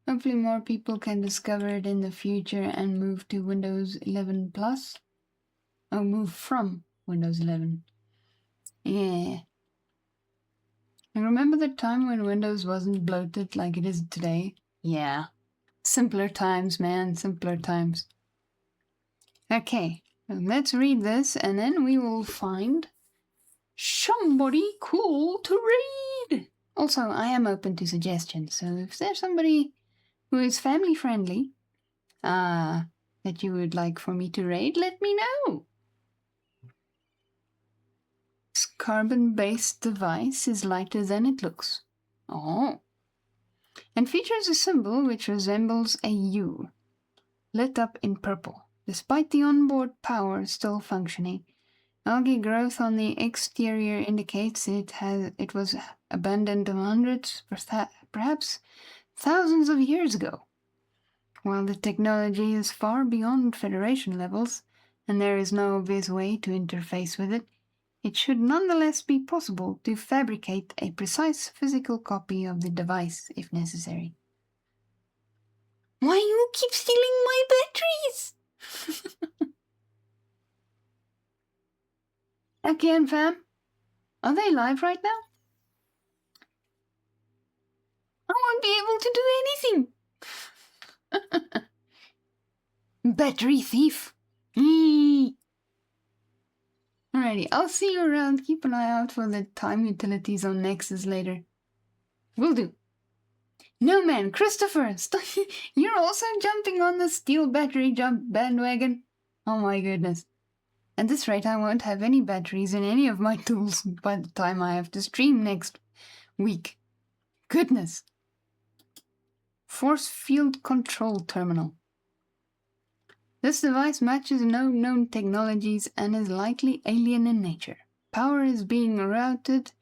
Hopefully more people can discover it in the future and move to Windows 11 Plus. Oh, move from Windows 11. Yeah. I remember the time when Windows wasn't bloated like it is today. Yeah. Simpler times, man. Simpler times. Okay. Let's read this and then we will find somebody cool to read. Also, I am open to suggestions, so if there's somebody who is family friendly, that you would like for me to raid, let me know. This carbon-based device is lighter than it looks. Oh. And features a symbol which resembles a U, lit up in purple. Despite the onboard power still functioning, algae growth on the exterior indicates it was abandoned hundreds, perhaps thousands of years ago. While the technology is far beyond Federation levels, and there is no obvious way to interface with it, it should nonetheless be possible to fabricate a precise physical copy of the device if necessary. Why you keep stealing my batteries? Aki and fam, are they live right now? I won't be able to do anything. Battery thief. Eee. Alrighty, I'll see you around. Keep an eye out for the time utilities on Nexus later. Will do. No man, Christopher, you're also jumping on the steel battery jump bandwagon? Oh my goodness. At this rate, I won't have any batteries in any of my tools by the time I have to stream next week. Goodness. Force field control terminal. This device matches no known technologies and is likely alien in nature. Power is being routed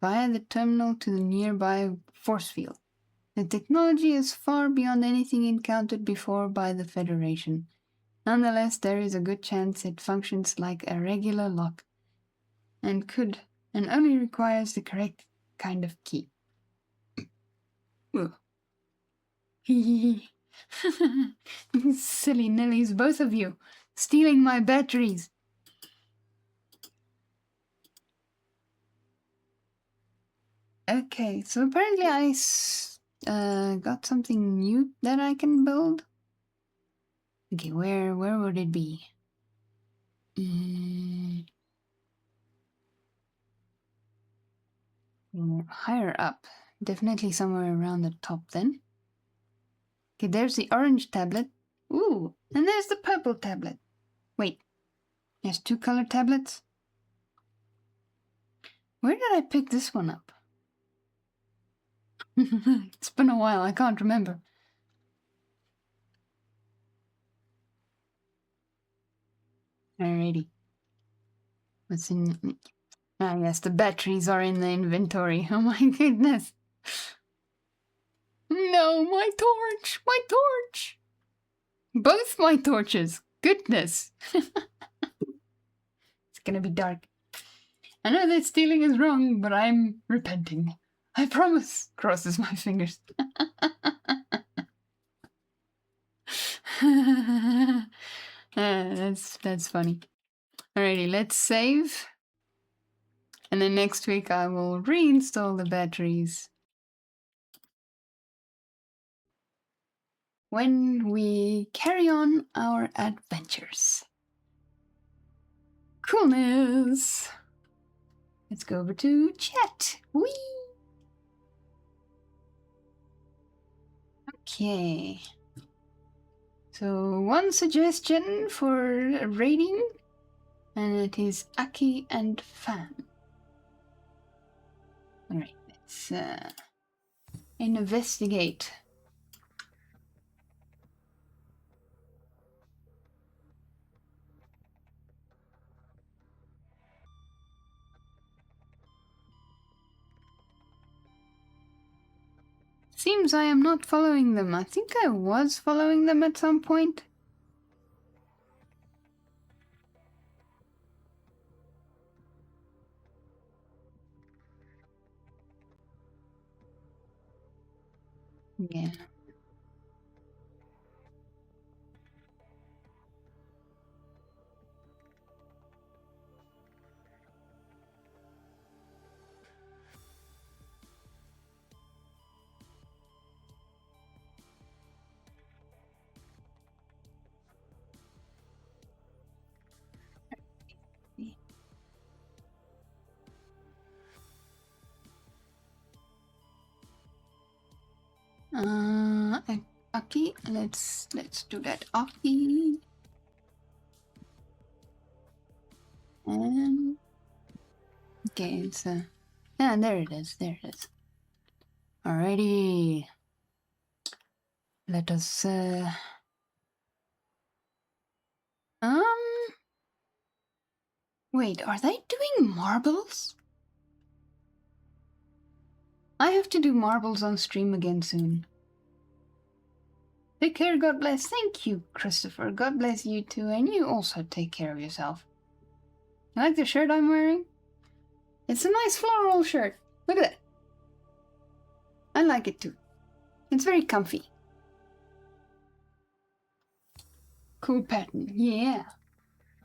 via the terminal to the nearby force field. The technology is far beyond anything encountered before by the Federation. Nonetheless, there is a good chance it functions like a regular lock and only requires the correct kind of key. Silly nillies, both of you, stealing my batteries. Okay, so apparently I got something new that I can build. Okay, where would it be? Higher up. Definitely somewhere around the top then. Okay, there's the orange tablet. Ooh, and there's the purple tablet. Wait, there's 2 color tablets? Where did I pick this one up? It's been a while, I can't remember. Alrighty. What's in... Ah, yes, the batteries are in the inventory. Oh my goodness. No, my torch! My torch! Both my torches! Goodness! It's gonna be dark. I know that stealing is wrong, but I'm repenting. I promise! Crosses my fingers. That's funny. Alrighty, let's save. And then next week I will reinstall the batteries. When we carry on our adventures. Coolness! Let's go over to chat. Whee! Okay. So one suggestion for rating, and it is Aki and Fan. Alright, let's investigate. Seems I am not following them. I think I was following them at some point. Yeah. Aki, let's do that. Aki. And okay, it's yeah, there it is. There it is. Alrighty. Let us wait, are they doing marbles? I have to do marbles on stream again soon. Take care, God bless. Thank you, Christopher. God bless you too, and you also take care of yourself. You like the shirt I'm wearing? It's a nice floral shirt. Look at that. I like it too. It's very comfy. Cool pattern, yeah.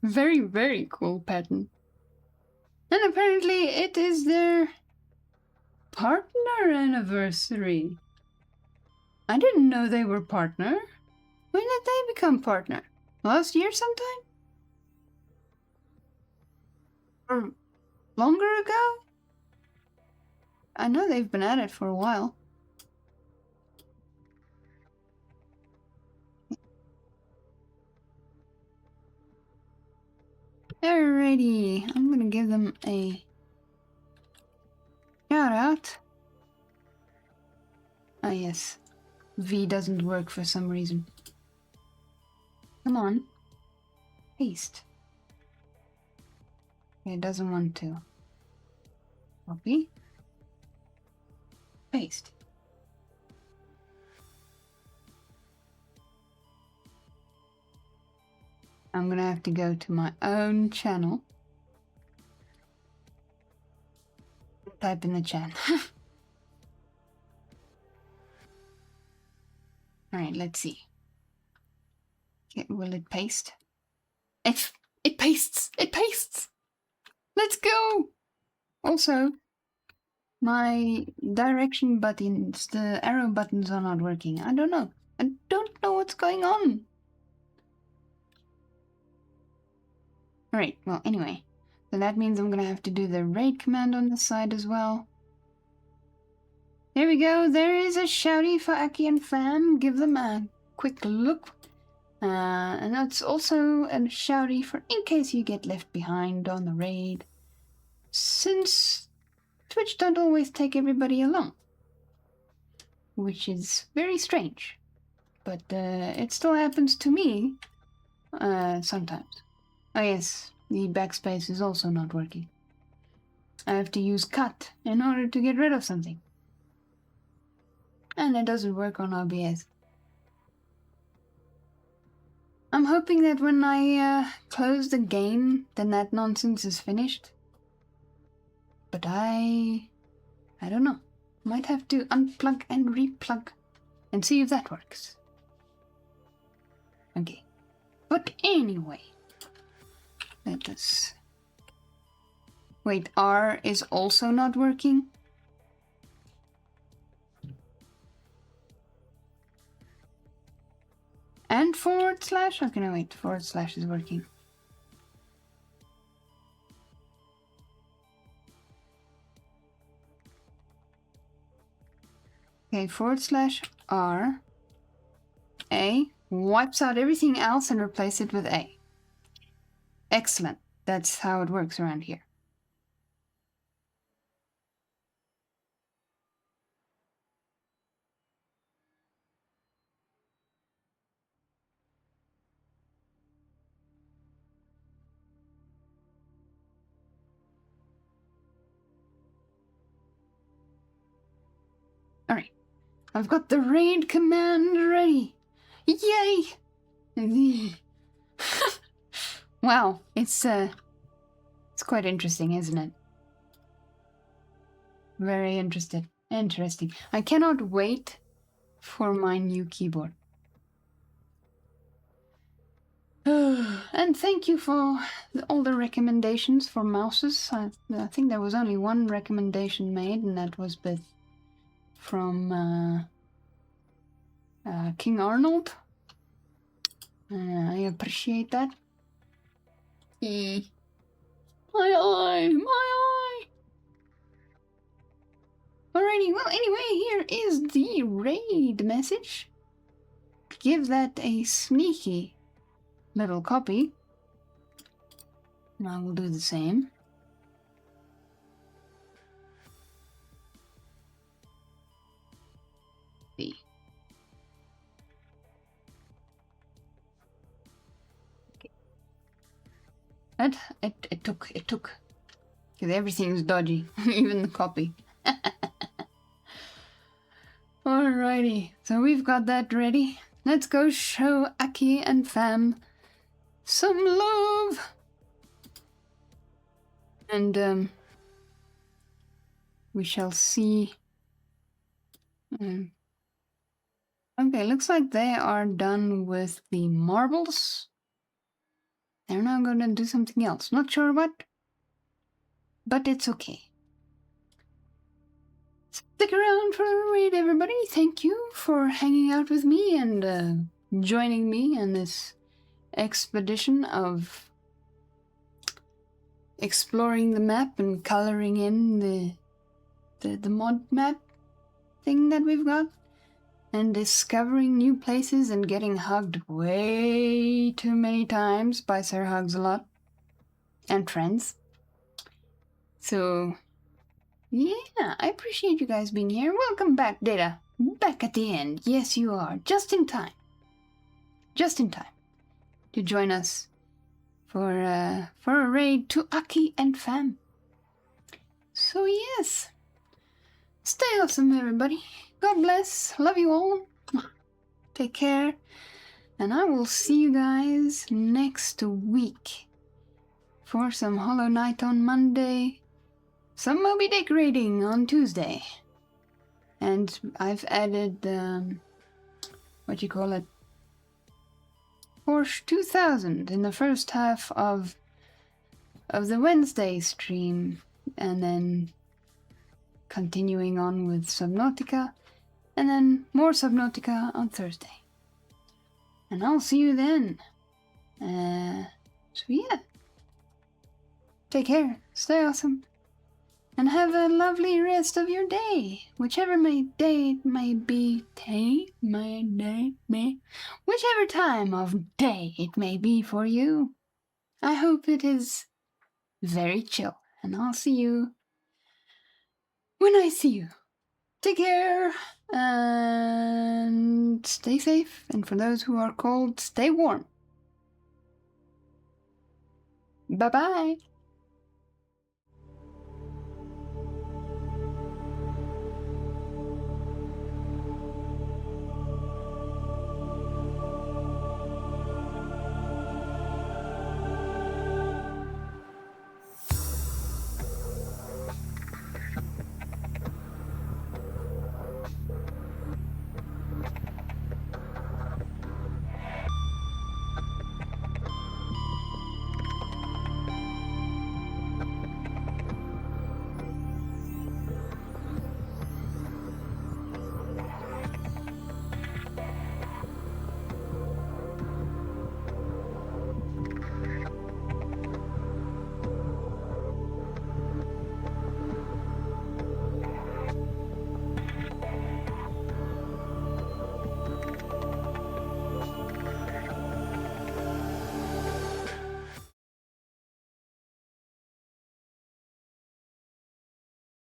Very, very cool pattern. And apparently it is their partner anniversary. I didn't know they were partner. When did they become partner? Last year sometime? Or longer ago? I know they've been at it for a while. Alrighty, I'm gonna give them a shout out. Ah yes, V doesn't work for some reason. Come on, paste. Okay, it doesn't want to. Copy. Paste. I'm gonna have to go to my own channel. Type in the chat. Alright, let's see. Okay, will it paste? It pastes! It pastes! Let's go! Also, my direction buttons, the arrow buttons are not working. I don't know. I don't know what's going on. Alright, well, anyway. So that means I'm gonna have to do the raid command on the side as well. There we go. There is a shouty for Aki and Fam. Give them a quick look. And that's also a shouty for in case you get left behind on the raid. Since Twitch don't always take everybody along. Which is very strange. But it still happens to me sometimes. Oh yes, the backspace is also not working. I have to use cut in order to get rid of something. And it doesn't work on OBS. I'm hoping that when I close the game, then that nonsense is finished. But I don't know. Might have to unplug and replug and see if that works. Okay. But anyway, let us... Wait, R is also not working? And forward slash? Okay, no, wait, forward slash is working. Okay, forward slash R. A wipes out everything else and replace it with A. Excellent. That's how it works around here. Alright. I've got the raid command ready. Yay! Wow, it's quite interesting, isn't it? Very interesting. I cannot wait for my new keyboard. And thank you for all the recommendations for mouses. I think there was only one recommendation made, and that was from King Arnold. I appreciate that. My eye! Alrighty, well, anyway, here is the raid raid message. Give that a sneaky little copy. And I will do the same. See. Okay. And it took. Because everything's dodgy, even the copy. Alrighty, so we've got that ready. Let's go show Aki and Fam some love. And we shall see. Okay, looks like they are done with the marbles. They're now going to do something else. Not sure what, but it's okay. Stick around for the raid, everybody. Thank you for hanging out with me and joining me in this expedition of exploring the map and coloring in the mod map thing that we've got, and discovering new places and getting hugged way too many times by Sir Hugs-a-Lot and friends. So yeah, I appreciate you guys being here. Welcome back, Data. Back at the end. Yes, you are. Just in time. Just in time to join us for a raid to Aki and Fam. So yes, stay awesome, everybody. God bless. Love you all. Take care. And I will see you guys next week for some Hollow Knight on Monday. Some Moby Dick raiding on Tuesday. And I've added, Porsche 2000 in the first half of the Wednesday stream. And then continuing on with Subnautica. And then more Subnautica on Thursday. And I'll see you then. So yeah. Take care. Stay awesome. And have a lovely rest of your day, whichever day it may be, whichever time of day it may be for you. I hope it is very chill, and I'll see you when I see you. Take care, and stay safe, and for those who are cold, stay warm. Bye-bye.